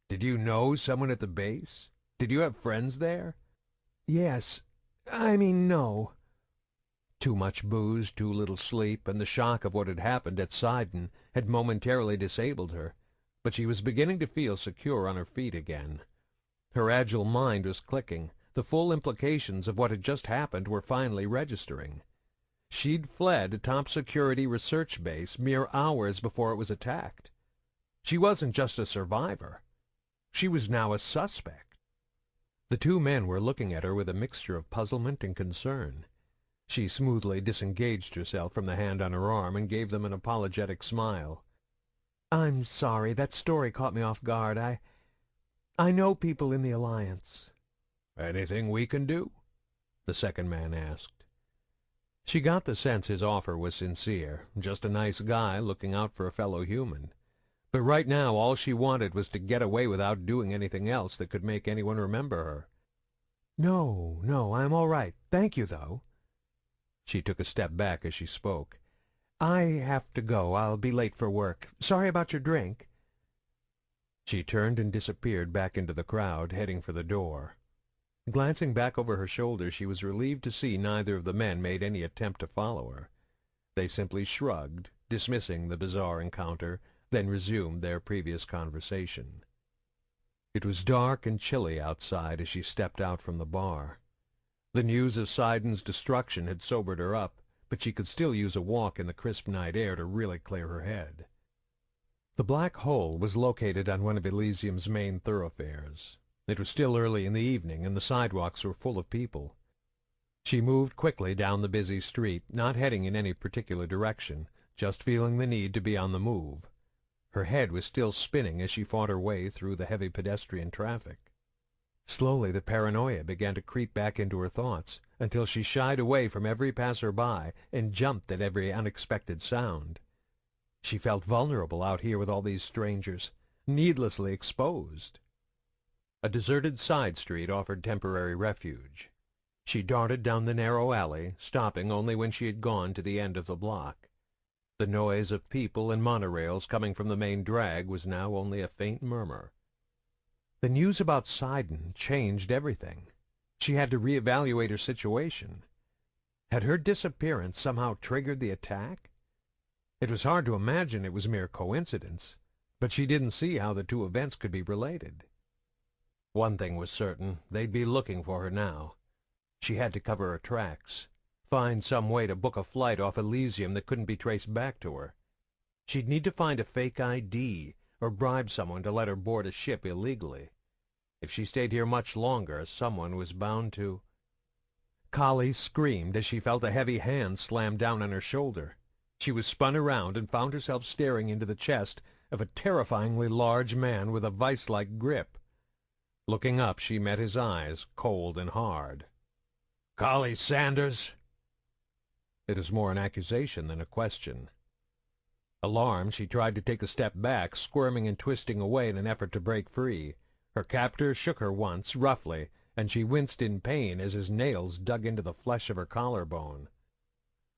Speaker 3: "Did you know someone at the base? Did you have friends there?" "Yes. No." Too much booze, too little sleep, and the shock of what had happened at Sidon had momentarily disabled her, but she was beginning to feel secure on her feet again. Her agile mind was clicking. The full implications of what had just happened were finally registering. She'd fled a top-security research base mere hours before it was attacked. She wasn't just a survivor. She was now a suspect. The two men were looking at her with a mixture of puzzlement and concern. She smoothly disengaged herself from the hand on her arm and gave them an apologetic smile. "I'm sorry. That story caught me off guard. I know people in the Alliance." "Anything we can do?" the second man asked. She got the sense his offer was sincere, just a nice guy looking out for a fellow human. But right now all she wanted was to get away without doing anything else that could make anyone remember her. No, I'm all right. Thank you, though." She took a step back as she spoke. "I have to go. I'll be late for work. Sorry about your drink." She turned and disappeared back into the crowd, heading for the door. Glancing back over her shoulder, she was relieved to see neither of the men made any attempt to follow her. They simply shrugged, dismissing the bizarre encounter, then resumed their previous conversation. It was dark and chilly outside as she stepped out from the bar. The news of Sidon's destruction had sobered her up, but she could still use a walk in the crisp night air to really clear her head. The Black Hole was located on one of Elysium's main thoroughfares. It was still early in the evening, and the sidewalks were full of people. She moved quickly down the busy street, not heading in any particular direction, just feeling the need to be on the move. Her head was still spinning as she fought her way through the heavy pedestrian traffic. Slowly the paranoia began to creep back into her thoughts, until she shied away from every passer-by and jumped at every unexpected sound. She felt vulnerable out here with all these strangers, needlessly exposed. A deserted side street offered temporary refuge. She darted down the narrow alley, stopping only when she had gone to the end of the block. The noise of people and monorails coming from the main drag was now only a faint murmur. The news about Sidon changed everything. She had to reevaluate her situation. Had her disappearance somehow triggered the attack? It was hard to imagine it was mere coincidence, but she didn't see how the two events could be related. One thing was certain, they'd be looking for her now. She had to cover her tracks, find some way to book a flight off Elysium that couldn't be traced back to her. She'd need to find a fake ID, or bribe someone to let her board a ship illegally. If she stayed here much longer, someone was bound to... Kali screamed as she felt a heavy hand slam down on her shoulder. She was spun around and found herself staring into the chest of a terrifyingly large man with a vice-like grip. Looking up, she met his eyes, cold and hard. "Kali Sanders?" It was more an accusation than a question. Alarmed, she tried to take a step back, squirming and twisting away in an effort to break free. Her captor shook her once, roughly, and she winced in pain as his nails dug into the flesh of her collarbone.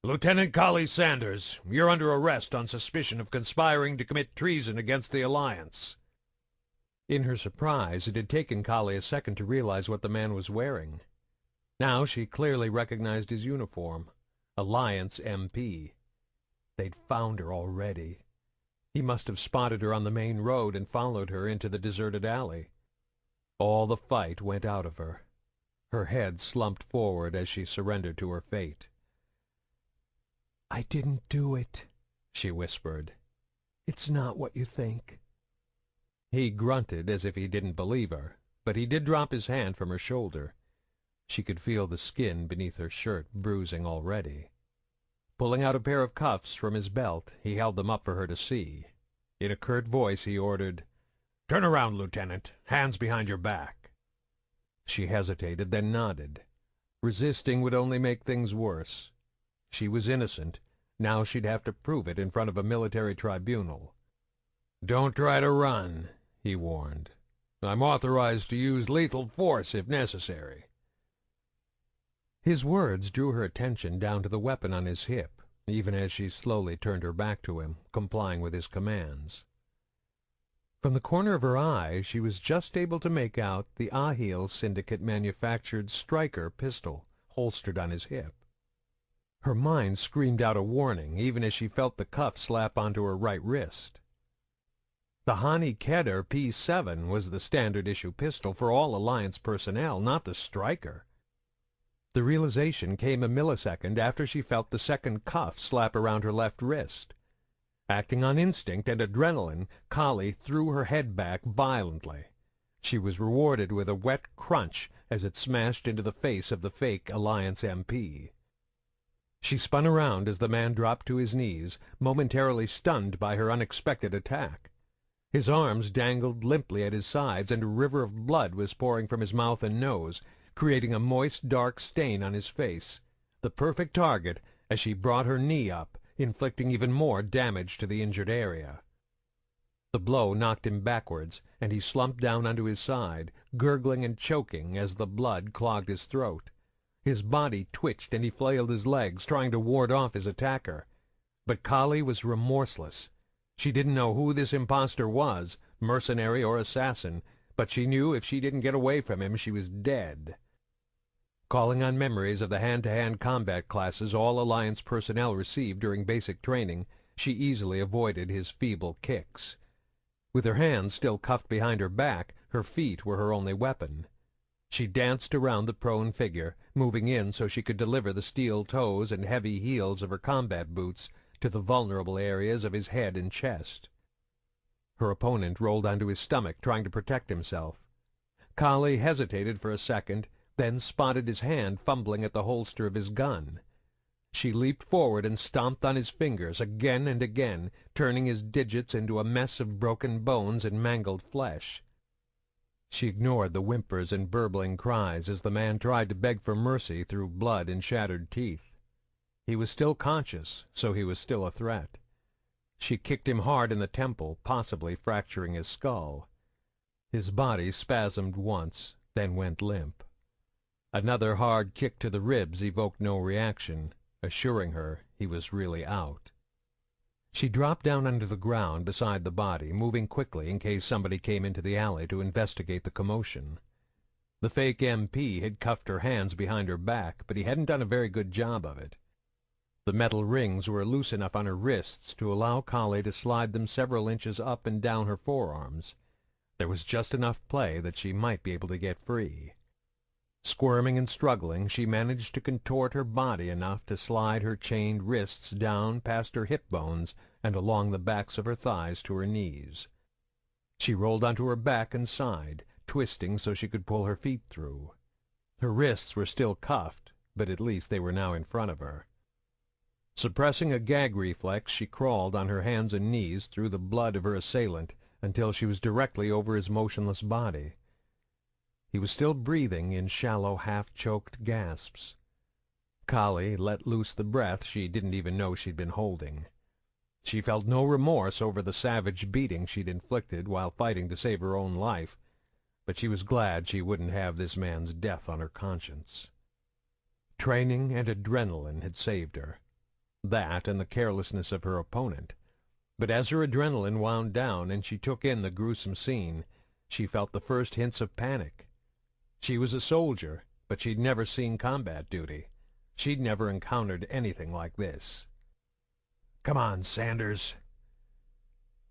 Speaker 3: "Lieutenant Kali Sanders, you're under arrest on suspicion of conspiring to commit treason against the Alliance." In her surprise, it had taken Kali a second to realize what the man was wearing. Now she clearly recognized his uniform. Alliance MP. They'd found her already. He must have spotted her on the main road and followed her into the deserted alley. All the fight went out of her. Her head slumped forward as she surrendered to her fate. "I didn't do it," she whispered. "It's not what you think." He grunted as if he didn't believe her, but he did drop his hand from her shoulder. She could feel the skin beneath her shirt bruising already. Pulling out a pair of cuffs from his belt, he held them up for her to see. In a curt voice he ordered, "Turn around, Lieutenant. Hands behind your back." She hesitated, then nodded. Resisting would only make things worse. She was innocent. Now she'd have to prove it in front of a military tribunal. "Don't try to run," he warned. "I'm authorized to use lethal force if necessary." His words drew her attention down to the weapon on his hip, even as she slowly turned her back to him, complying with his commands. From the corner of her eye she was just able to make out the Ahil Syndicate-manufactured Striker pistol holstered on his hip. Her mind screamed out a warning, even as she felt the cuff slap onto her right wrist. The Hani Kedar P7 was the standard-issue pistol for all Alliance personnel, not the Striker. The realization came a millisecond after she felt the second cuff slap around her left wrist. Acting on instinct and adrenaline, Kali threw her head back violently. She was rewarded with a wet crunch as it smashed into the face of the fake Alliance MP. She spun around as the man dropped to his knees, momentarily stunned by her unexpected attack. His arms dangled limply at his sides, and a river of blood was pouring from his mouth and nose, creating a moist, dark stain on his face. The perfect target as she brought her knee up, inflicting even more damage to the injured area. The blow knocked him backwards, and he slumped down onto his side, gurgling and choking as the blood clogged his throat. His body twitched and he flailed his legs, trying to ward off his attacker. But Kali was remorseless. She didn't know who this impostor was, mercenary or assassin, but she knew if she didn't get away from him she was dead. Calling on memories of the hand-to-hand combat classes all Alliance personnel received during basic training, she easily avoided his feeble kicks. With her hands still cuffed behind her back, her feet were her only weapon. She danced around the prone figure, moving in so she could deliver the steel toes and heavy heels of her combat boots to the vulnerable areas of his head and chest. Her opponent rolled onto his stomach, trying to protect himself. Kali hesitated for a second, then spotted his hand fumbling at the holster of his gun. She leaped forward and stomped on his fingers again and again, turning his digits into a mess of broken bones and mangled flesh. She ignored the whimpers and burbling cries as the man tried to beg for mercy through blood and shattered teeth. He was still conscious, so he was still a threat. She kicked him hard in the temple, possibly fracturing his skull. His body spasmed once, then went limp. Another hard kick to the ribs evoked no reaction, assuring her he was really out. She dropped down onto the ground beside the body, moving quickly in case somebody came into the alley to investigate the commotion. The fake MP had cuffed her hands behind her back, but he hadn't done a very good job of it. The metal rings were loose enough on her wrists to allow Kali to slide them several inches up and down her forearms. There was just enough play that she might be able to get free. Squirming and struggling, she managed to contort her body enough to slide her chained wrists down past her hip bones and along the backs of her thighs to her knees. She rolled onto her back and side, twisting so she could pull her feet through. Her wrists were still cuffed, but at least they were now in front of her. Suppressing a gag reflex, she crawled on her hands and knees through the blood of her assailant until she was directly over his motionless body. He was still breathing in shallow, half-choked gasps. Kali let loose the breath she didn't even know she'd been holding. She felt no remorse over the savage beating she'd inflicted while fighting to save her own life, but she was glad she wouldn't have this man's death on her conscience. Training and adrenaline had saved her. That and the carelessness of her opponent. But as her adrenaline wound down and she took in the gruesome scene, she felt the first hints of panic. She was a soldier, but she'd never seen combat duty. She'd never encountered anything like this. "Come on, Sanders."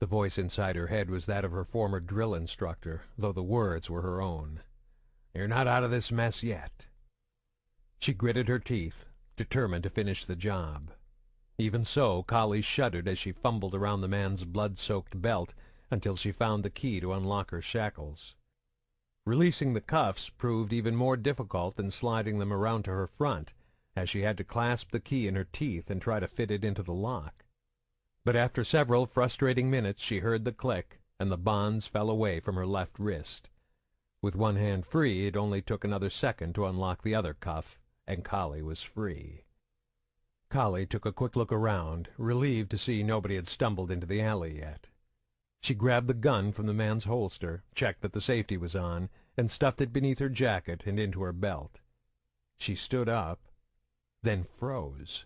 Speaker 3: The voice inside her head was that of her former drill instructor, though the words were her own. "You're not out of this mess yet." She gritted her teeth, determined to finish the job. Even so, Kali shuddered as she fumbled around the man's blood-soaked belt until she found the key to unlock her shackles. Releasing the cuffs proved even more difficult than sliding them around to her front, as she had to clasp the key in her teeth and try to fit it into the lock. But after several frustrating minutes she heard the click, and the bonds fell away from her left wrist. With one hand free, it only took another second to unlock the other cuff, and Kali was free. Kali took a quick look around, relieved to see nobody had stumbled into the alley yet. She grabbed the gun from the man's holster, checked that the safety was on, and stuffed it beneath her jacket and into her belt. She stood up, then froze.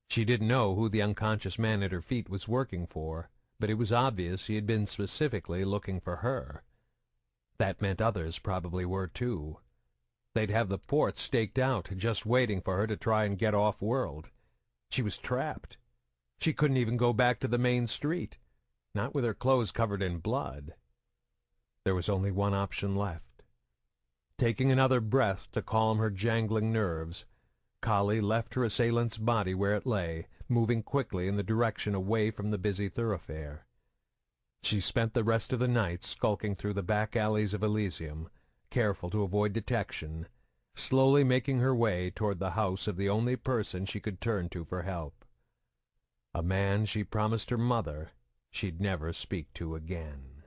Speaker 3: She didn't know who the unconscious man at her feet was working for, but it was obvious he had been specifically looking for her. That meant others probably were too. They'd have the port staked out, just waiting for her to try and get off-world. She was trapped. She couldn't even go back to the main street, not with her clothes covered in blood. There was only one option left. Taking another breath to calm her jangling nerves, Kali left her assailant's body where it lay, moving quickly in the direction away from the busy thoroughfare. She spent the rest of the night skulking through the back alleys of Elysium, careful to avoid detection, slowly making her way toward the house of the only person she could turn to for help. A man she promised her mother she'd never speak to again.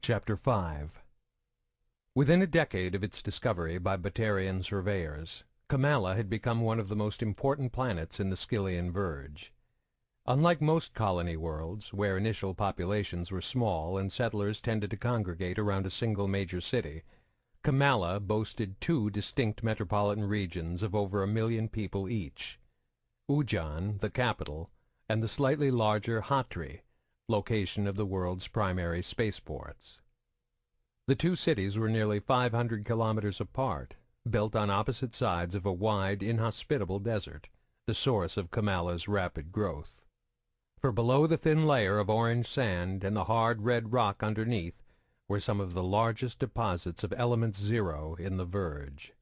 Speaker 3: Chapter 5. Within a decade of its discovery by Batarian surveyors, Kamala had become one of the most important planets in the Skilian Verge. Unlike most colony worlds, where initial populations were small and settlers tended to congregate around a single major city, Kamala boasted two distinct metropolitan regions of over 1 million people each: Ujan, the capital, and the slightly larger Hatri, location of the world's primary spaceports. The two cities were nearly 500 kilometers apart, built on opposite sides of a wide, inhospitable desert, the source of Kamala's rapid growth. For below the thin layer of orange sand and the hard red rock underneath were some of the largest deposits of element zero in the Verge.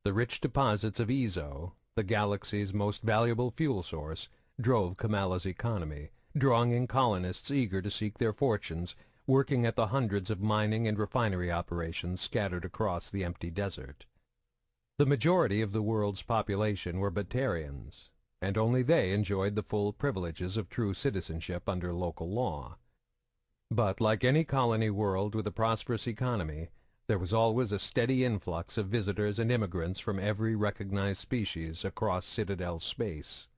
Speaker 3: The rich deposits of Ezo, the galaxy's most valuable fuel source, drove Kamala's economy, drawing in colonists eager to seek their fortunes, working at the hundreds of mining and refinery operations scattered across the empty desert. The majority of the world's population were Batarians, and only they enjoyed the full privileges of true citizenship under local law. But like any colony world with a prosperous economy, there was always a steady influx of visitors and immigrants from every recognized species across Citadel space.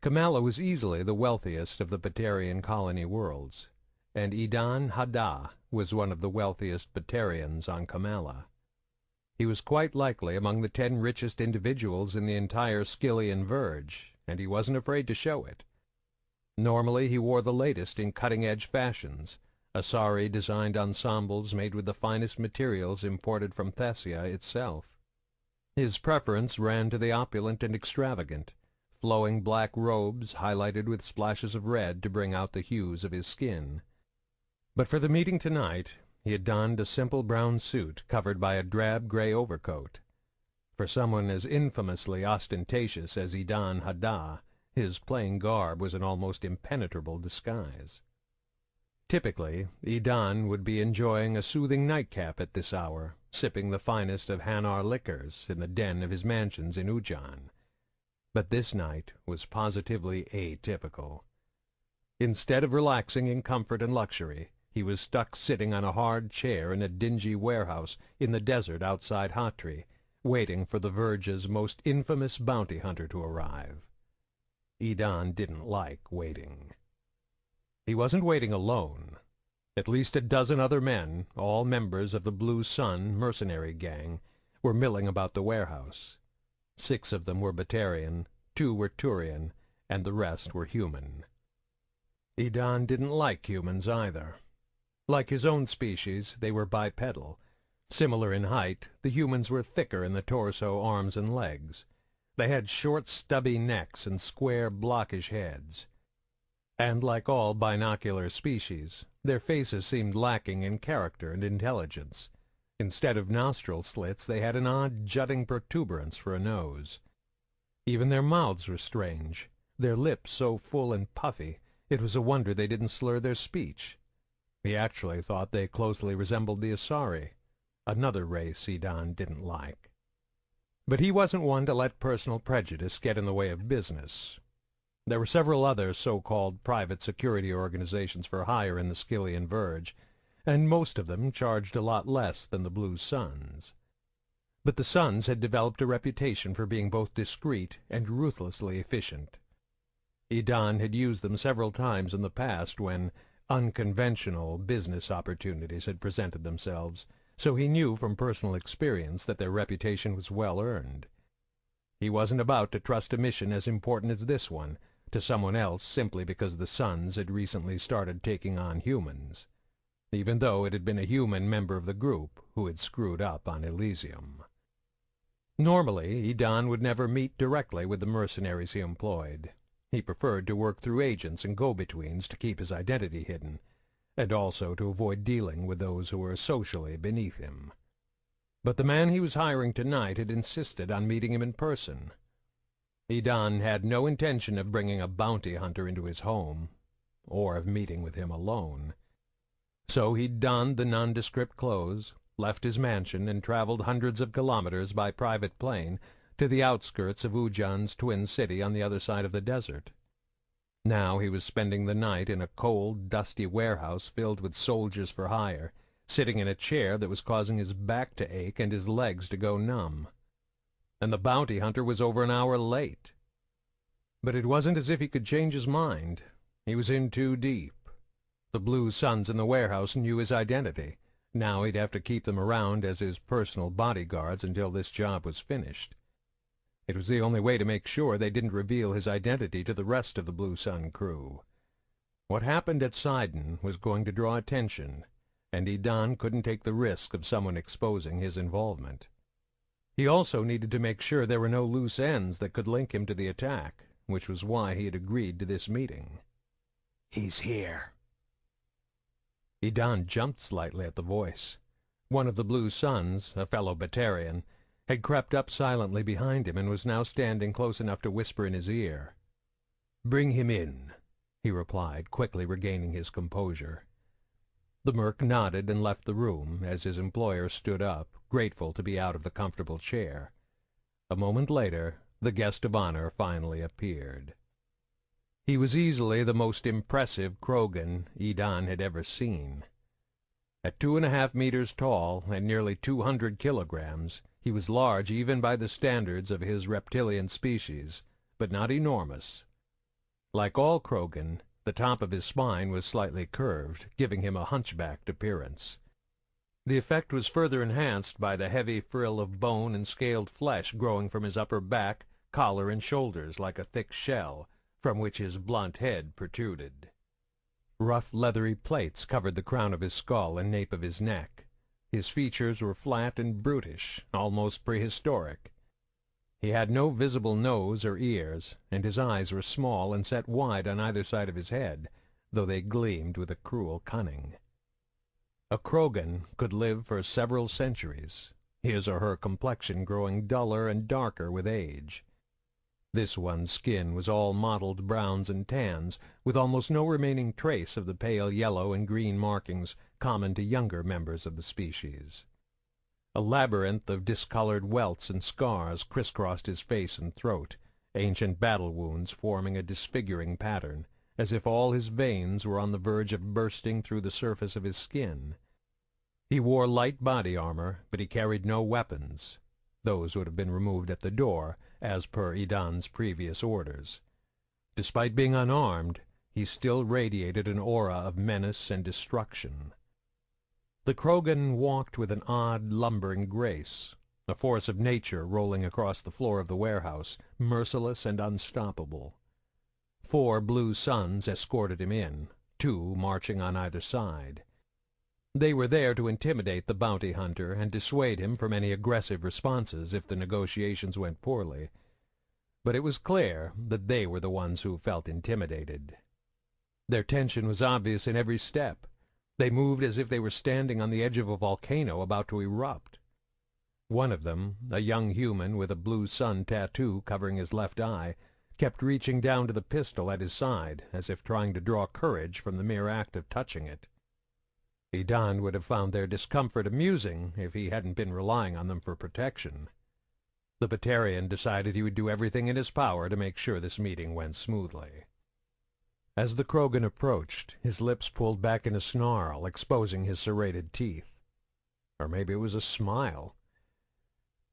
Speaker 3: Kamala was easily the wealthiest of the Batarian colony worlds, and Idan Hadda was one of the wealthiest Batarians on Kamala. He was quite likely among the 10 richest individuals in the entire Skilian Verge, and he wasn't afraid to show it. Normally he wore the latest in cutting-edge fashions, Asari-designed ensembles made with the finest materials imported from Thessia itself. His preference ran to the opulent and extravagant, flowing black robes highlighted with splashes of red to bring out the hues of his skin. But for the meeting tonight, he had donned a simple brown suit covered by a drab gray overcoat. For someone as infamously ostentatious as Idan Hadda, his plain garb was an almost impenetrable disguise. Typically, Idan would be enjoying a soothing nightcap at this hour, sipping the finest of Hanar liquors in the den of his mansions in Ujan. But this night was positively atypical. Instead of relaxing in comfort and luxury, he was stuck sitting on a hard chair in a dingy warehouse in the desert outside Hatri, waiting for the Verge's most infamous bounty hunter to arrive. Idan didn't like waiting. He wasn't waiting alone. At least a dozen other men, all members of the Blue Sun mercenary gang, were milling about the warehouse. 6 of them were Batarian, 2 were Turian, and the rest were human. Idan didn't like humans either. Like his own species, they were bipedal. Similar in height, the humans were thicker in the torso, arms, and legs. They had short, stubby necks and square, blockish heads. And like all binocular species, their faces seemed lacking in character and intelligence. Instead of nostril slits, they had an odd, jutting protuberance for a nose. Even their mouths were strange, their lips so full and puffy, it was a wonder they didn't slur their speech. He actually thought they closely resembled the Asari, another race Idan didn't like. But he wasn't one to let personal prejudice get in the way of business. There were several other so-called private security organizations for hire in the Skilian Verge, and most of them charged a lot less than the Blue Suns. But the sons had developed a reputation for being both discreet and ruthlessly efficient. Idan had used them several times in the past when unconventional business opportunities had presented themselves, so he knew from personal experience that their reputation was well earned. He wasn't about to trust a mission as important as this one to someone else simply because the sons had recently started taking on humans, even though it had been a human member of the group who had screwed up on Elysium. Normally, Idan would never meet directly with the mercenaries he employed. He preferred to work through agents and go-betweens to keep his identity hidden, and also to avoid dealing with those who were socially beneath him. But the man he was hiring tonight had insisted on meeting him in person. Idan had no intention of bringing a bounty hunter into his home, or of meeting with him alone. So he donned the nondescript clothes, left his mansion, and traveled hundreds of kilometers by private plane to the outskirts of Ujan's twin city on the other side of the desert. Now he was spending the night in a cold, dusty warehouse filled with soldiers for hire, sitting in a chair that was causing his back to ache and his legs to go numb. And the bounty hunter was over an hour late. But it wasn't as if he could change his mind. He was in too deep. The blue sons in the warehouse knew his identity. Now he'd have to keep them around as his personal bodyguards until this job was finished. It was the only way to make sure they didn't reveal his identity to the rest of the Blue Sun crew. What happened at Sidon was going to draw attention, and Idan couldn't take the risk of someone exposing his involvement. He also needed to make sure there were no loose ends that could link him to the attack, which was why he had agreed to this meeting. "He's here." Idan jumped slightly at the voice. One of the Blue Sons, a fellow Batarian, had crept up silently behind him and was now standing close enough to whisper in his ear. "Bring him in," he replied, quickly regaining his composure. The merc nodded and left the room as his employer stood up, grateful to be out of the comfortable chair. A moment later, the guest of honor finally appeared. He was easily the most impressive Krogan Idan had ever seen. At 2.5 meters tall and nearly 200 kilograms, he was large even by the standards of his reptilian species, but not enormous. Like all Krogan, the top of his spine was slightly curved, giving him a hunchbacked appearance. The effect was further enhanced by the heavy frill of bone and scaled flesh growing from his upper back, collar, and shoulders like a thick shell, from which his blunt head protruded. Rough leathery plates covered the crown of his skull and nape of his neck. His features were flat and brutish, almost prehistoric. He had no visible nose or ears, and his eyes were small and set wide on either side of his head, though they gleamed with a cruel cunning. A Krogan could live for several centuries, his or her complexion growing duller and darker with age. This one's skin was all mottled browns and tans, with almost no remaining trace of the pale yellow and green markings common to younger members of the species. A labyrinth of discolored welts and scars crisscrossed his face and throat, ancient battle wounds forming a disfiguring pattern, as if all his veins were on the verge of bursting through the surface of his skin. He wore light body armor, but he carried no weapons. Those would have been removed at the door, as per Idan's previous orders. Despite being unarmed, he still radiated an aura of menace and destruction. The Krogan walked with an odd, lumbering grace, a force of nature rolling across the floor of the warehouse, merciless and unstoppable. 4 blue suns escorted him in, 2 marching on either side. They were there to intimidate the bounty hunter and dissuade him from any aggressive responses if the negotiations went poorly. But it was clear that they were the ones who felt intimidated. Their tension was obvious in every step. They moved as if they were standing on the edge of a volcano about to erupt. One of them, a young human with a blue sun tattoo covering his left eye, kept reaching down to the pistol at his side, as if trying to draw courage from the mere act of touching it. Idan would have found their discomfort amusing if he hadn't been relying on them for protection. The Batarian decided he would do everything in his power to make sure this meeting went smoothly. As the Krogan approached, his lips pulled back in a snarl, exposing his serrated teeth. Or maybe it was a smile.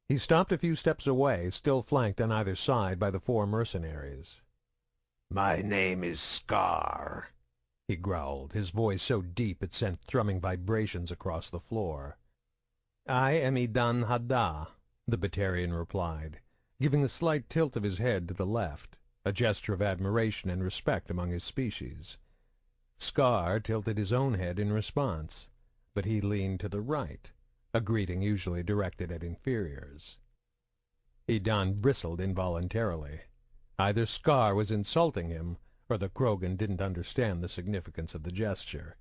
Speaker 3: He stopped a few steps away, still flanked on either side by the 4 mercenaries. "My name is Scar," he growled, his voice so deep it sent thrumming vibrations across the floor. "I am Idan Hadda," the Batarian replied, giving a slight tilt of his head to the left, a gesture of admiration and respect among his species. Scar tilted his own head in response, but he leaned to the right, a greeting usually directed at inferiors. Idan bristled involuntarily. Either Scar was insulting him, or the Krogan didn't understand the significance of the gesture.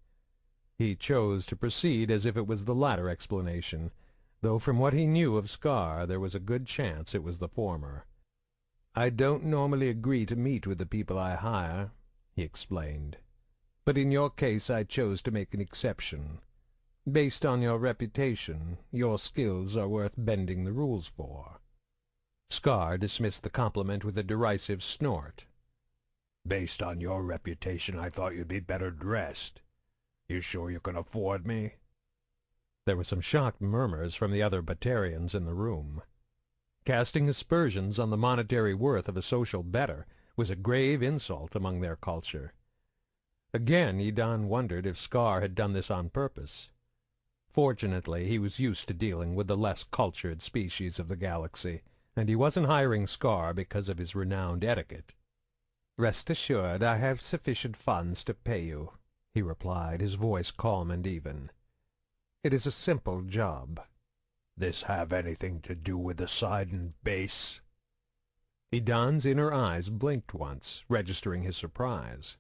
Speaker 3: He chose to proceed as if it was the latter explanation, though from what he knew of Scar there was a good chance it was the former. "I don't normally agree to meet with the people I hire," he explained, "but in your case I chose to make an exception. Based on your reputation, your skills are worth bending the rules for." Scar dismissed the compliment with a derisive snort. "Based on your reputation, I thought you'd be better dressed. You sure you can afford me?" There were some shocked murmurs from the other Batarians in the room. Casting aspersions on the monetary worth of a social better was a grave insult among their culture. Again Idan wondered if Scar had done this on purpose. Fortunately, he was used to dealing with the less cultured species of the galaxy, and he wasn't hiring Scar because of his renowned etiquette. "Rest assured I have sufficient funds to pay you," he replied, his voice calm and even. "It is a simple job." "This have anything to do with the Sidon base?" Idan's inner eyes blinked once, registering his surprise.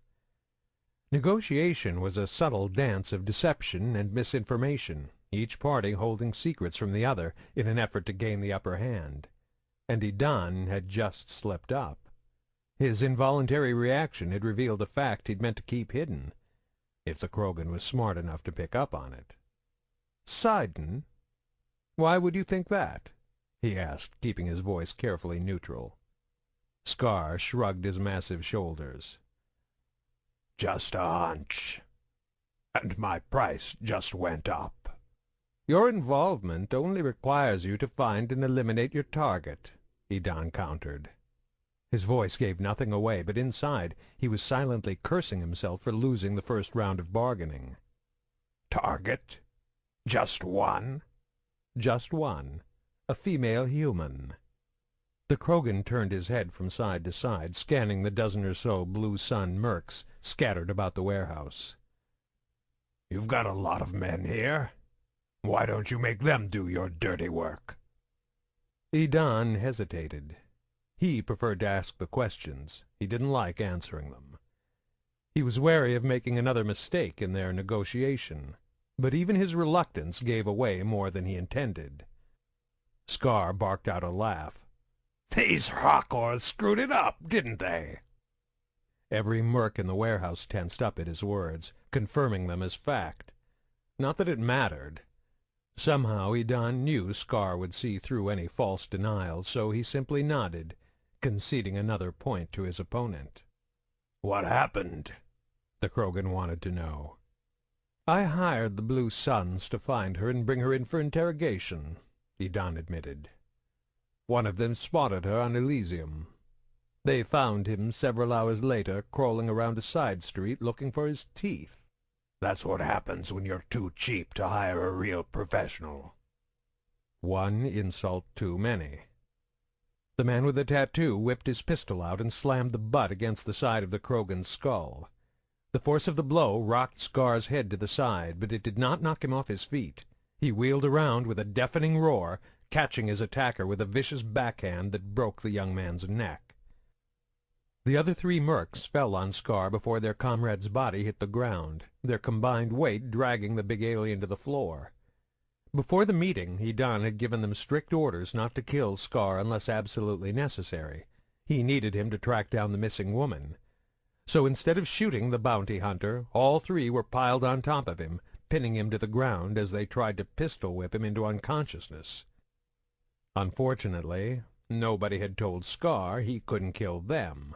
Speaker 3: Negotiation was a subtle dance of deception and misinformation, each party holding secrets from the other in an effort to gain the upper hand. And Idan had just slipped up. His involuntary reaction had revealed a fact he'd meant to keep hidden, if the Krogan was smart enough to pick up on it. "Sidon? Why would you think that?" he asked, keeping his voice carefully neutral. Scar shrugged his massive shoulders. "Just a hunch. And my price just went up." "Your involvement only requires you to find and eliminate your target," Idan countered. His voice gave nothing away, but inside he was silently cursing himself for losing the first round of bargaining. "Target? Just one?" "Just one. A female human." The Krogan turned his head from side to side, scanning the dozen or so Blue Sun mercs scattered about the warehouse. "You've got a lot of men here. Why don't you make them do your dirty work?" Idan hesitated. He preferred to ask the questions. He didn't like answering them. He was wary of making another mistake in their negotiation, but even his reluctance gave away more than he intended. Scar barked out a laugh. "These Hakors screwed it up, didn't they?" Every merc in the warehouse tensed up at his words, confirming them as fact. Not that it mattered. Somehow Idan knew Scar would see through any false denial, so he simply nodded, conceding another point to his opponent. "What happened?" the Krogan wanted to know. "I hired the Blue Suns to find her and bring her in for interrogation," Idan admitted. "One of them spotted her on Elysium. They found him several hours later crawling around a side street looking for his teeth." "That's what happens when you're too cheap to hire a real professional." One insult too many. The man with the tattoo whipped his pistol out and slammed the butt against the side of the Krogan's skull. The force of the blow rocked Scar's head to the side, but it did not knock him off his feet. He wheeled around with a deafening roar, catching his attacker with a vicious backhand that broke the young man's neck. The other 3 mercs fell on Scar before their comrade's body hit the ground, their combined weight dragging the big alien to the floor. Before the meeting, Idan had given them strict orders not to kill Scar unless absolutely necessary. He needed him to track down the missing woman. So instead of shooting the bounty hunter, all 3 were piled on top of him, pinning him to the ground as they tried to pistol whip him into unconsciousness. Unfortunately, nobody had told Scar he couldn't kill them.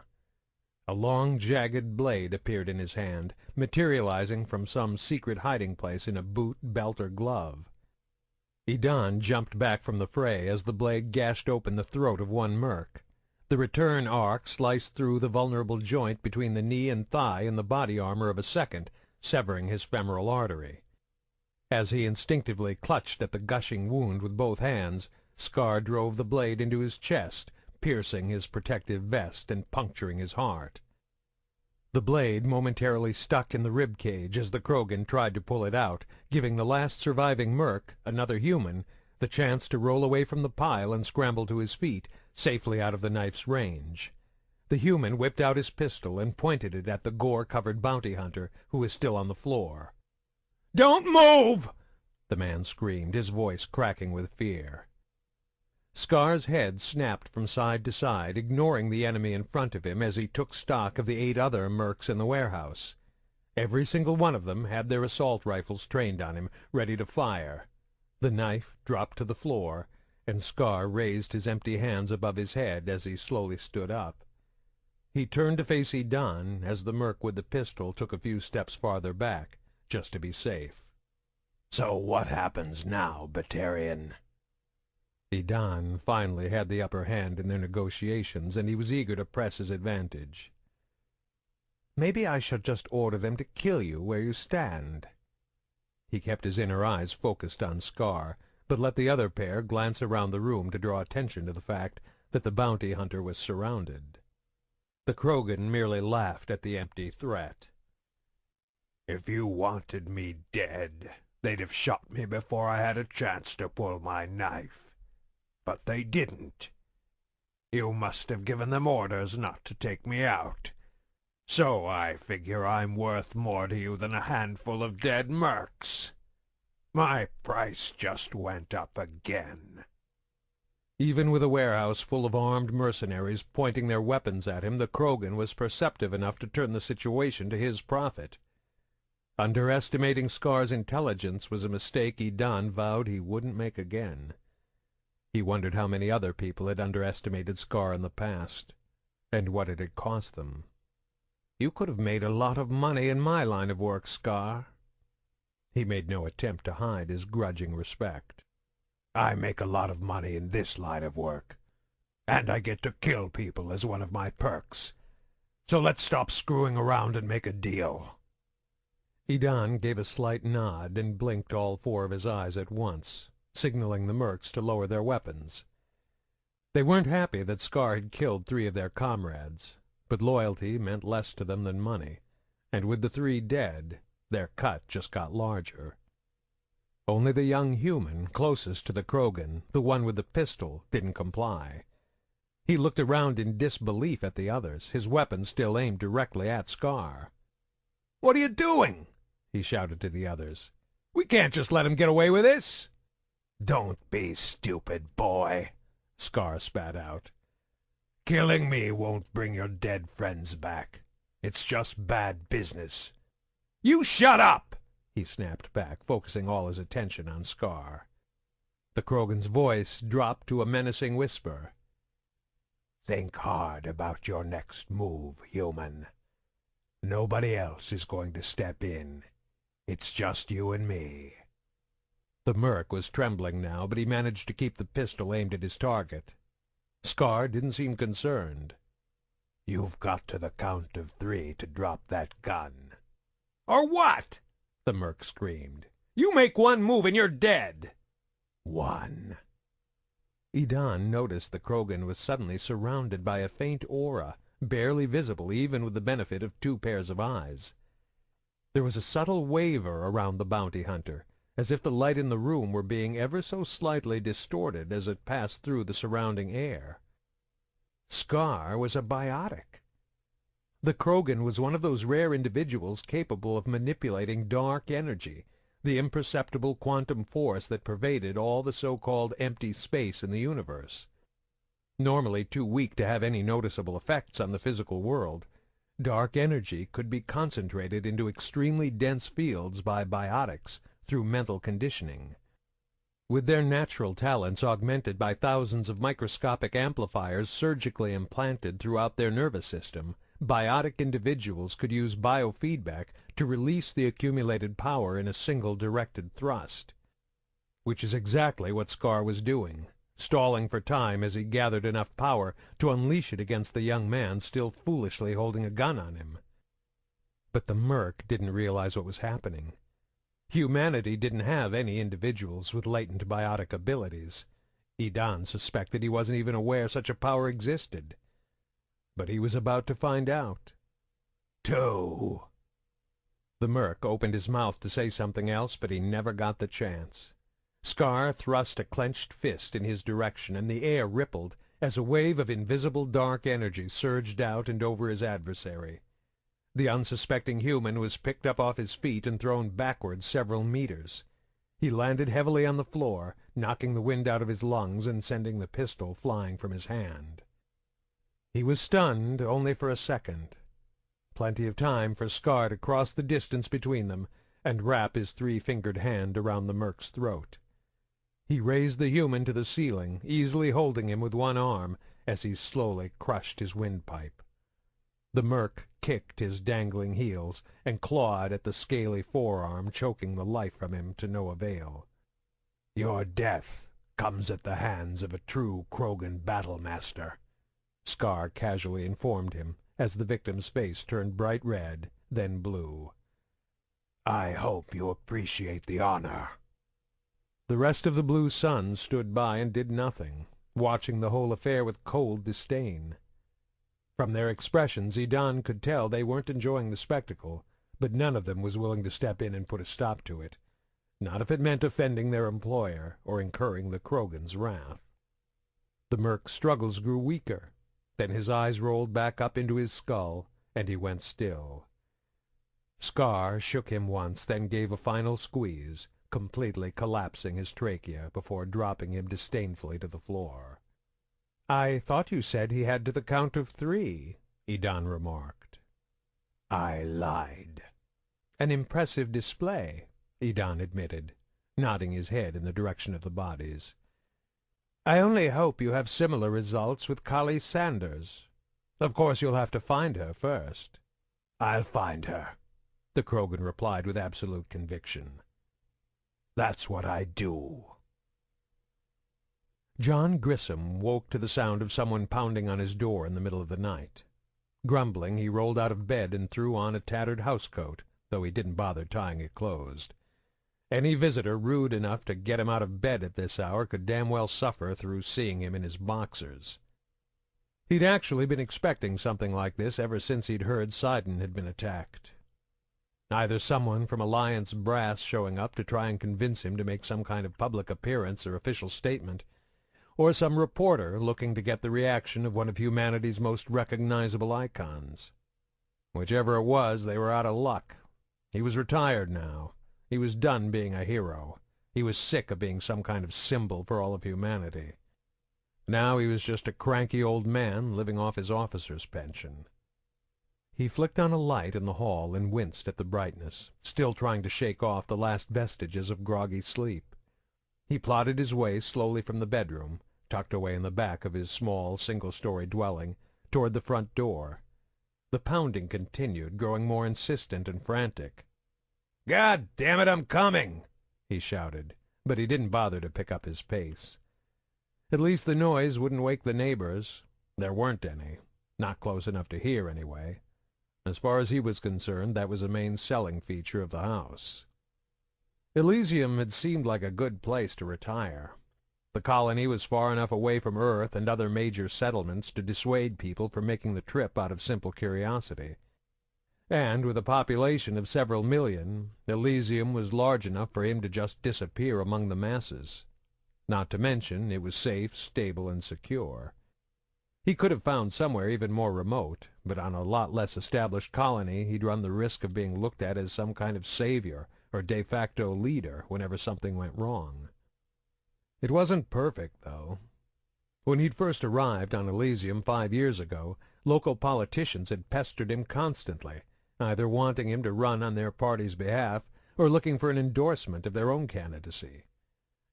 Speaker 3: A long, jagged blade appeared in his hand, materializing from some secret hiding place in a boot, belt, or glove. Idan jumped back from the fray as the blade gashed open the throat of one merc. The return arc sliced through the vulnerable joint between the knee and thigh in the body armor of a second, severing his femoral artery. As he instinctively clutched at the gushing wound with both hands, Scar drove the blade into his chest, piercing his protective vest and puncturing his heart. The blade momentarily stuck in the rib cage as the Krogan tried to pull it out, giving the last surviving merc, another human, the chance to roll away from the pile and scramble to his feet, safely out of the knife's range. The human whipped out his pistol and pointed it at the gore-covered bounty hunter, who was still on the floor. "Don't move!" the man screamed, his voice cracking with fear. Scar's head snapped from side to side, ignoring the enemy in front of him as he took stock of the 8 other mercs in the warehouse. Every single one of them had their assault rifles trained on him, ready to fire. The knife dropped to the floor, and Scar raised his empty hands above his head as he slowly stood up. He turned to face Idan as the merc with the pistol took a few steps farther back, just to be safe. "So what happens now, Batarian?" Idan finally had the upper hand in their negotiations, and he was eager to press his advantage. "Maybe I should just order them to kill you where you stand." He kept his inner eyes focused on Scar, but let the other pair glance around the room to draw attention to the fact that the bounty hunter was surrounded. The Krogan merely laughed at the empty threat. "If you wanted me dead, they'd have shot me before I had a chance to pull my knife. But they didn't. You must have given them orders not to take me out. So I figure I'm worth more to you than a handful of dead mercs. My price just went up again." Even with a warehouse full of armed mercenaries pointing their weapons at him, the Krogan was perceptive enough to turn the situation to his profit. Underestimating Scar's intelligence was a mistake Idan vowed he wouldn't make again. He wondered how many other people had underestimated Scar in the past, and what it had cost them. "You could have made a lot of money in my line of work, Scar." He made no attempt to hide his grudging respect. "I make a lot of money in this line of work, and I get to kill people as one of my perks. So let's stop screwing around and make a deal." Idan gave a slight nod and blinked all 4 of his eyes at once, signaling the mercs to lower their weapons. They weren't happy that Scar had killed 3 of their comrades, but loyalty meant less to them than money, and with the 3 dead, their cut just got larger. Only the young human closest to the Krogan, the one with the pistol, didn't comply. He looked around in disbelief at the others, his weapon still aimed directly at Scar. "What are you doing?" he shouted to the others. "We can't just let him get away with this." "Don't be stupid, boy," Scar spat out. "Killing me won't bring your dead friends back. It's just bad business." "You shut up!" he snapped back, focusing all his attention on Scar. The Krogan's voice dropped to a menacing whisper. "Think hard about your next move, human. Nobody else is going to step in. It's just you and me." The merc was trembling now, but he managed to keep the pistol aimed at his target. Scar didn't seem concerned. "You've got to the count of 3 to drop that gun." "Or what?" the merc screamed. "You make one move and you're dead." 1. Idan noticed the Krogan was suddenly surrounded by a faint aura, barely visible even with the benefit of 2 pairs of eyes. There was a subtle waver around the bounty hunter, as if the light in the room were being ever so slightly distorted as it passed through the surrounding air. Scar was a biotic. The Krogan was one of those rare individuals capable of manipulating dark energy, the imperceptible quantum force that pervaded all the so-called empty space in the universe. Normally too weak to have any noticeable effects on the physical world, dark energy could be concentrated into extremely dense fields by biotics through mental conditioning. With their natural talents augmented by thousands of microscopic amplifiers surgically implanted throughout their nervous system, biotic individuals could use biofeedback to release the accumulated power in a single directed thrust. which is exactly what Scar was doing, stalling for time as he gathered enough power to unleash it against the young man still foolishly holding a gun on him. But the merc didn't realize what was happening. Humanity didn't have any individuals with latent biotic abilities. Idan suspected he wasn't even aware such a power existed. But he was about to find out. Two. The merc opened his mouth to say something else, but he never got the chance. Scar thrust a clenched fist in his direction, and the air rippled as a wave of invisible dark energy surged out and over his adversary. The unsuspecting human was picked up off his feet and thrown backwards several meters. He landed heavily on the floor, knocking the wind out of his lungs and sending the pistol flying from his hand. He was stunned only for a second. Plenty of time for Scar to cross the distance between them and wrap his three-fingered hand around the merc's throat. He raised the human to the ceiling, easily holding him with one arm as he slowly crushed his windpipe. The merc kicked his dangling heels and clawed at the scaly forearm, choking the life from him to no avail. "Your death comes at the hands of a true Krogan battlemaster," Scar casually informed him, as the victim's face turned bright red, then blue. "I hope you appreciate the honor." The rest of the Blue Suns stood by and did nothing, watching the whole affair with cold disdain. From their expressions, Idan could tell they weren't enjoying the spectacle, but none of them was willing to step in and put a stop to it, not if it meant offending their employer or incurring the Krogan's wrath. The merc's struggles grew weaker. Then his eyes rolled back up into his skull, and he went still. Scar shook him once, then gave a final squeeze, completely collapsing his trachea before dropping him disdainfully to the floor. "I thought you said he had to the count of 3, Idan remarked. "I lied." "An impressive display," Idan admitted, nodding his head in the direction of the bodies. "I only hope you have similar results with Kali Sanders. Of course you'll have to find her first." "I'll find her," the Krogan replied with absolute conviction. "That's what I do." John Grissom woke to the sound of someone pounding on his door in the middle of the night. Grumbling, he rolled out of bed and threw on a tattered housecoat, though he didn't bother tying it closed. Any visitor rude enough to get him out of bed at this hour could damn well suffer through seeing him in his boxers. He'd actually been expecting something like this ever since he'd heard Sidon had been attacked. Either someone from Alliance brass showing up to try and convince him to make some kind of public appearance or official statement, or some reporter looking to get the reaction of one of humanity's most recognizable icons. Whichever it was, they were out of luck. He was retired now. He was done being a hero. He was sick of being some kind of symbol for all of humanity. Now he was just a cranky old man living off his officer's pension. He flicked on a light in the hall and winced at the brightness, still trying to shake off the last vestiges of groggy sleep. He plodded his way slowly from the bedroom, tucked away in the back of his small, single-story dwelling, toward the front door. The pounding continued, growing more insistent and frantic. "God damn it, I'm coming!" he shouted, but he didn't bother to pick up his pace. At least the noise wouldn't wake the neighbors. There weren't any. Not close enough to hear, anyway. As far as he was concerned, that was the main selling feature of the house. Elysium had seemed like a good place to retire. The colony was far enough away from Earth and other major settlements to dissuade people from making the trip out of simple curiosity. And with a population of several million, Elysium was large enough for him to just disappear among the masses. Not to mention, it was safe, stable, and secure. He could have found somewhere even more remote, but on a lot less established colony he'd run the risk of being looked at as some kind of savior or de facto leader whenever something went wrong. It wasn't perfect, though. When he'd first arrived on Elysium 5 years ago, local politicians had pestered him constantly, either wanting him to run on their party's behalf or looking for an endorsement of their own candidacy.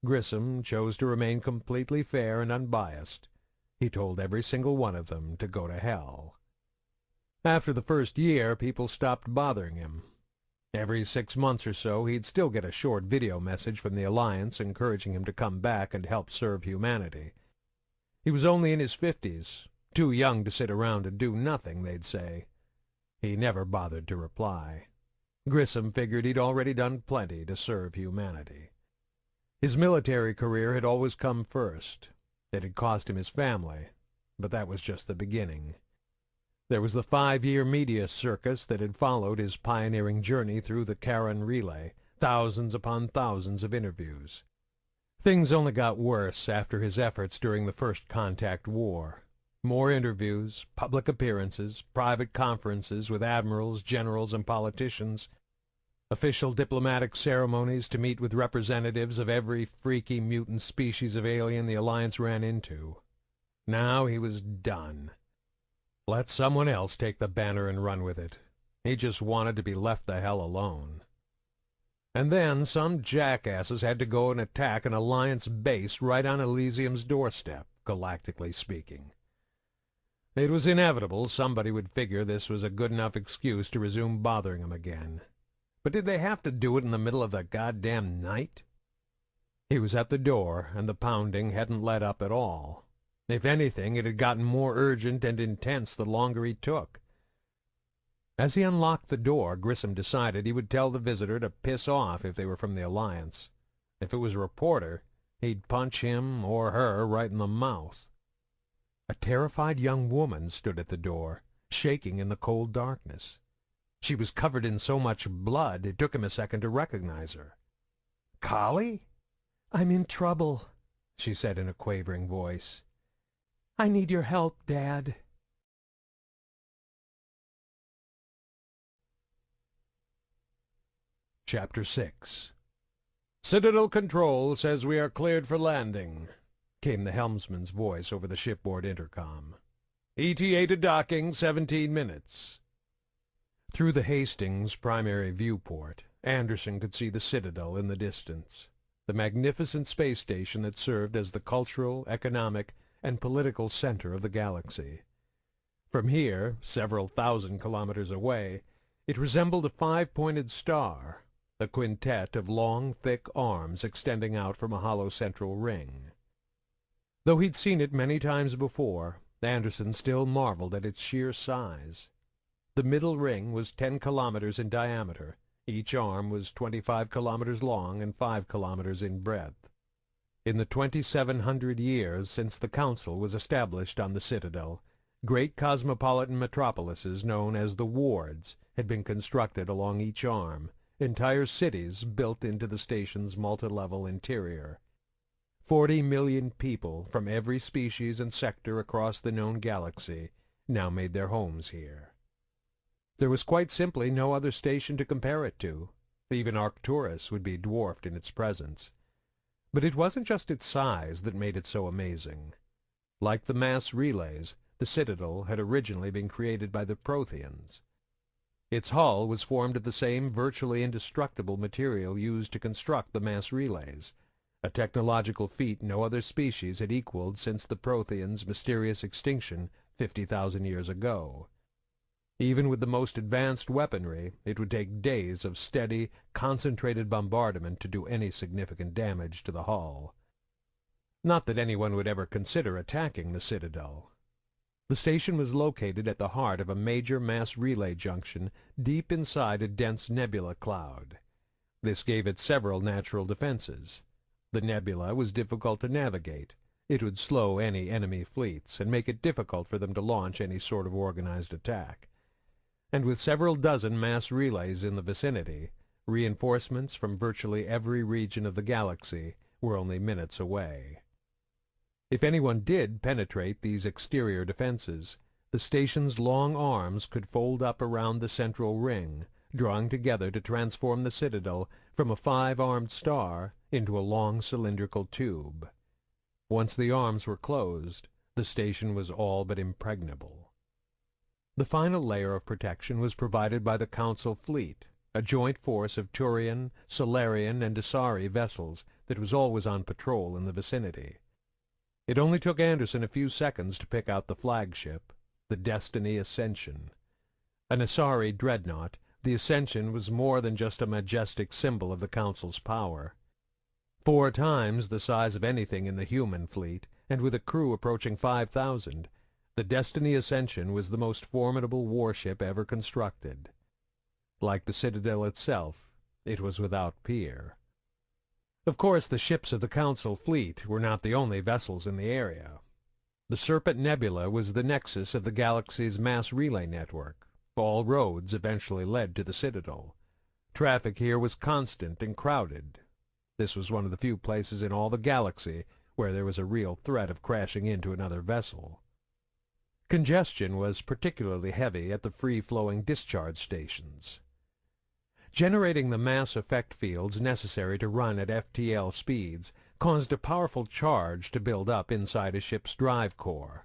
Speaker 3: Grissom chose to remain completely fair and unbiased. He told every single one of them to go to hell. After the first year, people stopped bothering him. Every 6 months or so he'd still get a short video message from the Alliance encouraging him to come back and help serve humanity. He was only in his 50s, too young to sit around and do nothing, they'd say. He never bothered to reply. Grissom figured he'd already done plenty to serve humanity. His military career had always come first. It had cost him his family, but that was just the beginning. There was the 5-year media circus that had followed his pioneering journey through the Karen Relay, thousands upon thousands of interviews. Things only got worse after his efforts during the First Contact War. More interviews, public appearances, private conferences with admirals, generals, and politicians, official diplomatic ceremonies to meet with representatives of every freaky mutant species of alien the Alliance ran into. Now he was done. Let someone else take the banner and run with it. He just wanted to be left the hell alone. And then some jackasses had to go and attack an Alliance base right on Elysium's doorstep, galactically speaking. It was inevitable somebody would figure this was a good enough excuse to resume bothering him again. But did they have to do it in the middle of the goddamn night? He was at the door, and the pounding hadn't let up at all. If anything, it had gotten more urgent and intense the longer he took. As he unlocked the door, Grissom decided he would tell the visitor to piss off if they were from the Alliance. If it was a reporter, he'd punch him or her right in the mouth. A terrified young woman stood at the door, shaking in the cold darkness. She was covered in so much blood it took him a second to recognize her. "Collie?" "I'm in trouble," she said in a quavering voice. "I need your help, Dad." Chapter 6. "Citadel Control says we are cleared for landing," came the helmsman's voice over the shipboard intercom. "ETA to docking 17 minutes. Through the Hastings primary viewport, Anderson could see the Citadel in the distance, the magnificent space station that served as the cultural, economic, and political center of the galaxy. From here, several thousand kilometers away, it resembled a 5-pointed star, a quintet of long, thick arms extending out from a hollow central ring. Though he'd seen it many times before, Anderson still marveled at its sheer size. The middle ring was 10 kilometers in diameter. Each arm was 25 kilometers long and 5 kilometers in breadth. In the 2,700 years since the Council was established on the Citadel, great cosmopolitan metropolises known as the wards had been constructed along each arm, entire cities built into the station's multi-level interior. 40 million people from every species and sector across the known galaxy now made their homes here. There was quite simply no other station to compare it to. Even Arcturus would be dwarfed in its presence. But it wasn't just its size that made it so amazing. Like the mass relays, the Citadel had originally been created by the Protheans. Its hull was formed of the same virtually indestructible material used to construct the mass relays, a technological feat no other species had equaled since the Protheans' mysterious extinction 50,000 years ago. Even with the most advanced weaponry, it would take days of steady, concentrated bombardment to do any significant damage to the hull. Not that anyone would ever consider attacking the Citadel. The station was located at the heart of a major mass relay junction deep inside a dense nebula cloud. This gave it several natural defenses. The nebula was difficult to navigate. It would slow any enemy fleets and make it difficult for them to launch any sort of organized attack. And with several dozen mass relays in the vicinity, reinforcements from virtually every region of the galaxy were only minutes away. If anyone did penetrate these exterior defenses, the station's long arms could fold up around the central ring, drawing together to transform the Citadel from a 5-armed star into a long cylindrical tube. Once the arms were closed, the station was all but impregnable. The final layer of protection was provided by the Council fleet, a joint force of Turian, Solarian, and Asari vessels that was always on patrol in the vicinity. It only took Anderson a few seconds to pick out the flagship, the Destiny Ascension. An Asari dreadnought, the Ascension was more than just a majestic symbol of the Council's power. 4 times the size of anything in the human fleet, and with a crew approaching 5,000, the Destiny Ascension was the most formidable warship ever constructed. Like the Citadel itself, it was without peer. Of course, the ships of the Council fleet were not the only vessels in the area. The Serpent Nebula was the nexus of the galaxy's mass relay network. All roads eventually led to the Citadel. Traffic here was constant and crowded. This was one of the few places in all the galaxy where there was a real threat of crashing into another vessel. Congestion was particularly heavy at the free-flowing discharge stations. Generating the mass effect fields necessary to run at FTL speeds caused a powerful charge to build up inside a ship's drive core.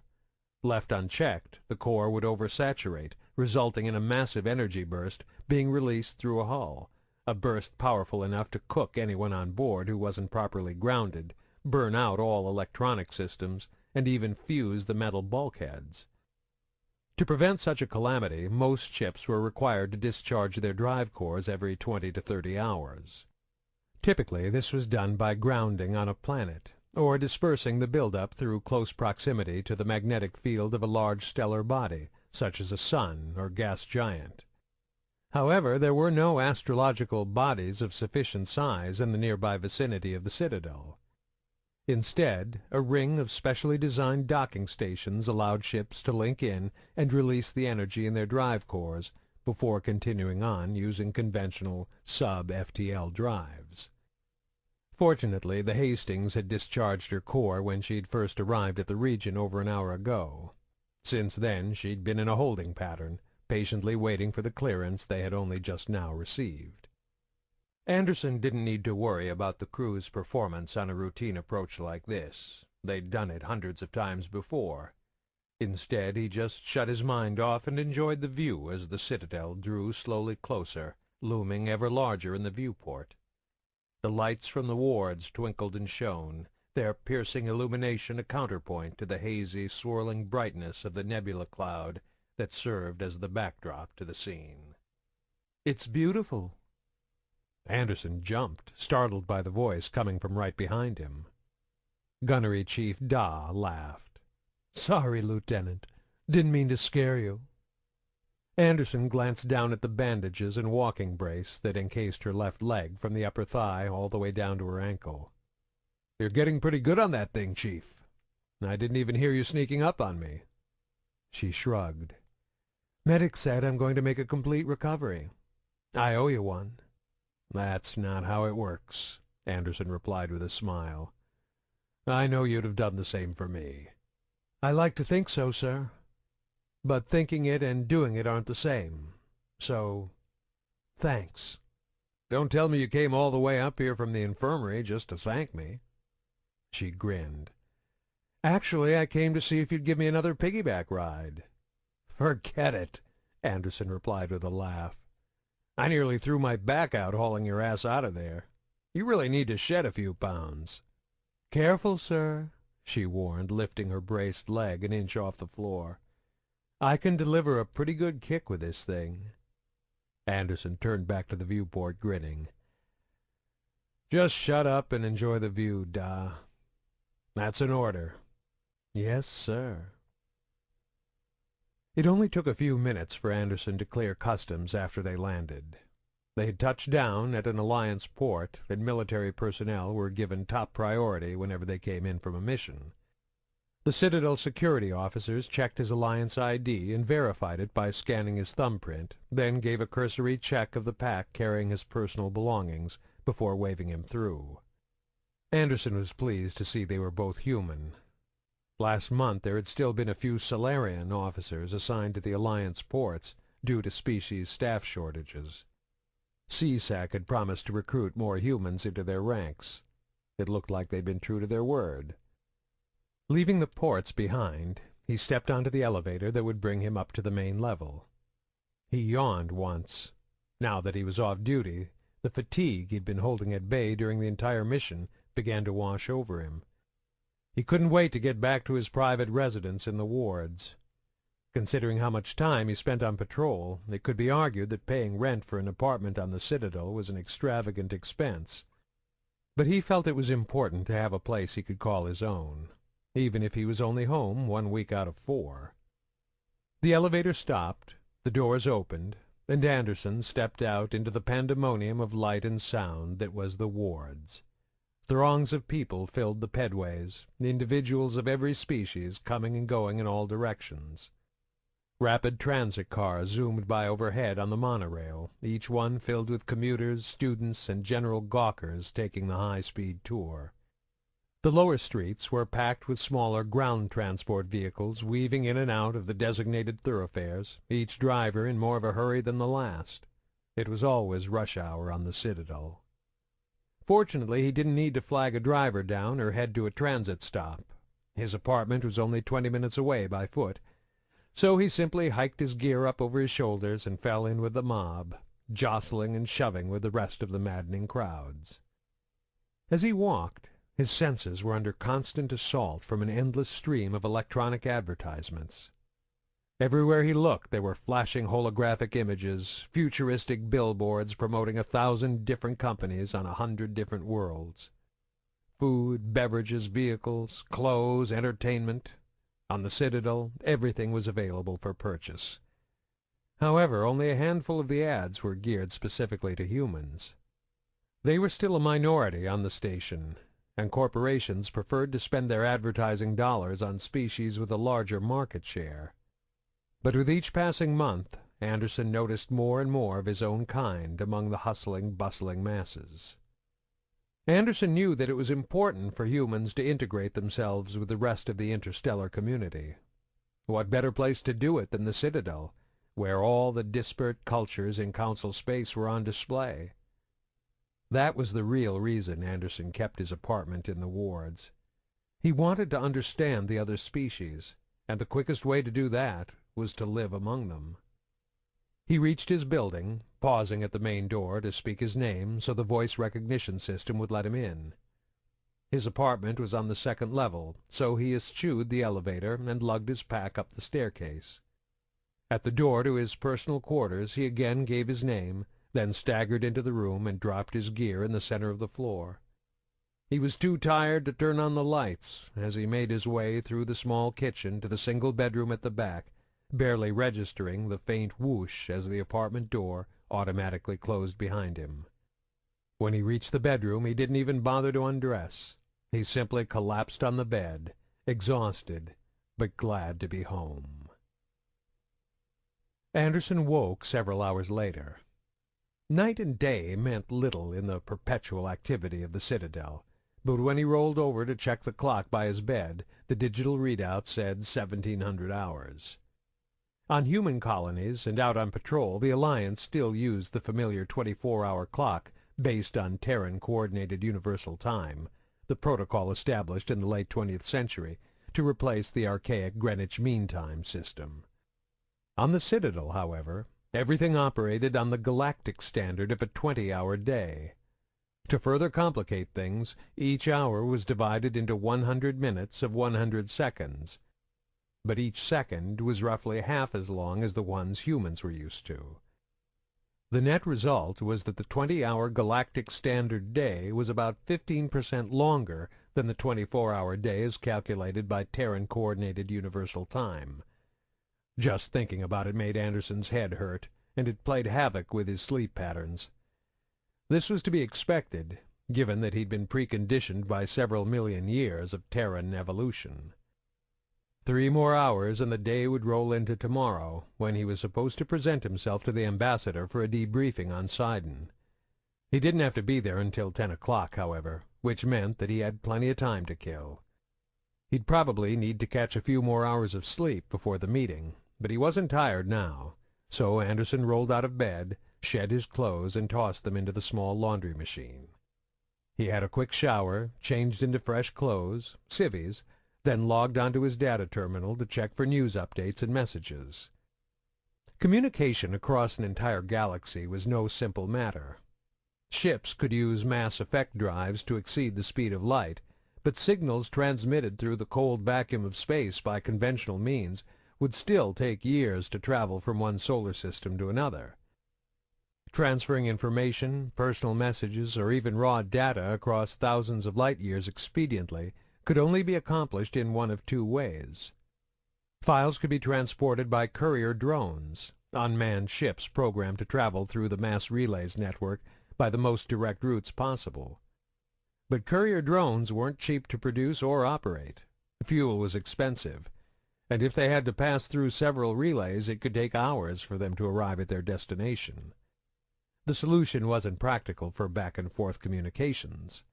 Speaker 3: Left unchecked, the core would oversaturate, resulting in a massive energy burst being released through a hull, a burst powerful enough to cook anyone on board who wasn't properly grounded, burn out all electronic systems, and even fuse the metal bulkheads. To prevent such a calamity, most ships were required to discharge their drive cores every 20 to 30 hours. Typically, this was done by grounding on a planet, or dispersing the buildup through close proximity to the magnetic field of a large stellar body, such as a sun or gas giant. However, there were no astrological bodies of sufficient size in the nearby vicinity of the Citadel. Instead, a ring of specially designed docking stations allowed ships to link in and release the energy in their drive cores before continuing on using conventional sub-FTL drives. Fortunately, the Hastings had discharged her core when she'd first arrived at the region over an hour ago. Since then, she'd been in a holding pattern, patiently waiting for the clearance they had only just now received. Anderson didn't need to worry about the crew's performance on a routine approach like this. They'd done it hundreds of times before. Instead, he just shut his mind off and enjoyed the view as the Citadel drew slowly closer, looming ever larger in the viewport. The lights from the wards twinkled and shone, their piercing illumination a counterpoint to the hazy, swirling brightness of the nebula cloud that served as the backdrop to the scene. "It's beautiful." Anderson jumped, startled by the voice coming from right behind him. Gunnery Chief Da laughed. "Sorry, Lieutenant. Didn't mean to scare you." Anderson glanced down at the bandages and walking brace that encased her left leg from the upper thigh all the way down to her ankle. "You're getting pretty good on that thing, Chief. I didn't even hear you sneaking up on me." She shrugged. "Medic said I'm going to make a complete recovery. I owe you one." "That's not how it works," Anderson replied with a smile. "I know you'd have done the same for me." "I like to think so, sir. But thinking it and doing it aren't the same. So, thanks." "Don't tell me you came all the way up here from the infirmary just to thank me." She grinned. "Actually, I came to see if you'd give me another piggyback ride." "Forget it," Anderson replied with a laugh. "I nearly threw my back out hauling your ass out of there. You really need to shed a few pounds." "Careful, sir," she warned, lifting her braced leg an inch off the floor. "I can deliver a pretty good kick with this thing." Anderson turned back to the viewport, grinning. "Just shut up and enjoy the view, Da. That's an order." "Yes, sir." It only took a few minutes for Anderson to clear customs after they landed. They had touched down at an Alliance port, and military personnel were given top priority whenever they came in from a mission. The Citadel security officers checked his Alliance ID and verified it by scanning his thumbprint, then gave a cursory check of the pack carrying his personal belongings before waving him through. Anderson was pleased to see they were both human. Last month there had still been a few Solarian officers assigned to the Alliance ports due to species staff shortages. CSAC had promised to recruit more humans into their ranks. It looked like they'd been true to their word. Leaving the ports behind, he stepped onto the elevator that would bring him up to the main level. He yawned once. Now that he was off duty, the fatigue he'd been holding at bay during the entire mission began to wash over him. He couldn't wait to get back to his private residence in the wards. Considering how much time he spent on patrol, it could be argued that paying rent for an apartment on the Citadel was an extravagant expense. But he felt it was important to have a place he could call his own, even if he was only home 1 week out of 4. The elevator stopped, the doors opened, and Anderson stepped out into the pandemonium of light and sound that was the wards. Throngs of people filled the pedways, individuals of every species coming and going in all directions. Rapid transit cars zoomed by overhead on the monorail, each one filled with commuters, students, and general gawkers taking the high-speed tour. The lower streets were packed with smaller ground transport vehicles weaving in and out of the designated thoroughfares, each driver in more of a hurry than the last. It was always rush hour on the Citadel. Fortunately, he didn't need to flag a driver down or head to a transit stop. His apartment was only 20 minutes away by foot, so he simply hiked his gear up over his shoulders and fell in with the mob, jostling and shoving with the rest of the maddening crowds. As he walked, his senses were under constant assault from an endless stream of electronic advertisements. Everywhere he looked there were flashing holographic images, futuristic billboards promoting 1,000 different companies on 100 different worlds. Food, beverages, vehicles, clothes, entertainment. On the Citadel, everything was available for purchase. However, only a handful of the ads were geared specifically to humans. They were still a minority on the station, and corporations preferred to spend their advertising dollars on species with a larger market share. But with each passing month, Anderson noticed more and more of his own kind among the hustling, bustling masses. Anderson knew that it was important for humans to integrate themselves with the rest of the interstellar community. What better place to do it than the Citadel, where all the disparate cultures in Council space were on display? That was the real reason Anderson kept his apartment in the wards. He wanted to understand the other species, and the quickest way to do that was to live among them. He reached his building, pausing at the main door to speak his name so the voice recognition system would let him in. His apartment was on the 2nd level, so he eschewed the elevator and lugged his pack up the staircase. At the door to his personal quarters he again gave his name, then staggered into the room and dropped his gear in the center of the floor. He was too tired to turn on the lights as he made his way through the small kitchen to the single bedroom at the back, barely registering the faint whoosh as the apartment door automatically closed behind him. When he reached the bedroom, he didn't even bother to undress. He simply collapsed on the bed, exhausted, but glad to be home. Anderson woke several hours later. Night and day meant little in the perpetual activity of the Citadel, but when he rolled over to check the clock by his bed, the digital readout said 1,700 hours. On human colonies and out on patrol, the Alliance still used the familiar 24-hour clock based on Terran Coordinated Universal Time, the protocol established in the late 20th century to replace the archaic Greenwich Mean Time system. On the Citadel, however, everything operated on the galactic standard of a 20-hour day. To further complicate things, each hour was divided into 100 minutes of 100 seconds, but each second was roughly half as long as the ones humans were used to. The net result was that the 20-hour galactic standard day was about 15% longer than the 24-hour day as calculated by Terran Coordinated Universal Time. Just thinking about it made Anderson's head hurt, and it played havoc with his sleep patterns. This was to be expected, given that he'd been preconditioned by several million years of Terran evolution. 3 more hours and the day would roll into tomorrow, when he was supposed to present himself to the ambassador for a debriefing on Sidon. He didn't have to be there until 10 o'clock, however, which meant that he had plenty of time to kill. He'd probably need to catch a few more hours of sleep before the meeting, but he wasn't tired now, so Anderson rolled out of bed, shed his clothes, and tossed them into the small laundry machine. He had a quick shower, changed into fresh clothes, civvies, then logged onto his data terminal to check for news updates and messages. Communication across an entire galaxy was no simple matter. Ships could use mass effect drives to exceed the speed of light, but signals transmitted through the cold vacuum of space by conventional means would still take years to travel from one solar system to another. Transferring information, personal messages, or even raw data across thousands of light-years expediently could only be accomplished in one of two ways. Files could be transported by courier drones, unmanned ships programmed to travel through the mass relays network by the most direct routes possible. But courier drones weren't cheap to produce or operate. Fuel was expensive, and if they had to pass through several relays, it could take hours for them to arrive at their destination. The solution wasn't practical for back-and-forth communications.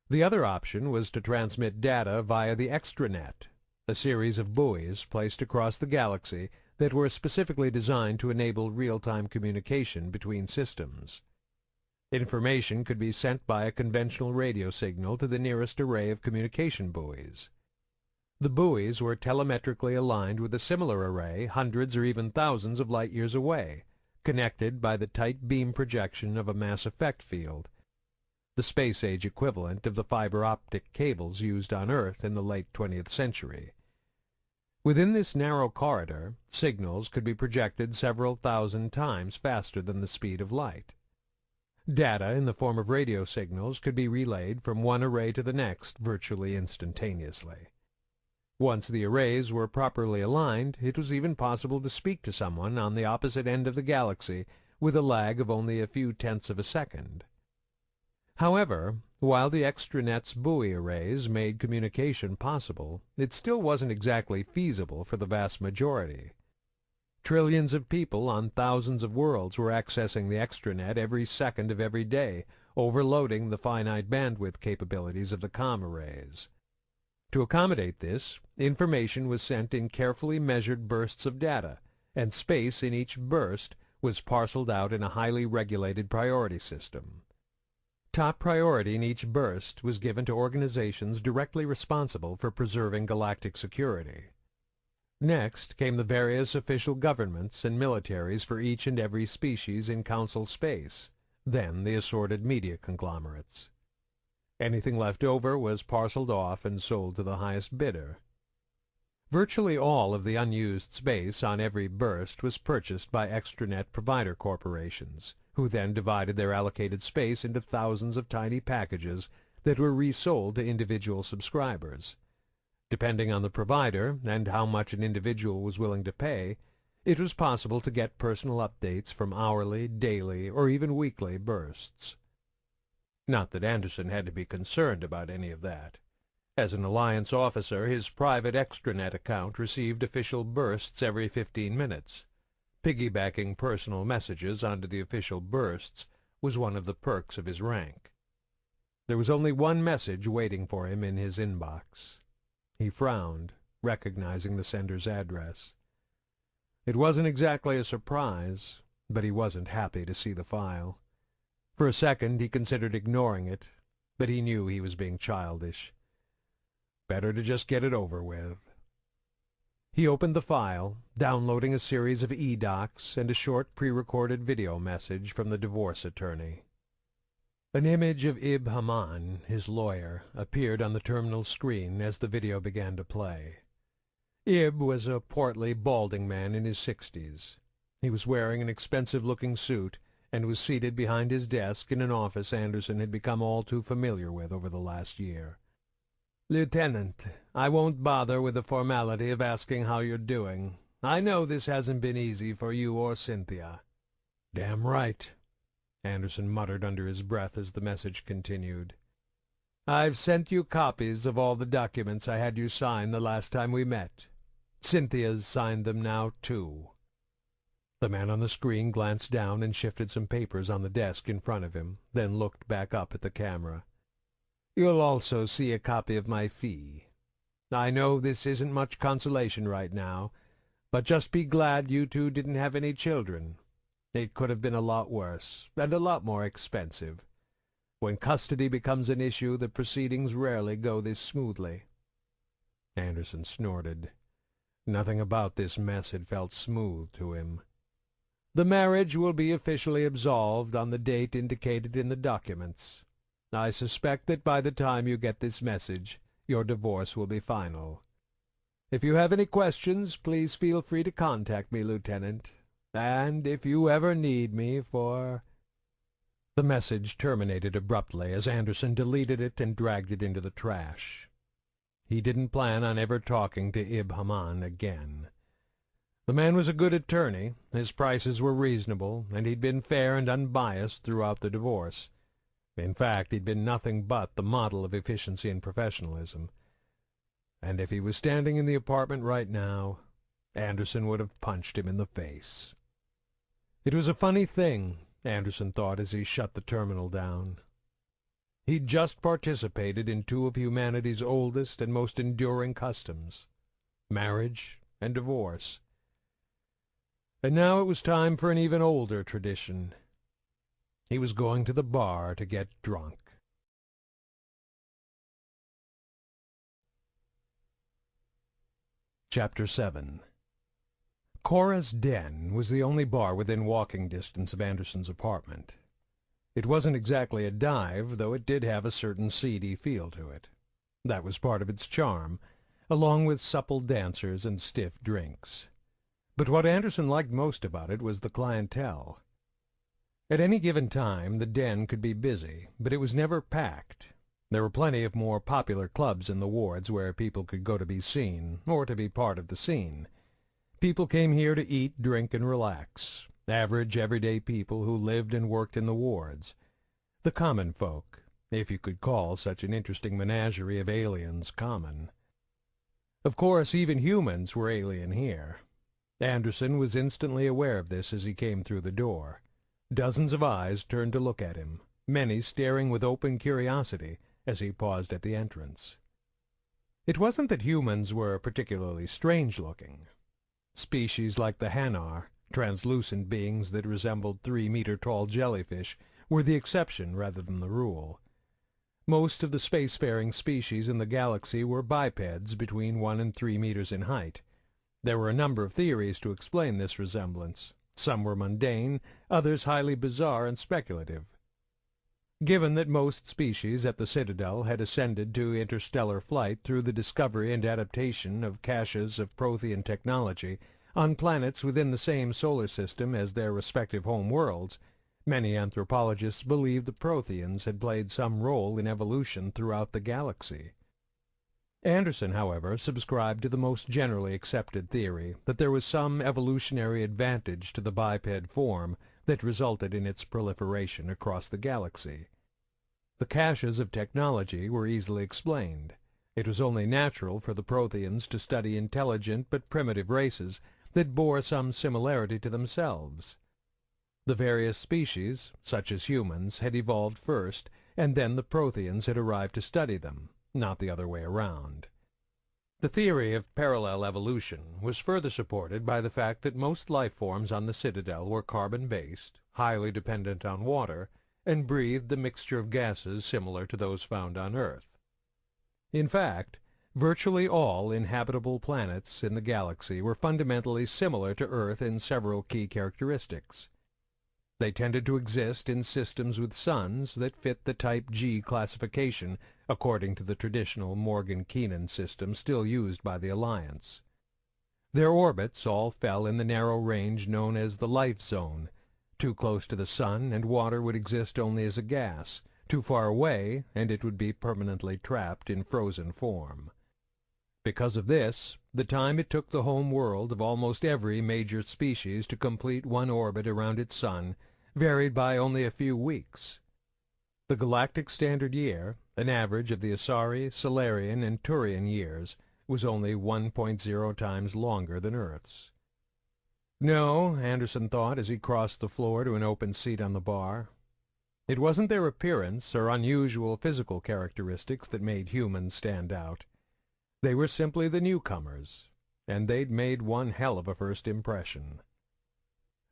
Speaker 3: The other option was to transmit data via the extranet, a series of buoys placed across the galaxy that were specifically designed to enable real-time communication between systems. Information could be sent by a conventional radio signal to the nearest array of communication buoys. The buoys were telemetrically aligned with a similar array hundreds or even thousands of light-years away, connected by the tight beam projection of a mass effect field, the space-age equivalent of the fiber-optic cables used on Earth in the late 20th century. Within this narrow corridor, signals could be projected several thousand times faster than the speed of light. Data in the form of radio signals could be relayed from one array to the next virtually instantaneously. Once the arrays were properly aligned, it was even possible to speak to someone on the opposite end of the galaxy with a lag of only a few tenths of a second. However, while the extranet's buoy arrays made communication possible, it still wasn't exactly feasible for the vast majority. Trillions of people on thousands of worlds were accessing the extranet every second of every day, overloading the finite bandwidth capabilities of the comm arrays. To accommodate this, information was sent in carefully measured bursts of data, and space in each burst was parceled out in a highly regulated priority system. Top priority in each burst was given to organizations directly responsible for preserving galactic security. Next came the various official governments and militaries for each and every species in Council space, then the assorted media conglomerates. Anything left over was parceled off and sold to the highest bidder. Virtually all of the unused space on every burst was purchased by extranet provider corporations, who then divided their allocated space into thousands of tiny packages that were resold to individual subscribers. Depending on the provider and how much an individual was willing to pay, it was possible to get personal updates from hourly, daily, or even weekly bursts. Not that Anderson had to be concerned about any of that. As an Alliance officer, his private extranet account received official bursts every 15 minutes. Piggybacking personal messages onto the official bursts was one of the perks of his rank. There was only one message waiting for him in his inbox. He frowned, recognizing the sender's address. It wasn't exactly a surprise, but he wasn't happy to see the file. For a second he considered ignoring it, but he knew he was being childish. Better to just get it over with. He opened the file, downloading a series of e-docs and a short pre-recorded video message from the divorce attorney. An image of Ib Haman, his lawyer, appeared on the terminal screen as the video began to play. Ib was a portly, balding man in his 60s. He was wearing an expensive-looking suit and was seated behind his desk in an office Anderson had become all too familiar with over the last year. "Lieutenant, I won't bother with the formality of asking how you're doing. I know this hasn't been easy for you or Cynthia." "Damn right," Anderson muttered under his breath as the message continued. "I've sent you copies of all the documents I had you sign the last time we met. Cynthia's signed them now, too." The man on the screen glanced down and shifted some papers on the desk in front of him, then looked back up at the camera. "You'll also see a copy of my fee. I know this isn't much consolation right now, but just be glad you two didn't have any children. It could have been a lot worse, and a lot more expensive. When custody becomes an issue, the proceedings rarely go this smoothly." Anderson snorted. Nothing about this mess had felt smooth to him. "The marriage will be officially absolved on the date indicated in the documents. I suspect that by the time you get this message, your divorce will be final. If you have any questions, please feel free to contact me, Lieutenant. And if you ever need me for—" The message terminated abruptly as Anderson deleted it and dragged it into the trash. He didn't plan on ever talking to Ibn Haman again. The man was a good attorney, his prices were reasonable, and he'd been fair and unbiased throughout the divorce. In fact, he'd been nothing but the model of efficiency and professionalism. And if he was standing in the apartment right now, Anderson would have punched him in the face. It was a funny thing, Anderson thought as he shut the terminal down. He'd just participated in two of humanity's oldest and most enduring customs, marriage and divorce. And now it was time for an even older tradition. He was going to the bar to get drunk. Chapter 7. Cora's Den was the only bar within walking distance of Anderson's apartment. It wasn't exactly a dive, though it did have a certain seedy feel to it. That was part of its charm, along with supple dancers and stiff drinks. But what Anderson liked most about it was the clientele. At any given time, the Den could be busy, but it was never packed. There were plenty of more popular clubs in the wards where people could go to be seen, or to be part of the scene. People came here to eat, drink, and relax. Average, everyday people who lived and worked in the wards. The common folk, if you could call such an interesting menagerie of aliens common. Of course, even humans were alien here. Anderson was instantly aware of this as he came through the door. Dozens of eyes turned to look at him, many staring with open curiosity as he paused at the entrance. It wasn't that humans were particularly strange-looking. Species like the Hanar, translucent beings that resembled 3-meter-tall jellyfish, were the exception rather than the rule. Most of the spacefaring species in the galaxy were bipeds between 1 and 3 meters in height. There were a number of theories to explain this resemblance. Some were mundane, others highly bizarre and speculative. Given that most species at the Citadel had ascended to interstellar flight through the discovery and adaptation of caches of Prothean technology on planets within the same solar system as their respective home worlds, many anthropologists believed the Protheans had played some role in evolution throughout the galaxy. Anderson, however, subscribed to the most generally accepted theory that there was some evolutionary advantage to the biped form that resulted in its proliferation across the galaxy. The caches of technology were easily explained. It was only natural for the Protheans to study intelligent but primitive races that bore some similarity to themselves. The various species, such as humans, had evolved first, and then the Protheans had arrived to study them, not the other way around. The theory of parallel evolution was further supported by the fact that most life forms on the Citadel were carbon-based, highly dependent on water, and breathed a mixture of gases similar to those found on Earth. In fact, virtually all inhabitable planets in the galaxy were fundamentally similar to Earth in several key characteristics. They tended to exist in systems with suns that fit the Type G classification according to the traditional Morgan-Keenan system still used by the Alliance. Their orbits all fell in the narrow range known as the life zone. Too close to the sun and water would exist only as a gas. Too far away, and it would be permanently trapped in frozen form. Because of this, the time it took the home world of almost every major species to complete one orbit around its sun varied by only a few weeks. The Galactic Standard Year, an average of the Asari, Solarian, and Turian years, was only 1.0 times longer than Earth's. No, Anderson thought as he crossed the floor to an open seat on the bar. It wasn't their appearance or unusual physical characteristics that made humans stand out. They were simply the newcomers, and they'd made one hell of a first impression.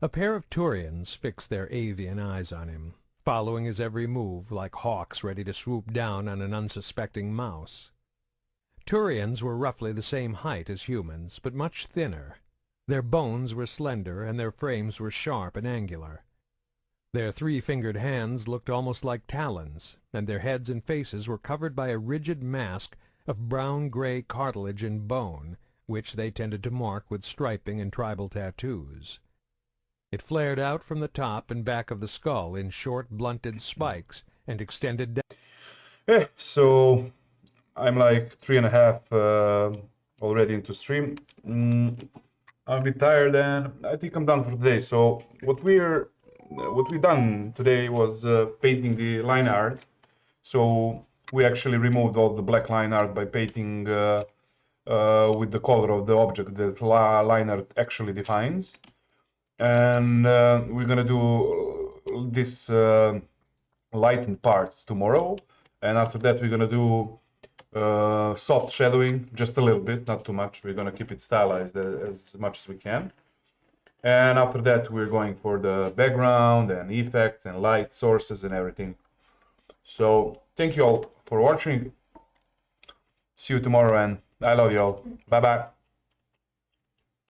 Speaker 3: A pair of Turians fixed their avian eyes on him, following his every move like hawks ready to swoop down on an unsuspecting mouse. Turians were roughly the same height as humans, but much thinner. Their bones were slender, and their frames were sharp and angular. Their 3-fingered hands looked almost like talons, and their heads and faces were covered by a rigid mask of brown-gray cartilage and bone, which they tended to mark with striping and tribal tattoos. It flared out from the top and back of the skull in short, blunted spikes and extended down.
Speaker 1: Yeah, so I'm like 3.5 already into stream. I'm a bit tired and I think I'm done for today. So what we done today was painting the line art. So we actually removed all the black line art by painting with the color of the object that line art actually defines. And we're gonna do this lightened parts tomorrow, and after that we're gonna do soft shadowing, just a little bit, not too much. We're gonna keep it stylized as much as we can. And after that we're going for the background and effects and light sources and everything. So thank you all for watching. See you tomorrow and I love you all. Bye bye.